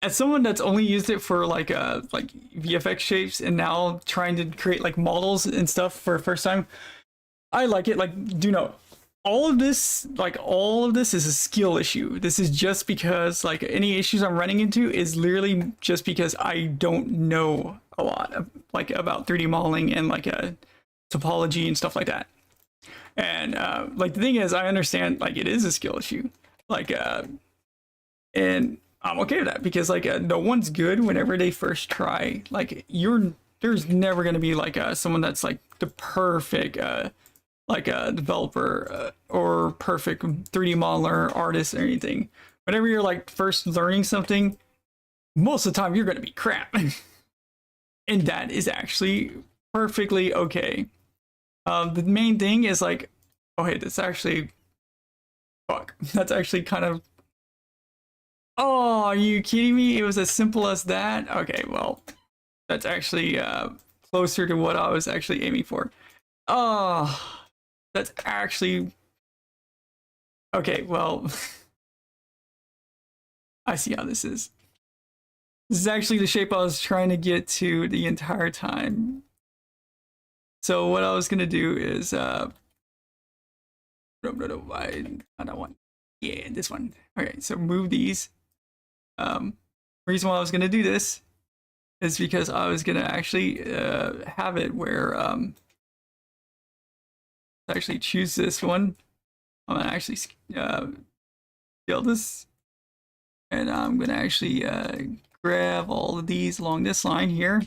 as someone that's only used it for like VFX shapes and now trying to create like models and stuff for the first time, I like it. Like, do know all of this, is a skill issue. This is just because like any issues I'm running into is literally just because I don't know a lot of, like about 3D modeling and like topology and stuff like that. And like the thing is, I understand like it is a skill issue. Like and I'm okay with that because like no one's good whenever they first try. Like there's never gonna be like someone that's like the perfect like a developer or perfect 3D modeler, artist, or anything. Whenever you're like first learning something, most of the time you're gonna be crap, and that is actually perfectly okay. The main thing is like, oh hey, that's actually fuck. That's actually kind of. Oh, are you kidding me? It was as simple as that. Okay, well, that's actually closer to what I was actually aiming for. Oh, that's actually okay. Well, I see how this is. This is actually the shape I was trying to get to the entire time. So what I was gonna do is no, I don't want, yeah, this one. Okay, so move these. Reason why I was gonna do this is because I was gonna actually have it where actually choose this one. I'm gonna actually scale this, and I'm gonna actually grab all of these along this line here.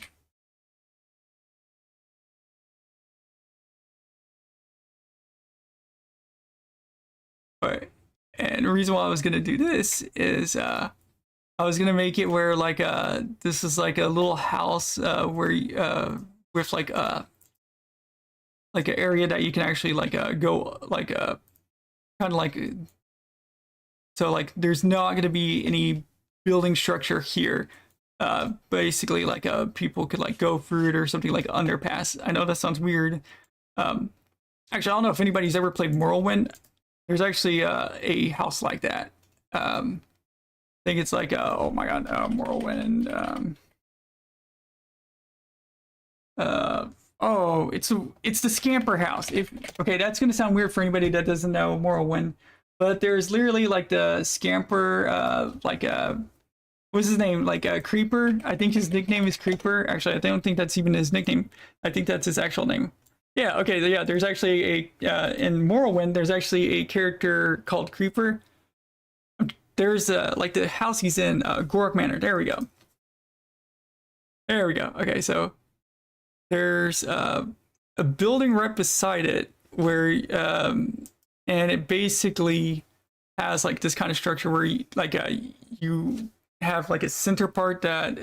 All right, and the reason why I was gonna do this is I was gonna make it where like this is like a little house where with like an area that you can actually like go like kind of like, so like there's not gonna be any building structure here. Basically like people could like go through it or something like underpass. I know that sounds weird. Actually, I don't know if anybody's ever played Morrowind. There's actually a house like that. I think it's like oh my god, Morrowind. Oh, it's the Scamper house. Okay, that's gonna sound weird for anybody that doesn't know Morrowind, but there's literally like the Scamper, what's his name? Like Creeper. I think his nickname is Creeper. Actually, I don't think that's even his nickname. I think that's his actual name. Yeah, okay, yeah, there's actually a, in Morrowind, there's actually a character called Creeper. There's like the house he's in, Gork Manor. There we go. There we go. Okay, so there's a building right beside it where, and it basically has like this kind of structure where you, like you have like a center part that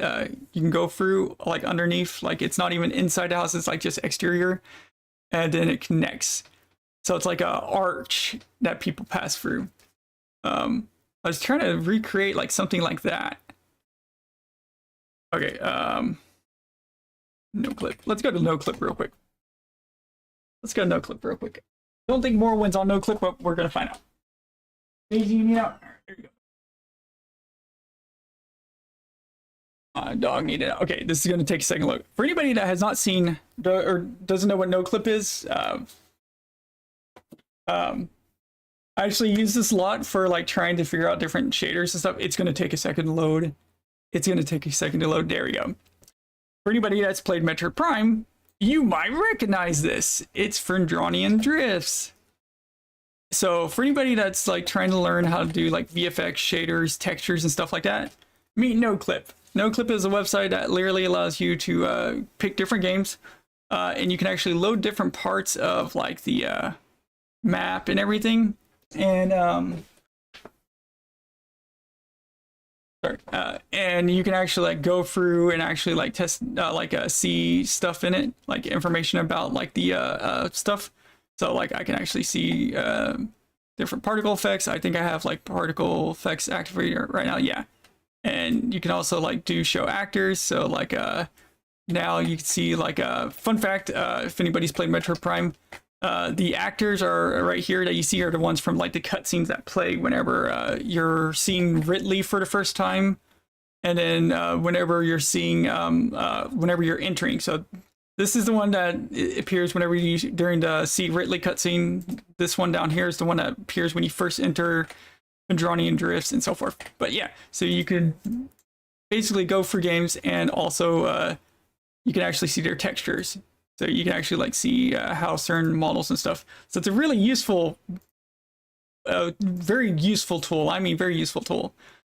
you can go through like underneath, like it's not even inside the house, it's like just exterior, and then it connects. So it's like a arch that people pass through. I was trying to recreate like something like that. Okay, no clip. Let's go to no clip real quick. Let's go to no clip real quick. Don't think Morrowind's on no clip, but we're gonna find out. Daisy, you need out. There you go. Dog needed out. Okay, this is gonna take a second look. For anybody that has not seen or doesn't know what no clip is, I actually use this a lot for like trying to figure out different shaders and stuff. It's gonna take a second to load. It's gonna take a second to load. There we go. For anybody that's played Metroid Prime, you might recognize this. It's Fendranian Drifts. So for anybody that's like trying to learn how to do like VFX, shaders, textures, and stuff like that, meet NoClip. NoClip is a website that literally allows you to pick different games, and you can actually load different parts of like the map and everything. And and you can actually like go through and actually like test see stuff in it, like information about like the stuff. So like I can actually see different particle effects. I think I have like particle effects activated right now. Yeah. And you can also like do show actors. So like now you can see like a fun fact, if anybody's played Metroid Prime, the actors are right here that you see are the ones from like the cutscenes that play whenever you're seeing Ridley for the first time, and then whenever you're seeing whenever you're entering. So this is the one that appears whenever you during the see Ridley cutscene. This one down here is the one that appears when you first enter Fendranian Drifts and so forth. But yeah, so you can basically go for games, and also you can actually see their textures. So you can actually like see how certain models and stuff. So it's a really useful, very useful tool. I mean, very useful tool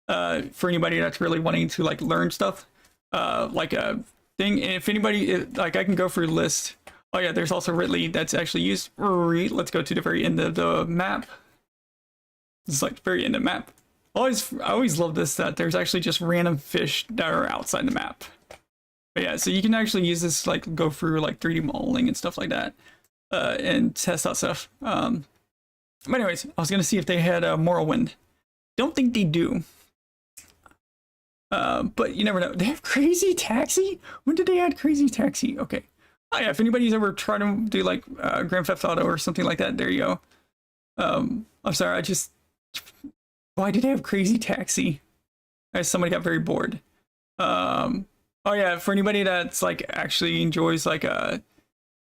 for anybody that's really wanting to like learn stuff, like a thing. And if anybody like, I can go through the list. Oh yeah, there's also Ridley that's actually used. Let's go to the very end of the map. It's like very end of the map. I always love this, that there's actually just random fish that are outside the map. But yeah, so you can actually use this like go through like 3D modeling and stuff like that, and test out stuff. But anyways, I was gonna see if they had a Morrowind. Don't think they do. But you never know. They have Crazy Taxi? When did they add Crazy Taxi? Okay. Oh yeah, if anybody's ever tried to do like Grand Theft Auto or something like that, there you go. I'm sorry, why did they have Crazy Taxi? Somebody got very bored. Oh yeah, for anybody that's like actually enjoys like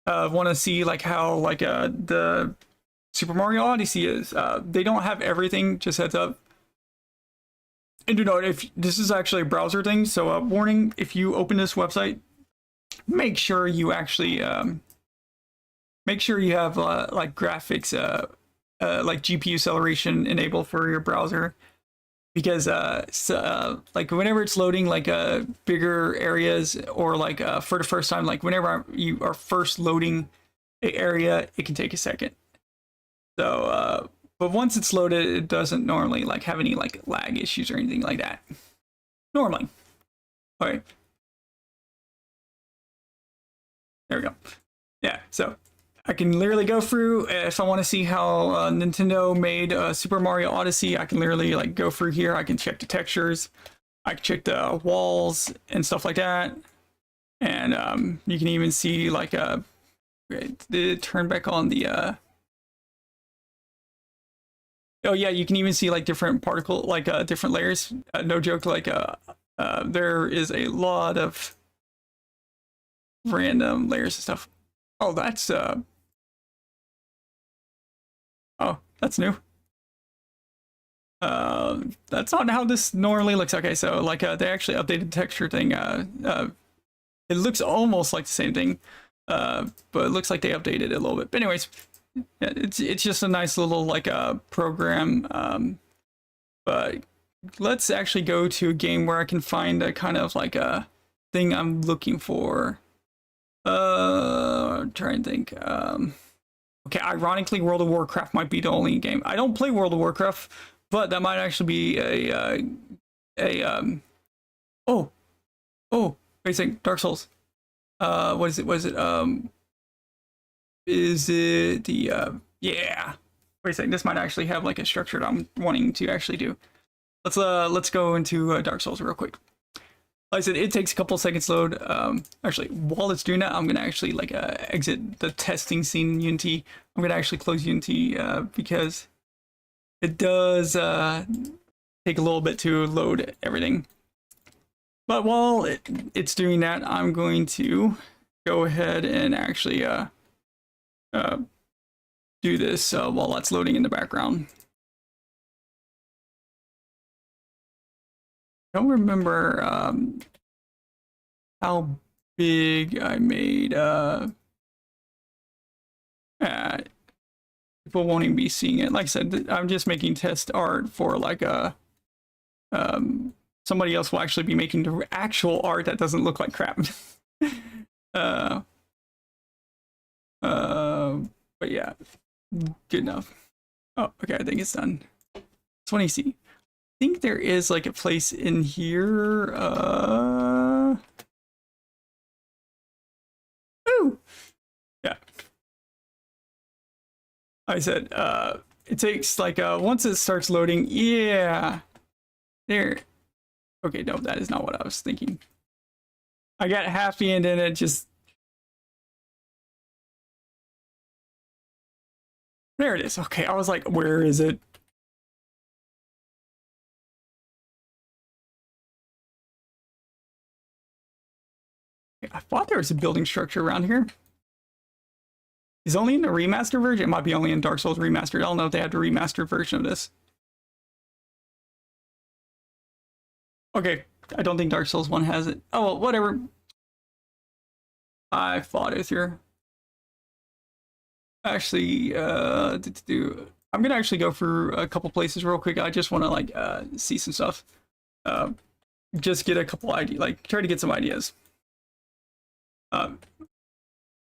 want to see like how like the Super Mario Odyssey is. They don't have everything, just heads up. And do note, if this is actually a browser thing, so warning, if you open this website, make sure you actually make sure you have like graphics like GPU acceleration enabled for your browser, because like whenever it's loading like bigger areas, or like for the first time, like whenever you are first loading an area, it can take a second. So but once it's loaded, it doesn't normally like have any like lag issues or anything like that normally. All right, there we go. Yeah, so I can literally go through, if I want to see how Nintendo made Super Mario Odyssey, I can literally like go through here. I can check the textures, I can check the walls and stuff like that, and you can even see like turn back on the oh yeah, you can even see like different particle, like different layers. No joke, like there is a lot of random layers and stuff. Oh, that's oh, that's new. That's not how this normally looks. Okay, so like they actually updated the texture thing. It looks almost like the same thing, but it looks like they updated it a little bit. But anyways, yeah, it's just a nice little like program. But let's actually go to a game where I can find a kind of like a thing I'm looking for. Try and think. Okay, ironically, World of Warcraft might be the only game. I don't play World of Warcraft, but that might actually be oh, oh, wait a second, Dark Souls. What is it? Was it is it the yeah. Wait a second, this might actually have like a structure that I'm wanting to actually do. Let's go into Dark Souls real quick. Like I said, it takes a couple of seconds to load. Actually, while it's doing that, I'm gonna actually like exit the testing scene in Unity. I'm gonna actually close Unity because it does take a little bit to load everything. But while it's doing that, I'm going to go ahead and actually do this while that's loading in the background. I don't remember how big I made people won't even be seeing it. Like I said, I'm just making test art for like a somebody else will actually be making the actual art that doesn't look like crap. But yeah, good enough. Oh, okay, I think it's done. It's 20C. I think there is like a place in here. Ooh. Yeah. I said, it takes like once it starts loading, yeah. There. Okay, no, that is not what I was thinking. I got happy and then it just. There it is. Okay, I was like, where is it? I thought there was a building structure around here. Is it only in the remastered version? It might be only in Dark Souls Remastered. I don't know if they have the remastered version of this. Okay, I don't think Dark Souls 1 has it. Oh, well, whatever. I thought it was here. Actually, I'm gonna actually go through a couple places real quick. I just want to like see some stuff. Just get a couple ideas, like try to get some ideas.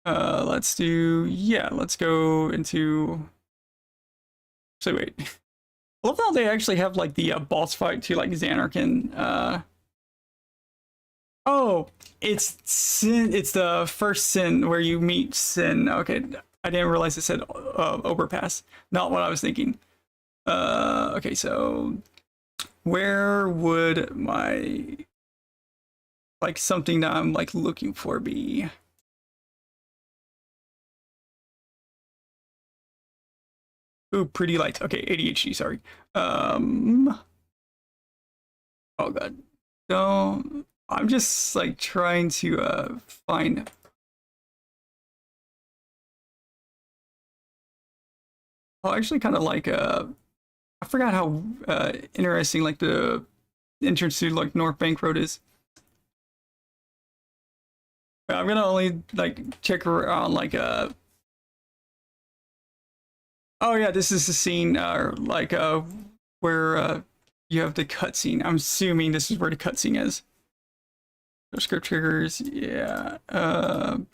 Let's do, yeah, let's go into, so wait. I love how they actually have like the boss fight to like Xanarkin. Oh, it's Sin, it's the first Sin where you meet Sin. Okay, I didn't realize it said overpass. Not what I was thinking. Okay, so where would my, like something that I'm like looking for be? Ooh, pretty lights. Okay, ADHD, sorry. Oh god. Don't. I'm just like trying to find. Oh, I actually kind of like I forgot how interesting like the entrance to like North Bank Road is. I'm gonna only like check around like oh yeah, this is the scene like where you have the cutscene. I'm assuming this is where the cutscene is. Script triggers, yeah. I'm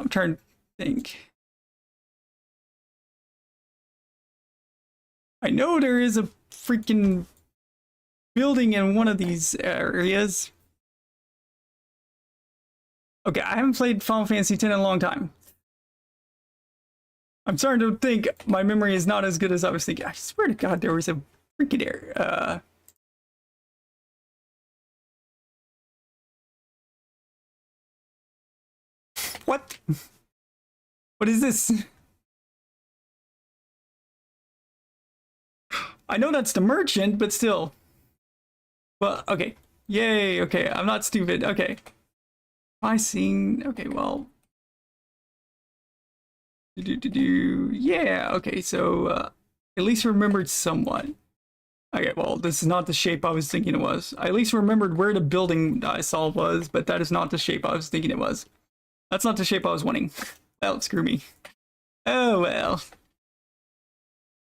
trying to think. I know there is a freaking building in one of these areas. Okay, I haven't played Final Fantasy X in a long time. I'm starting to think my memory is not as good as I was thinking. I swear to God, there was a freaking area. What? What is this? I know that's the merchant, but still. Well, okay. Yay, okay. I'm not stupid. Okay. I seen. Okay, well. Yeah, okay, so at least remembered somewhat. Okay, well, this is not the shape I was thinking it was. I at least remembered where the building I saw was, but that is not the shape I was thinking it was. That's not the shape I was wanting. Well, screw me. Oh, well.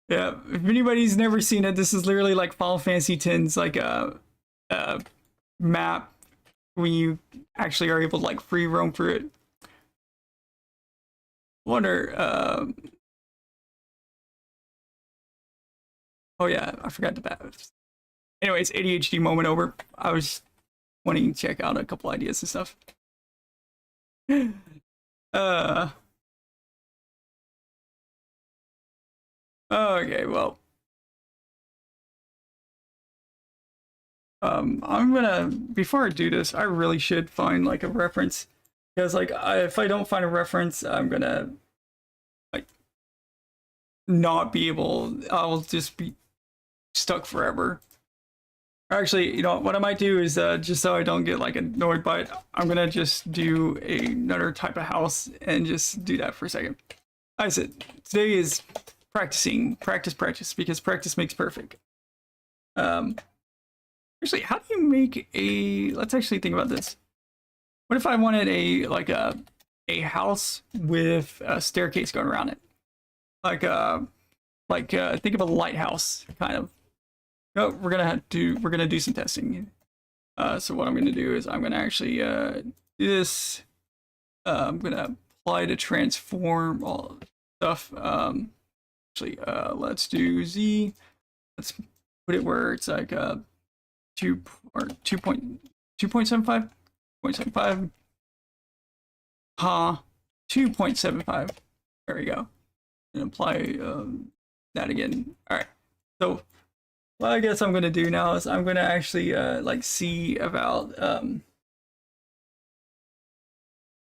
Yeah, if anybody's never seen it, this is literally like Final Fantasy X's like a map when you actually are able to like free roam through it. Wonder, oh yeah, I forgot to bat. Anyways, ADHD moment over. I was wanting to check out a couple ideas and stuff. uh okay, well. I'm gonna before I do this, I really should find like a reference. Because like if I don't find a reference, I'm gonna like not be able, I'll just be stuck forever. Actually, you know what I might do is just so I don't get like annoyed by it, I'm gonna just do another type of house and just do that for a second. I said today is practicing, practice, because practice makes perfect. Actually, how do you make a? Let's actually think about this. What if I wanted a like a house with a staircase going around it, like think of a lighthouse kind of. Oh, we're gonna do some testing. So what I'm gonna do is I'm gonna actually do this. I'm gonna apply to transform all stuff. Actually, let's do Z. Let's put it where it's like 2.75, 0.75. 2.75. There we go. And apply that again. All right. So what I guess I'm gonna do now is I'm gonna actually like see about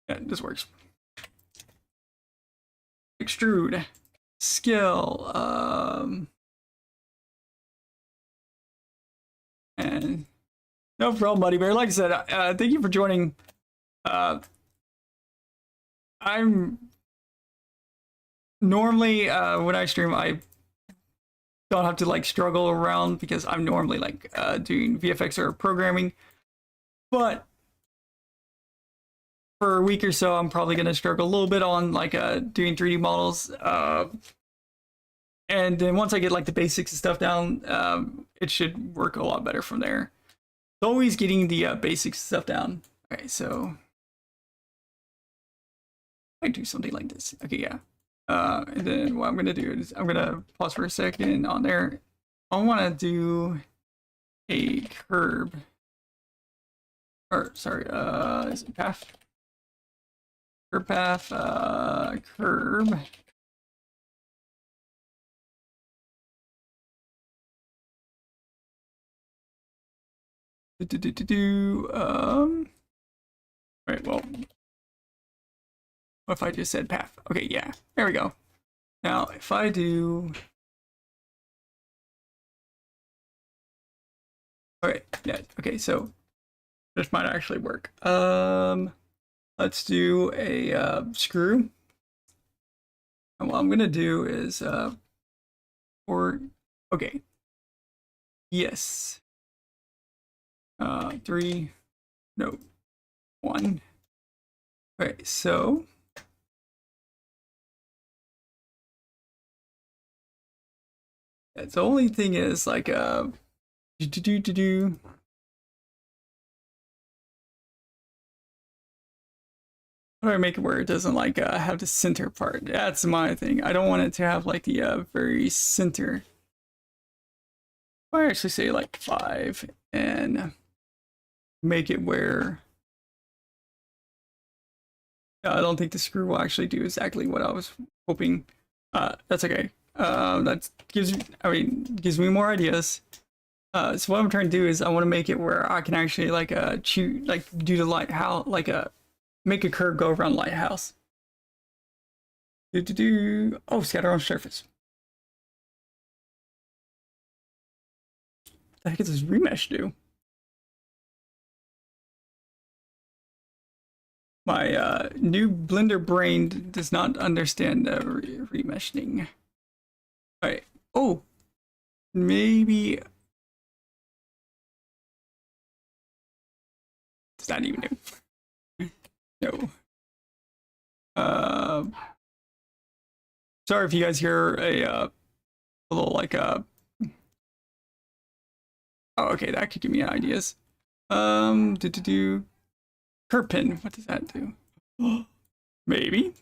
yeah, this works. Extrude, scale, and no problem, buddy bear. Like I said, thank you for joining. I'm normally when I stream, I don't have to like struggle around because I'm normally like doing VFX or programming, but for a week or so, I'm probably gonna struggle a little bit on like doing 3D models. And then once I get like the basics and stuff down, it should work a lot better from there. It's always getting the basics stuff down. Okay, so I do something like this. Okay, yeah. And then what I'm gonna do is I'm gonna pause for a second on there. I want to do a curb, or sorry, is it path? Curb path, curb. Right, well, what if I just said path? Okay, yeah, there we go. Now, if I do, All right, yeah, okay, so this might actually work. Let's do a screw. And what I'm gonna do is okay, yes, 3, no, 1. All right, so the only thing is like do. How do I make it where it doesn't like have the center part? That's my thing. I don't want it to have like the very center. I actually say like 5 and make it where I don't think the screw will actually do exactly what I was hoping. That's okay. That gives me more ideas. So what I'm trying to do is I want to make it where I can actually like do the lighthouse, like make a curve go around lighthouse. Oh, scatter on surface. What the heck does this remesh do? My new Blender brain does not understand remeshing. All right. Oh, maybe. Does that even do? No. Sorry if you guys hear a little like Oh, okay, that could give me ideas. Curve pin. What does that do? Maybe.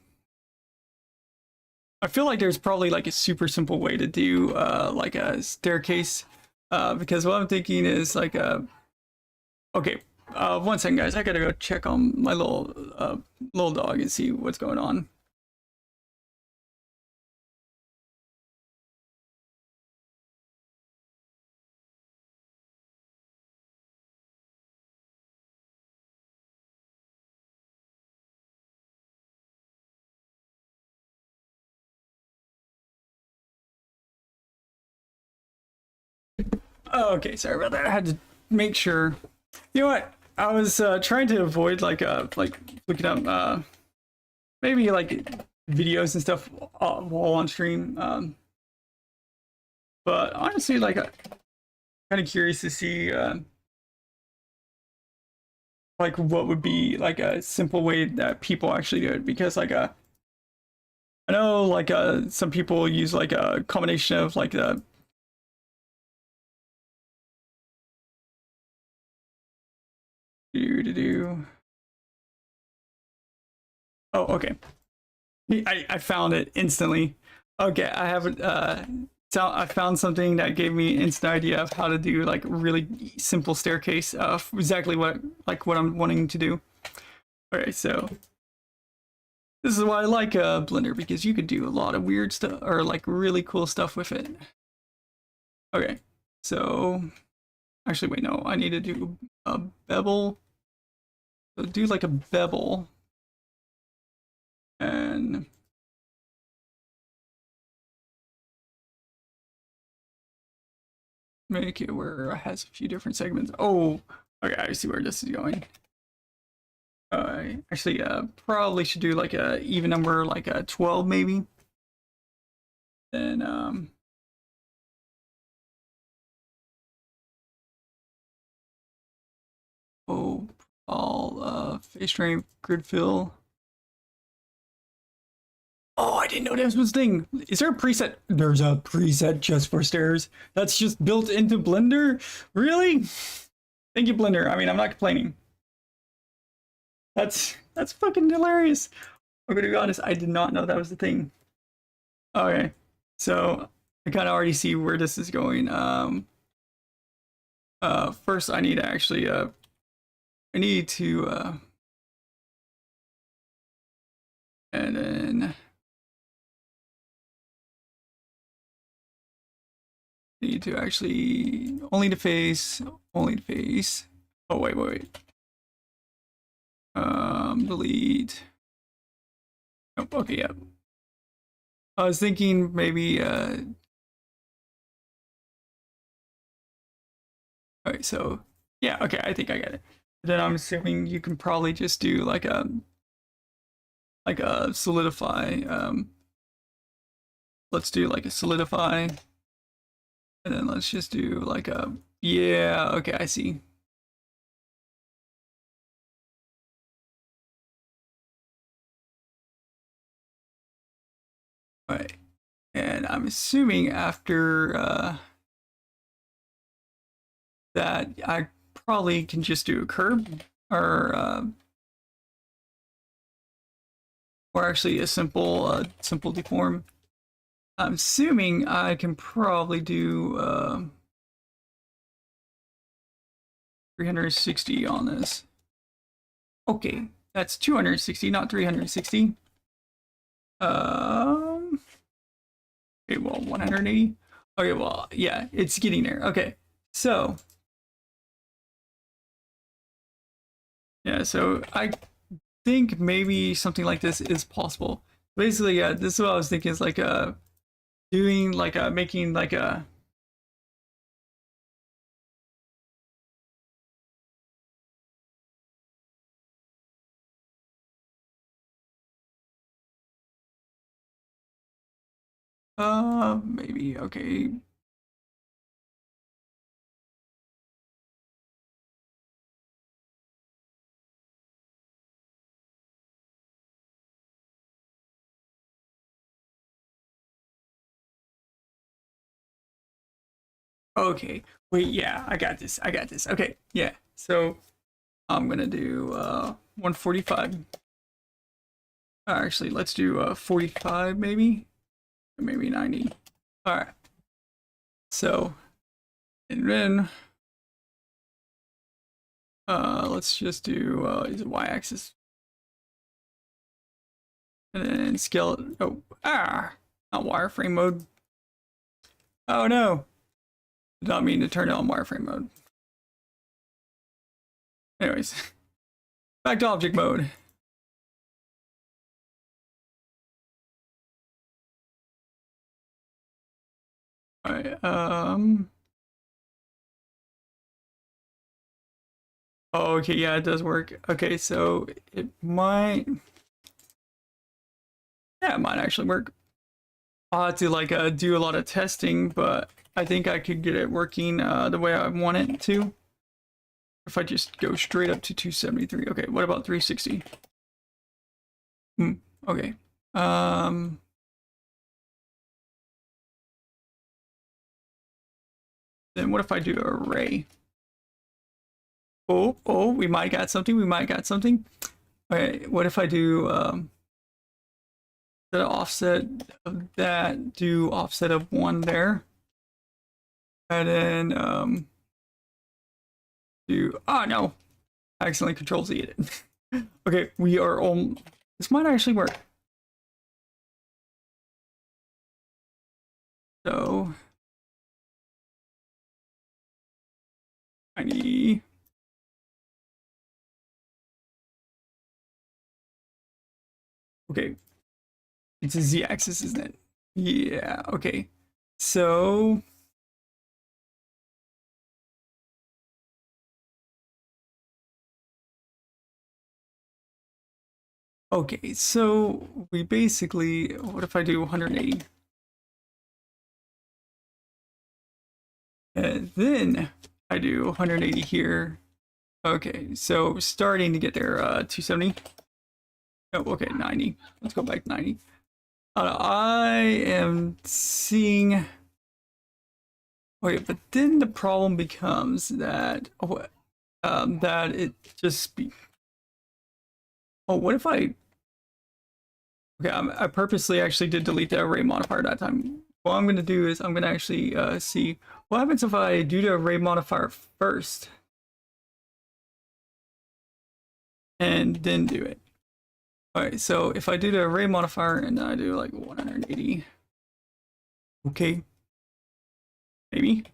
I feel like there's probably like a super simple way to do like a staircase. Because what I'm thinking is like okay, 1 second, guys. I gotta go check on my little dog and see what's going on. Oh, okay, sorry about that. I had to make sure. You know what? I was trying to avoid like looking up maybe like videos and stuff while on stream. But honestly, like, kind of curious to see like what would be like a simple way that people actually do it, because like I know like some people use like a combination of like the do. Oh, okay. I found it instantly. Okay, I have so I found something that gave me an instant idea of how to do like really simple staircase. Exactly what I'm wanting to do. All right, so this is why I like Blender, because you could do a lot of weird stuff or like really cool stuff with it. Okay, so actually, wait, no, I need to do a bevel. So do like a bevel, and make it where it has a few different segments. Oh, okay, I see where this is going. Actually, probably should do like a even number, like a 12 maybe. Then oh, all face frame grid fill. Oh, I didn't know that was a thing. Is there a preset? There's a preset just for stairs. That's just built into Blender? Really? Thank you, Blender. I mean, I'm not complaining. That's fucking hilarious. I'm gonna be honest, I did not know that was the thing. Okay, so I kind of already see where this is going. First I need to actually I need to and then need to actually only to face. Oh wait. Delete. Oh, okay, yeah. I was thinking maybe All right, so yeah, okay, I think I get it. Then I'm assuming you can probably just do like a solidify. Let's do like a solidify, and then let's just do like a yeah. Okay, I see. All right, and I'm assuming after that I probably can just do a curve or actually a simple deform. I'm assuming I can probably do 360 on this. Okay, that's 260, not 360. Okay, well, 180. Okay, well, yeah, it's getting there. Okay, so yeah, so I think maybe something like this is possible. Basically, yeah, this is what I was thinking is like doing like making like a maybe okay. Okay. Wait, yeah, I got this. I got this. Okay. Yeah. So I'm gonna do 145. Actually, let's do 45 maybe. Or maybe 90. Alright. So and then let's just do is it y-axis. And then scale it. Oh not wireframe mode. Oh no. Did not mean to turn it on wireframe mode. Anyways, back to object mode. All right. Oh, okay. Yeah, it does work. Okay, so it might. Yeah, it might actually work. I'll have to like do a lot of testing, but I think I could get it working the way I want it to. If I just go straight up to 273. Okay, what about 360? Okay. Then what if I do array? Oh, we might got something. We might got something. Okay, what if I do the offset of that, do offset of 1 there, and then do no, I accidentally control Z it. Okay, we are on. This might actually work. So 90. Okay, it's a Z-axis, isn't it? Yeah. Okay. So okay, so we basically, what if I do 180? And then I do 180 here. Okay, so starting to get there, 270. Oh, okay, 90. Let's go back 90. I am seeing. Okay, but then the problem becomes that that it just be. Oh, what if I? Okay, I purposely actually did delete the array modifier that time. What I'm gonna do is I'm gonna actually see what happens if I do the array modifier first and then do it. All right, so if I do the array modifier and I do like 180, okay, maybe.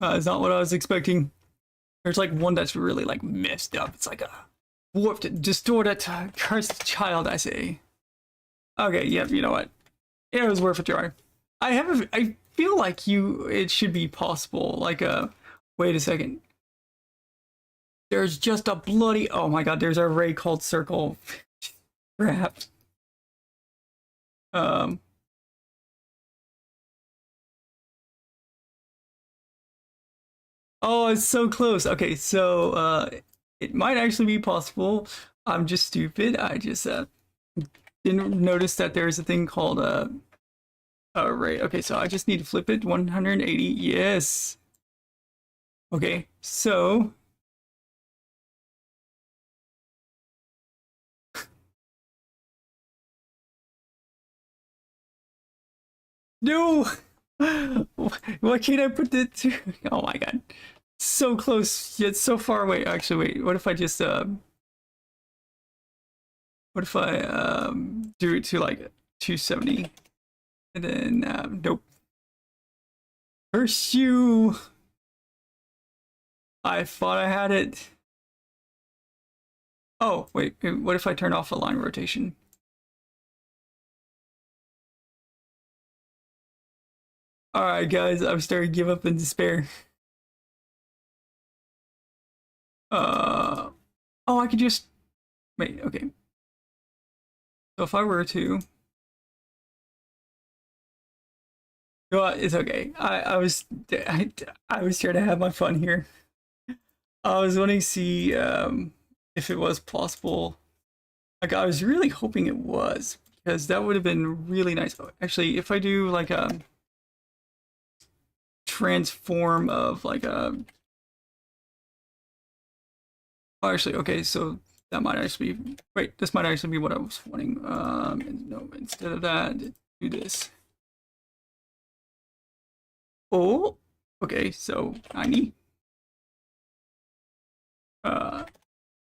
It's not what I was expecting. There's like one that's really like messed up. It's like a warped, distorted, cursed child, I say. Okay, yep, you know what? It was worth a try. I feel like it should be possible. Like, wait a second. There's just a bloody, oh my god, there's a array called circle. Crap. Um, oh, it's so close. Okay, so, it might actually be possible. I'm just stupid. I just, didn't notice that there's a thing called, array. Okay, so I just need to flip it 180. Yes. Okay, so no. What can't I put it to? Oh my god. So close yet so far away. Actually, wait. What if I just what if I do it to like 270 and then nope. Pursue. I thought I had it. Oh, wait. What if I turn off align rotation? Alright, guys, I'm starting to give up in despair. Oh, I could just wait. Okay. So if I were to, it's okay. I was trying to have my fun here. I was wanting to see if it was possible. Like I was really hoping it was because that would have been really nice. Actually, if I do like a transform of like a, oh, actually, okay, so that might actually be, wait, this might actually be what I was wanting. No, instead of that, do this. Oh, okay, so 90.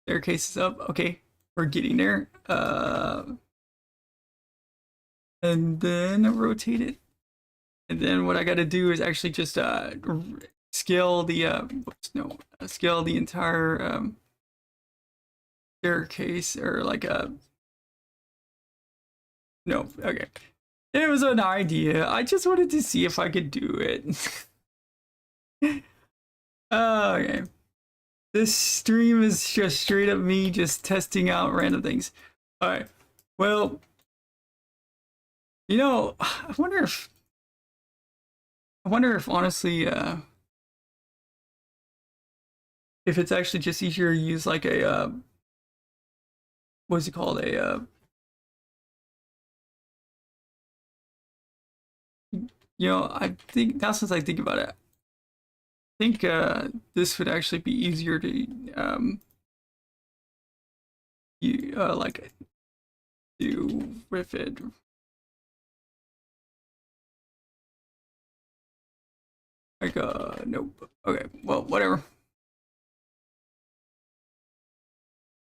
Staircase is up. Okay, we're getting there. And then rotate it. And then what I got to do is actually just scale the scale the entire staircase or like a no. Okay, it was an idea. I just wanted to see if I could do it. Okay. This stream is just straight up me just testing out random things. Alright. Well, I wonder if honestly, if it's actually just easier to use like a, what's it called? I think now since I think about it, I think this would actually be easier to like do with it. Like nope. Okay, well whatever.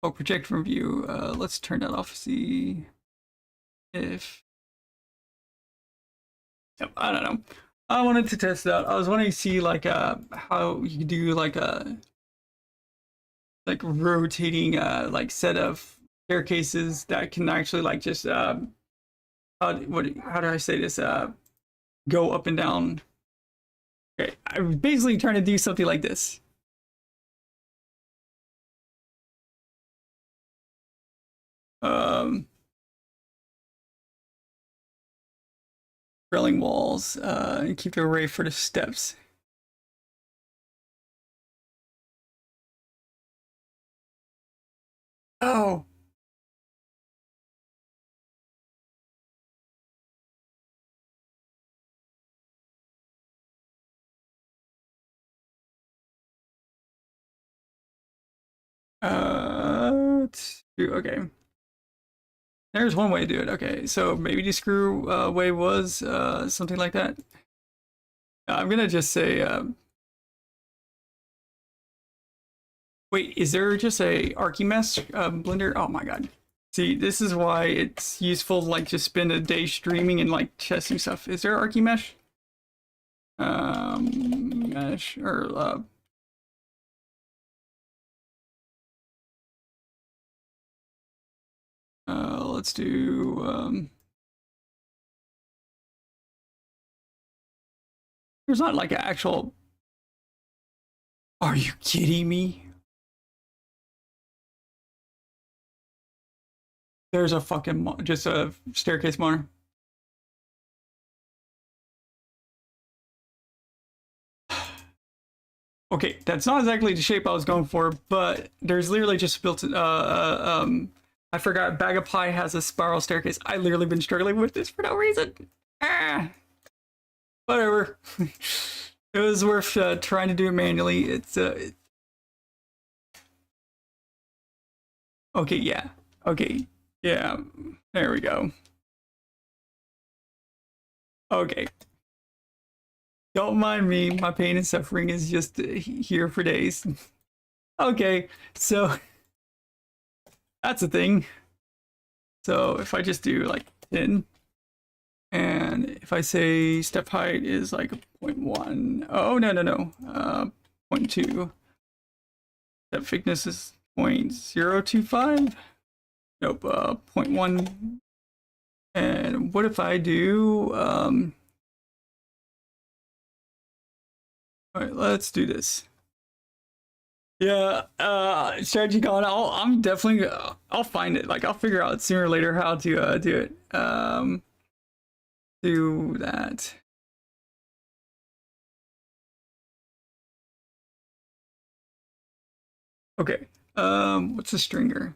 Oh, project from view. Let's turn that off. See if. Yep, I don't know. I wanted to test it out. I was wanting to see like how you could do like a like rotating like set of staircases that can actually like just how do I say this go up and down. Okay, I'm basically trying to do something like this. Railing walls and keep the array for the steps. Oh. Okay. There's one way to do it. Okay, so maybe the screw way was something like that. I'm gonna just say, wait, is there just a Archimesh Blender? Oh my god. See, this is why it's useful to like just spend a day streaming and like testing stuff. Is there Archimesh? Mesh or Let's do there's not like an actual. Are you kidding me? There's a fucking just a staircase monitor. Okay, that's not exactly the shape I was going for, but there's literally just built I forgot Bag of Pie has a spiral staircase. I literally been struggling with this for no reason. Ah, whatever. It was worth trying to do it manually. It's okay, yeah. Okay. Yeah. There we go. Okay. Don't mind me. My pain and suffering is just here for days. Okay. So that's a thing. So if I just do like 10, and if I say step height is like 0.1, oh no, 0.2. Step thickness is 0.025. Nope, 0.1. And what if I do all right, let's do this. Yeah, strategy gone. I'm definitely I'll find it. Like I'll figure out sooner or later how to do it. Do that. Okay. What's the stringer?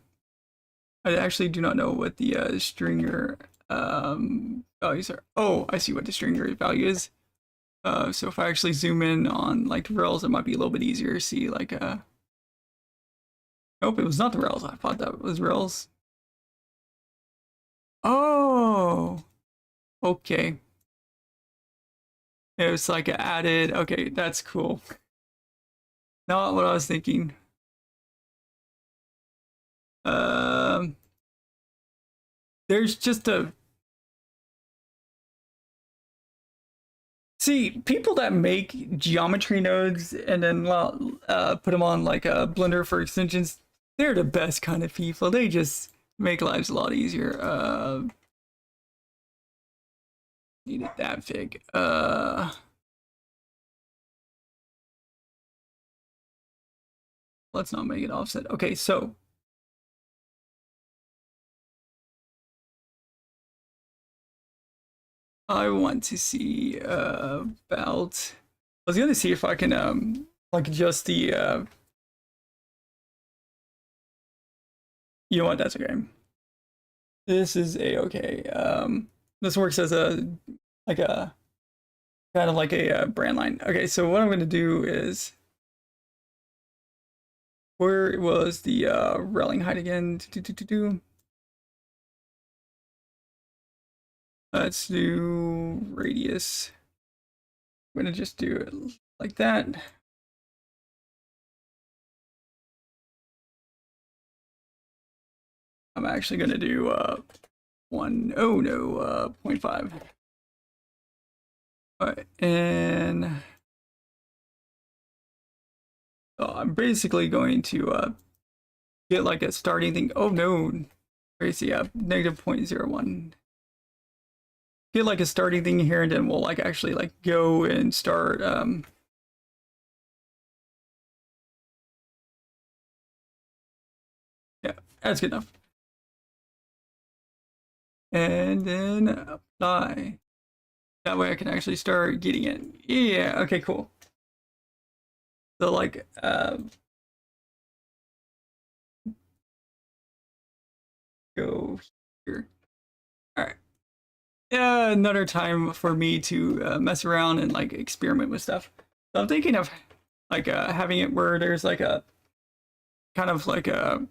I actually do not know what the stringer values are. Oh, I see what the stringer value is. So if I actually zoom in on like the rails, it might be a little bit easier to see like nope, it was not the rails. I thought that was rails. Oh, okay. It was like added. Okay, that's cool. Not what I was thinking. Um, there's just a see people that make geometry nodes and then put them on like a Blender for extensions. They're the best kind of people. They just make lives a lot easier. Needed that fig. Let's not make it offset. Okay, so I want to see about. I was gonna see if I can like adjust the. You know what? That's okay. This is a okay. This works as a like a kind of like a brand line. Okay, so what I'm gonna do is where was the railing height again? Let's do radius. I'm gonna just do it like that. I'm actually gonna do 0.5. All right, and so I'm basically going to get like a starting thing. Oh no, crazy, yeah, negative 0.01. Get like a starting thing here, and then we'll like actually like go and start yeah, that's good enough. And then apply. That way I can actually start getting it. Yeah, okay, cool. So like go here. All right. Yeah, another time for me to mess around and like experiment with stuff. So I'm thinking of like having it where there's like a kind of like a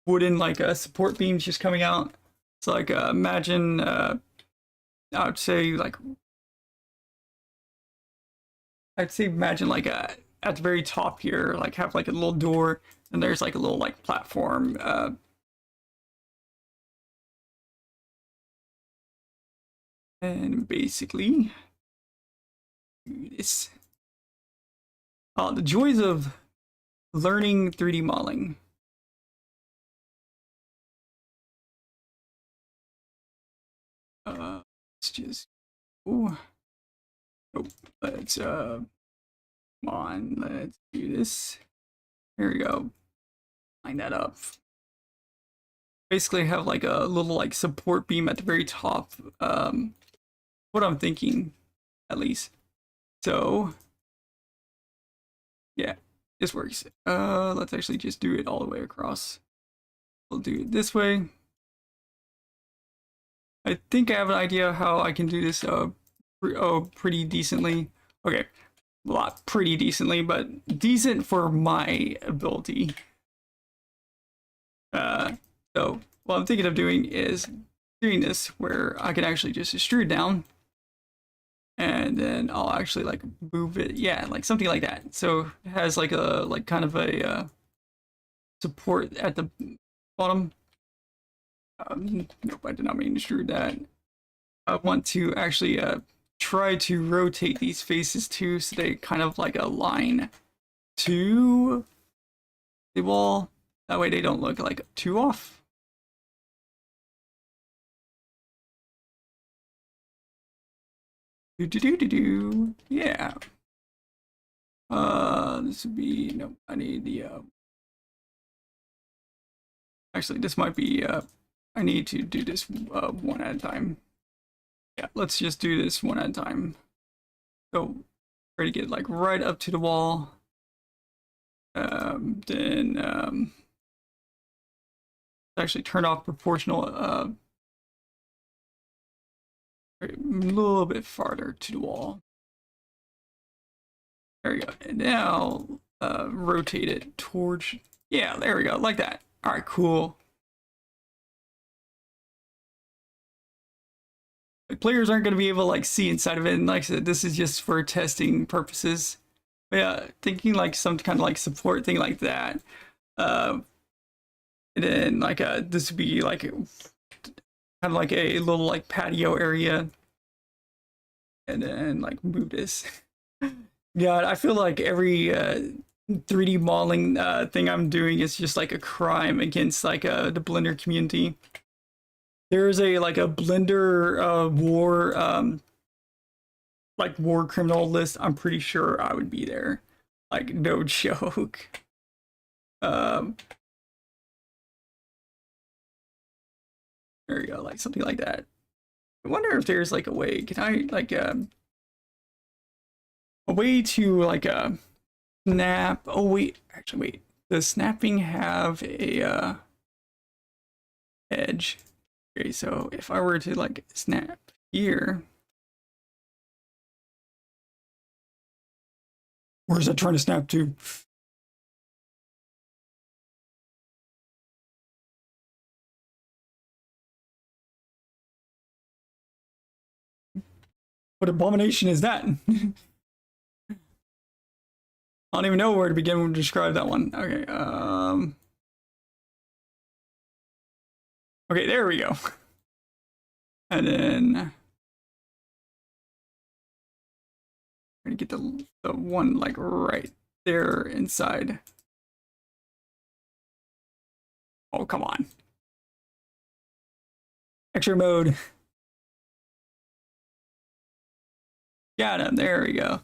wooden like support beams just coming out. So like imagine I would say imagine like at the very top here like have like a little door and there's like a little like platform and basically do this. The joys of learning 3D modeling. Let's just, ooh, oh, let's, come on, let's do this. Here we go. Line that up. Basically have like a little like support beam at the very top. What I'm thinking, at least. So, yeah, this works. Let's actually just do it all the way across. We'll do it this way. I think I have an idea how I can do this pretty decently. Okay, not pretty decently, but decent for my ability. So what I'm thinking of doing is doing this where I can actually just extrude down, and then I'll actually like move it, yeah, like something like that. So it has like a kind of a support at the bottom. Nope, I did not mean to extrude that. I want to actually try to rotate these faces too, so they kind of like align to the wall. That way they don't look like too off. Do. Yeah. This would be, no, I need the actually this might be I need to do this one at a time. Yeah, let's just do this one at a time. So try to get like right up to the wall. Then actually turn off proportional a little bit farther to the wall. There we go. And now rotate it towards, yeah, there we go, like that. All right, cool. Like, players aren't going to be able to like see inside of it, and like I said, this is just for testing purposes. But yeah, thinking like some kind of like support thing like that. And then like this would be like kind of like a little like patio area, and then like move this. God, I feel like every 3D modeling thing I'm doing is just like a crime against like the Blender community. There's a like a Blender war like war criminal list. I'm pretty sure I would be there. Like no joke. Um there you go, like something like that. I wonder if there's like a way. Can I like a way to like snap? Oh wait, actually wait. Does snapping have a edge? Okay, so if I were to like snap here, where's that trying to snap to? What abomination is that? I don't even know where to begin to describe that one. Okay, okay, there we go. And then I'm gonna get the one like right there inside. Oh, come on. Extra mode. Got him. There we go.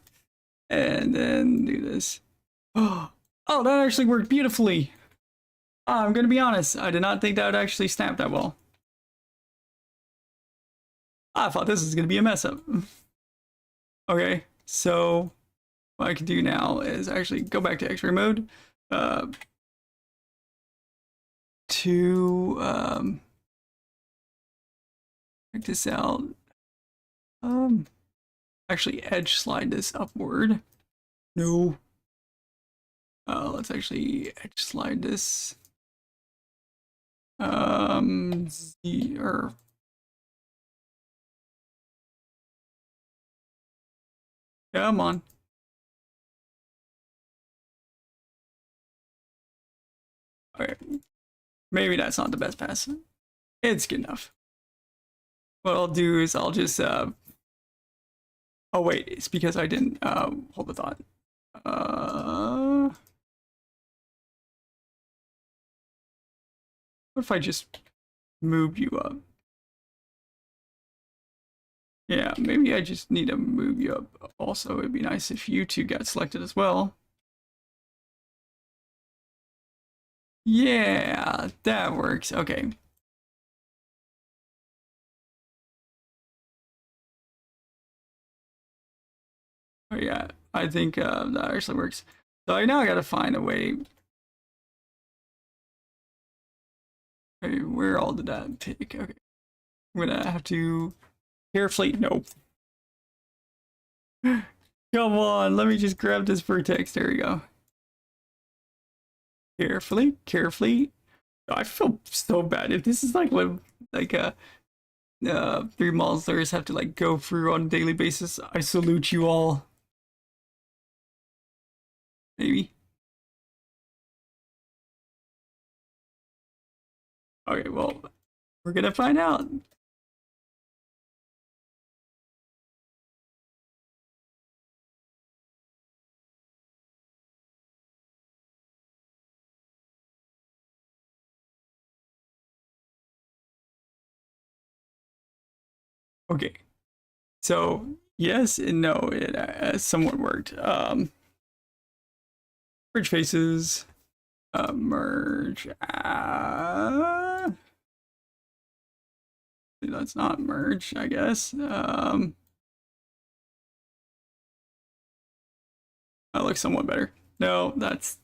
And then do this. Oh, that actually worked beautifully. I'm gonna be honest. I did not think that would actually snap that well. I thought this was gonna be a mess up. Okay, so what I can do now is actually go back to X-ray mode. To check this out. Actually edge slide this upward. No. Let's actually edge slide this. Or come on. Okay. Maybe that's not the best pass. It's good enough. What I'll do is I'll just oh wait, it's because I didn't hold the thought. What if I just moved you up? Yeah, maybe I just need to move you up. Also, it'd be nice if you two got selected as well. Yeah, that works. Okay. Oh yeah, I think that actually works. So I now gotta find a way. Okay, where all did that take? Okay, I'm gonna have to carefully. Nope. Come on, let me just grab this vertex. There we go. Carefully, carefully. I feel so bad. If this is like what like 3 monsters have to like go through on a daily basis, I salute you all. Maybe. Okay, well, we're gonna find out. Okay, so yes and no, it somewhat worked. Merge faces, merge. That's not merge, I guess. That looks somewhat better. No, that's.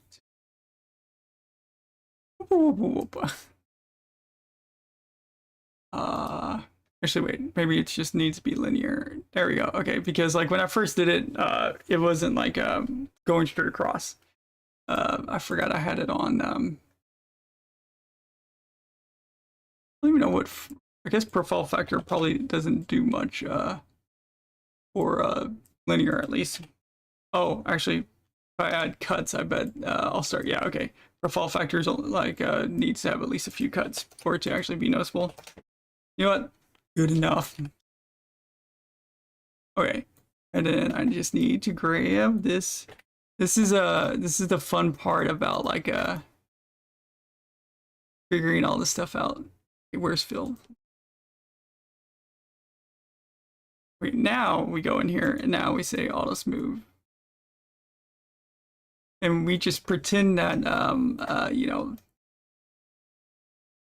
Uh, actually, wait. Maybe it just needs to be linear. There we go. Okay, because like when I first did it, it wasn't like going straight across. I forgot I had it on. I don't even know what. I guess profile factor probably doesn't do much for linear at least. Oh, actually, if I add cuts, I bet I'll start. Yeah, okay. Profile factors like needs to have at least a few cuts for it to actually be noticeable. You know what? Good enough. Okay, and then I just need to grab this. This is the fun part about like figuring all this stuff out. Okay, where's Phil? Wait, now we go in here and now we say auto smooth. And we just pretend that you know,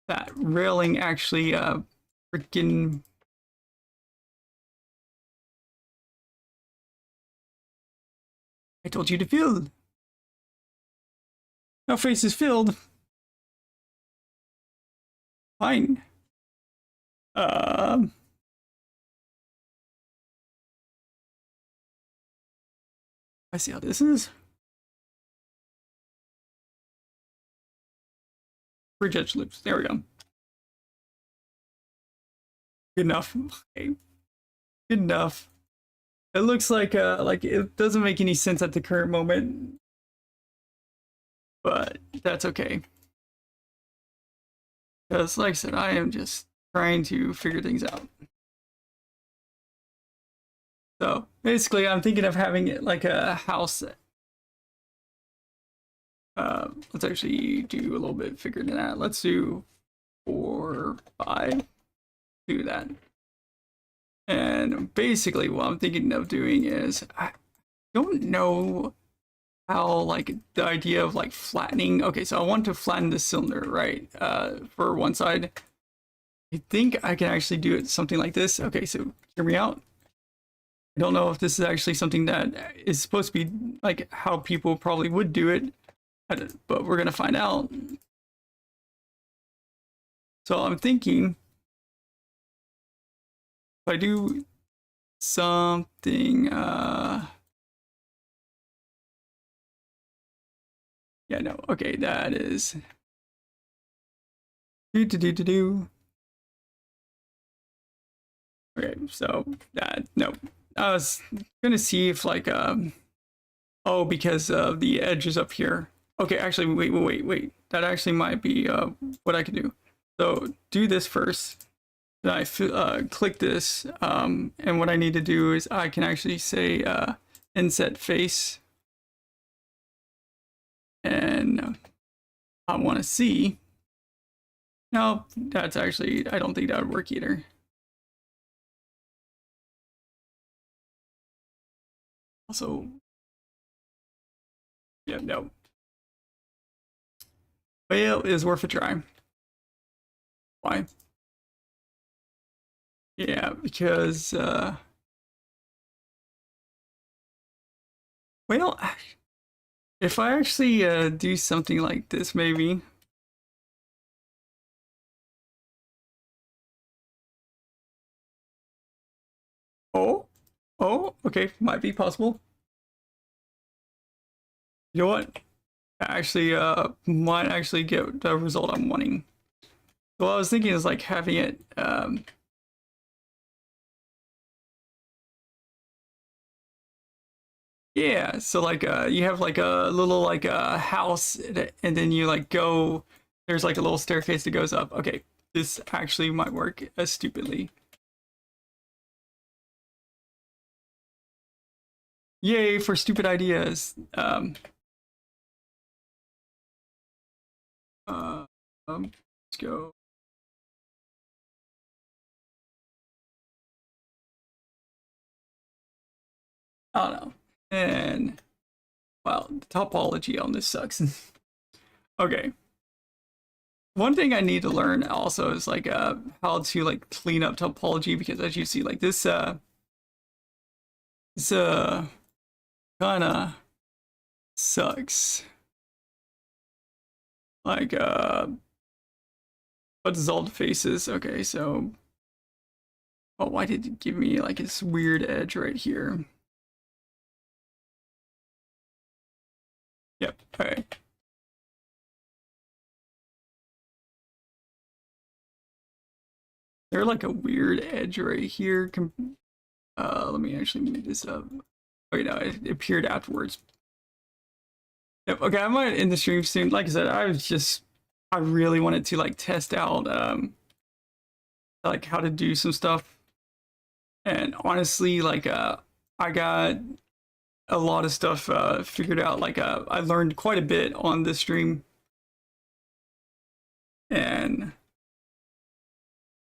that railing actually freaking. I told you to fill. No face is filled. Fine. Um I see how this is. Bridge edge loops. There we go. Good enough. Okay. Good enough. It looks like it doesn't make any sense at the current moment, but that's okay. Because like I said, I am just trying to figure things out. So basically I'm thinking of having it like a house. Let's actually do a little bit bigger than that. Let's do 4, 5. Do that. And basically what I'm thinking of doing is I don't know how like the idea of like flattening. Okay, so I want to flatten the cylinder, right? For one side. I think I can actually do it something like this. Okay, so hear me out. I don't know if this is actually something that is supposed to be like how people probably would do it, but we're gonna find out. So I'm thinking if I do something, yeah, no, okay, that is do. Okay, so that no, I was gonna see if like oh, because the edge is up here. Okay, actually, wait. That actually might be what I can do. So do this first. Then I click this, and what I need to do is I can actually say inset face, and I want to see. No, that's actually I don't think that would work either. Also, yeah, no. Well, it is worth a try. Why? Yeah, because, well, if I actually do something like this, maybe. Oh, oh, okay, might be possible. You know what? Actually, might actually get the result I'm wanting. So what I was thinking is like having it, yeah. So like, you have like a little like a house, and then you like go. There's like a little staircase that goes up. Okay, this actually might work as stupidly. Yay for stupid ideas. Uh, let's go. I don't know. And wow, the topology on this sucks. Okay. One thing I need to learn also is like how to like clean up topology, because as you see, like this kinda sucks. Like what dissolved faces? Okay, so oh, why did it give me like this weird edge right here? Yep. Okay. There's like a weird edge right here. Let me actually move this up. Okay, no, it appeared afterwards. Yep. Okay, I might end the stream soon. Like I said, I really wanted to like test out like how to do some stuff, and honestly, like I got a lot of stuff figured out. Like I learned quite a bit on this stream, and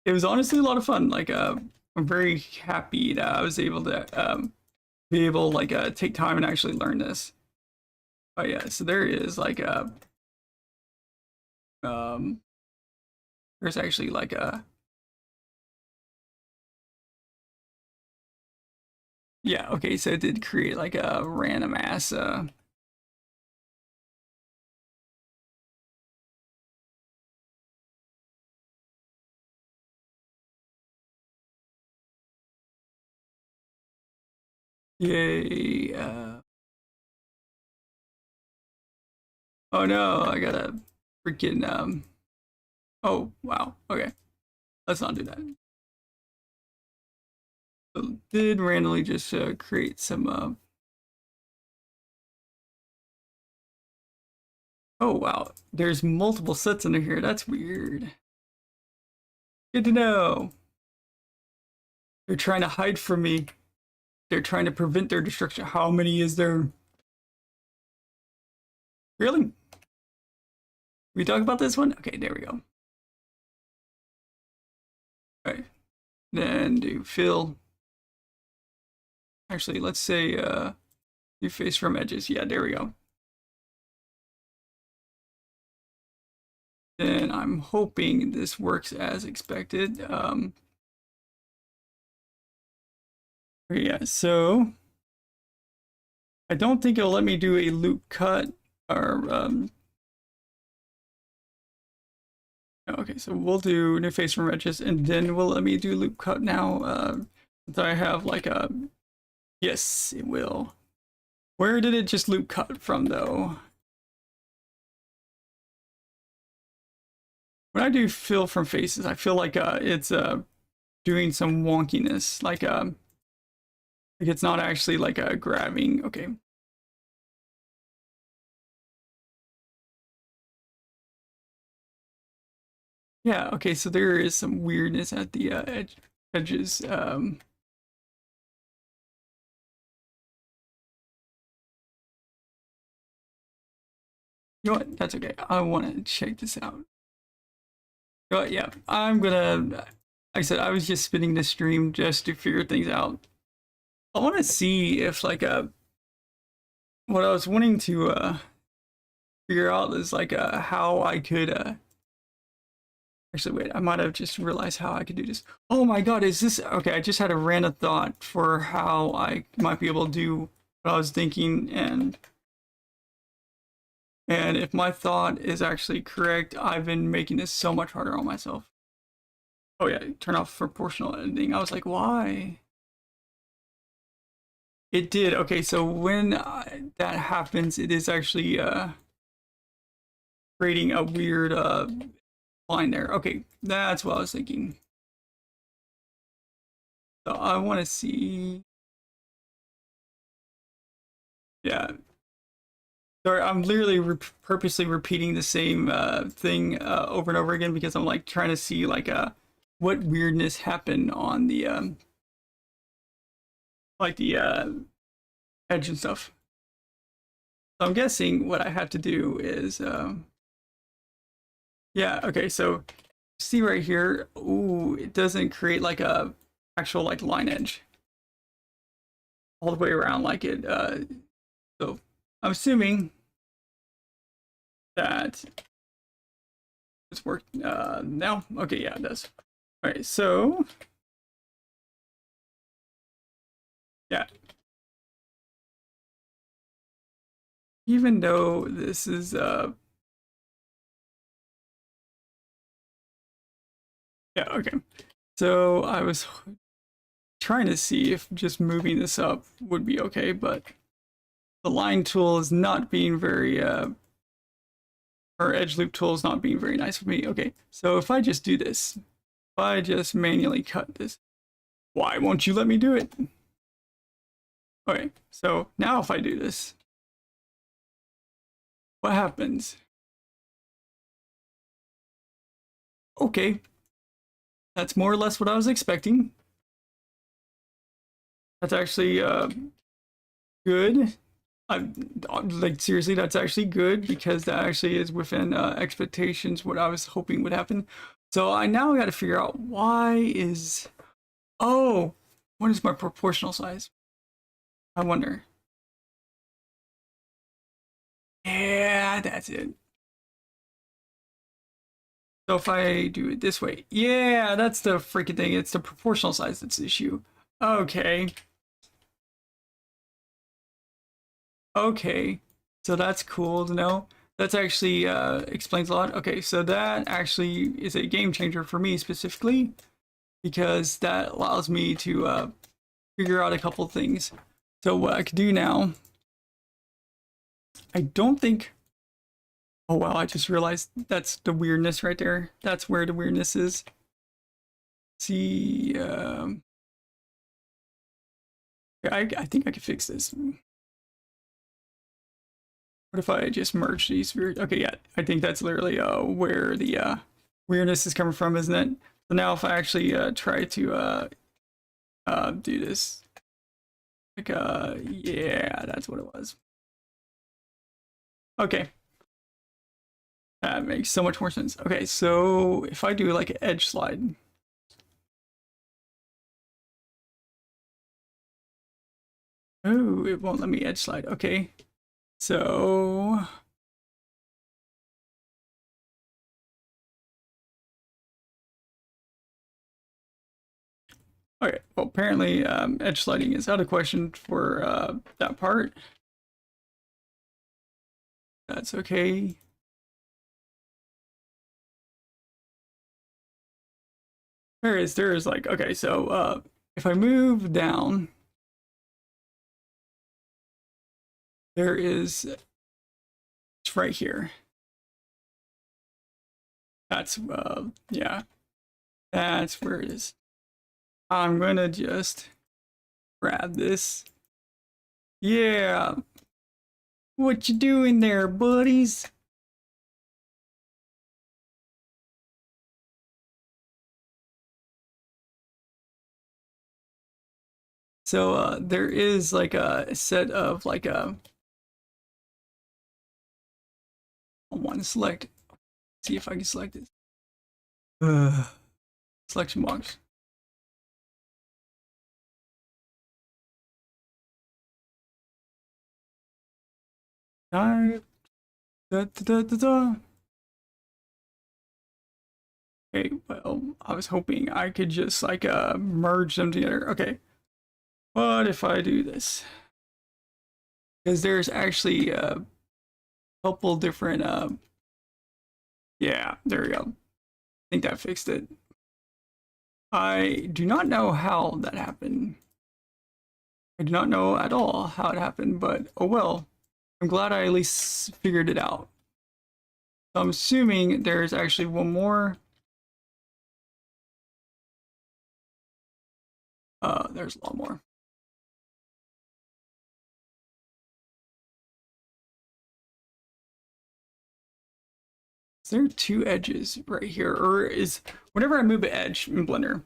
it was honestly a lot of fun. Like I'm very happy that I was able to be able like take time and actually learn this. Oh yeah, so there is like a um there's actually like a yeah, okay, so it did create like a random ass yay oh no, I gotta freaking oh wow, okay, let's not do that. So did randomly just create some oh wow, there's multiple sets under here. That's weird. Good to know. They're trying to hide from me. They're trying to prevent their destruction. How many is there? Really? We talk about this one? Okay, there we go. Okay. Then do fill. Actually, let's say do face from edges. Yeah, there we go. Then I'm hoping this works as expected. Yeah, so I don't think it'll let me do a loop cut or okay, so we'll do new face from edges, and then we'll let me do loop cut now. Since I have like a yes, it will. Where did it just loop cut from though? When I do fill from faces, I feel like it's doing some wonkiness, like it's not actually like grabbing. Okay. Yeah, okay, so there is some weirdness at the edges. You know what? That's okay. I want to check this out. You know what? Yeah, I'm gonna. Like I said, I was just spinning the stream just to figure things out. I want to see if like what I was wanting to figure out is like how I could actually wait, I might have just realized how I could do this. Oh my god, is this okay? I just had a random thought for how I might be able to do what I was thinking, and if my thought is actually correct, I've been making this so much harder on myself. Oh yeah, turn off proportional editing. I was like, why? It did. Okay, so when that happens, it is actually creating a weird line there. Okay, that's what I was thinking. So I want to see. Yeah. Sorry, I'm literally purposely repeating the same thing over and over again because I'm like trying to see like what weirdness happened on the like the edge and stuff. So I'm guessing what I have to do is yeah, okay, so see right here, ooh, it doesn't create like a actual like line edge all the way around like it so I'm assuming that it's worked now. Okay, yeah, it does. All right, so yeah, even though this is yeah, okay. So I was trying to see if just moving this up would be okay, but the line tool is not being very or edge loop tool is not being very nice with me. Okay, so if I just do this, if I just manually cut this, why won't you let me do it? Okay, so now if I do this, what happens? Okay, that's more or less what I was expecting. That's actually good. I like seriously, that's actually good because that actually is within expectations what I was hoping would happen. So I now got to figure out why is oh, what is my proportional size? I wonder. Yeah, that's it. So if I do it this way, yeah, that's the freaking thing. It's the proportional size that's the issue. Okay, okay. So that's cool to know. That's actually explains a lot. Okay, so that actually is a game changer for me specifically because that allows me to figure out a couple things. So what I could do now, I don't think. Oh wow! I just realized that's the weirdness right there. That's where the weirdness is. See, I think I could fix this. What if I just merge these weird? Okay, yeah, I think that's literally where the weirdness is coming from, isn't it? So now if I actually try to do this, like yeah, that's what it was. Okay, that makes so much more sense. Okay, so if I do like an edge slide. Oh, it won't let me edge slide. Okay, so okay, well, apparently edge sliding is out of question for that part. That's okay. There is like, okay, so if I move down, there is, it's right here. That's, yeah, that's where it is. I'm gonna just grab this. Yeah, what you doing there, buddies? So there is like a set of like a I want to select. See if I can select it. Selection box. Da, da, da, da, da. Okay, well, I was hoping I could just like merge them together. Okay, what if I do this? Because there's actually a couple different yeah, there we go. I think that fixed it. I do not know how that happened. I do not know at all how it happened, but oh well. I'm glad I at least figured it out. So I'm assuming there's actually one more. There's a lot more. Is there two edges right here? Or is whenever I move an edge in Blender?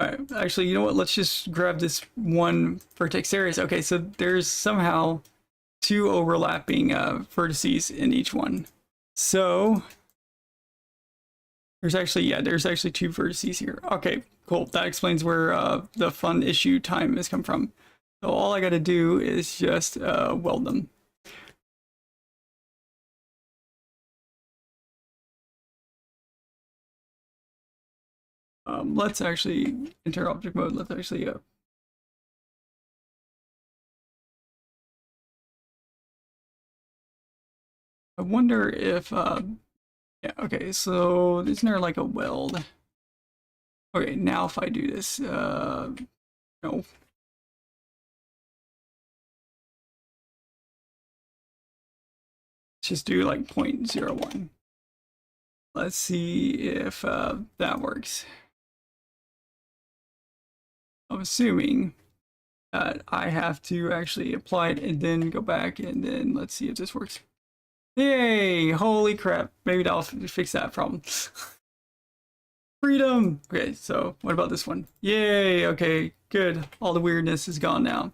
Alright, actually, you know what? Let's just grab this one vertex areas. Okay, so there's somehow two overlapping vertices in each one. So there's actually, yeah, there's actually two vertices here. Okay, cool. That explains where the fun issue time has come from. So all I gotta do is just weld them. Let's actually enter object mode. Let's actually I wonder if yeah, okay, so isn't there like a weld? Okay, now if I do this, no. Let's just do like 0.01. Let's see if that works. I'm assuming that I have to actually apply it and then go back and then let's see if this works. Yay! Holy crap. Maybe that'll fix that problem. Freedom! Okay, so what about this one? Yay! Okay, good. All the weirdness is gone now.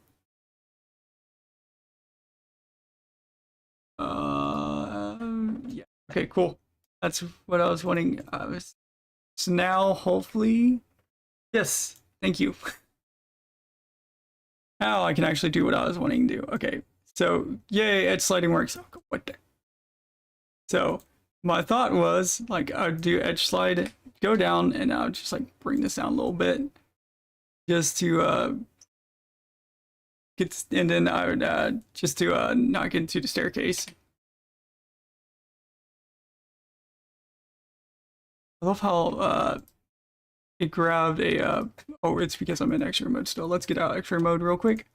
Yeah. Okay, cool. That's what I was wanting. So now, hopefully, yes. Thank you. Now I can actually do what I was wanting to do. Okay, so yay, edge sliding works. Oh, what the? So my thought was like I'd do edge slide, go down, and I'll just like bring this down a little bit, just to get, and then I would just to not get into the staircase. I love how it grabbed a oh, it's because I'm in extra mode still. Let's get out extra mode real quick.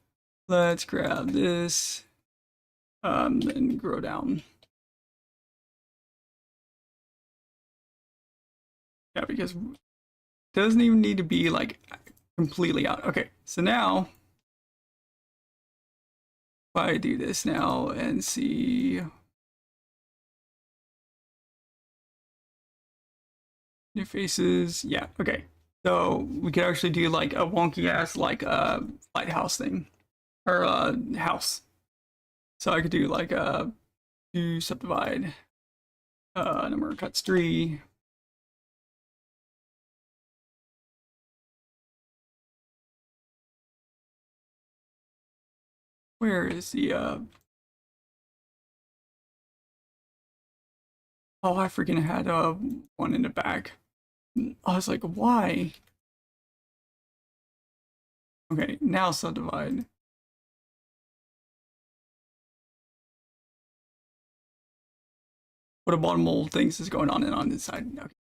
Let's grab this and grow down. Yeah, because it doesn't even need to be like completely out. Okay, so now if I do this now and see new faces, yeah, okay. So we could actually do like a wonky ass like lighthouse thing or house. So I could do like do subdivide number of cuts 3. Where is the oh, I freaking had one in the back. I was like, why? Okay, now subdivide. What abominable things is going on this side? Okay.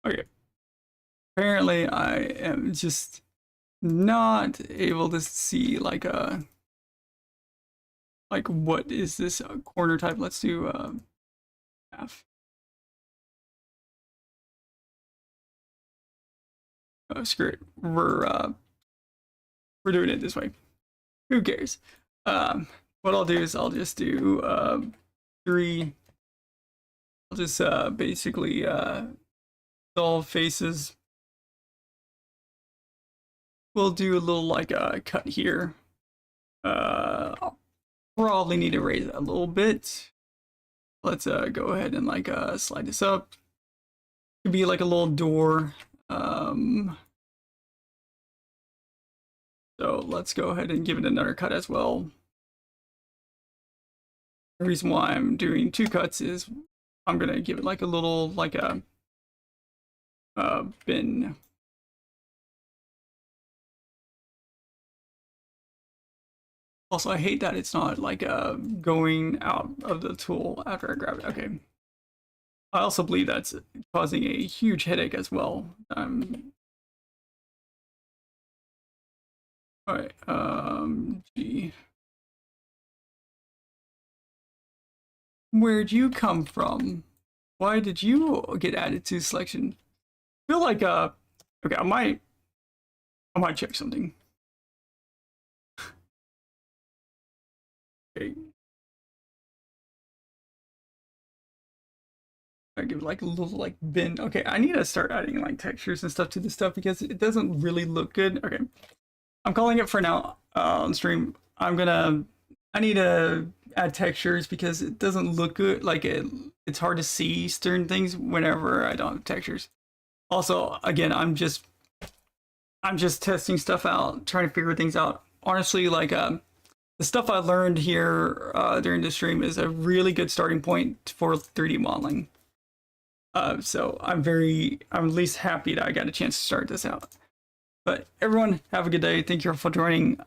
Okay. Apparently, I am just not able to see like a like what is this corner type? Let's do half. Oh, screw it. We're doing it this way. Who cares? What I'll do is I'll just do 3. I'll just basically solve faces. We'll do a little like a cut here. I'll probably need to raise it a little bit. Let's go ahead and like slide this up. Could be like a little door. So let's go ahead and give it another cut as well. The reason why I'm doing 2 cuts is I'm gonna give it like a little, like a bin. Also, I hate that it's not like going out of the tool after I grab it. Okay. I also believe that's causing a huge headache as well. All right. Gee. Where'd you come from? Why did you get added to selection? I feel like okay, I might check something. Okay. I give it like a little like bin. Okay, I need to start adding like textures and stuff to this stuff because it doesn't really look good. Okay, I'm calling it for now on stream. I need to add textures because it doesn't look good. Like it's hard to see certain things whenever I don't have textures. Also, again, I'm just testing stuff out, trying to figure things out. Honestly, like the stuff I learned here during the stream is a really good starting point for 3D modeling. So I'm at least happy that I got a chance to start this out. But everyone, have a good day. Thank you for joining.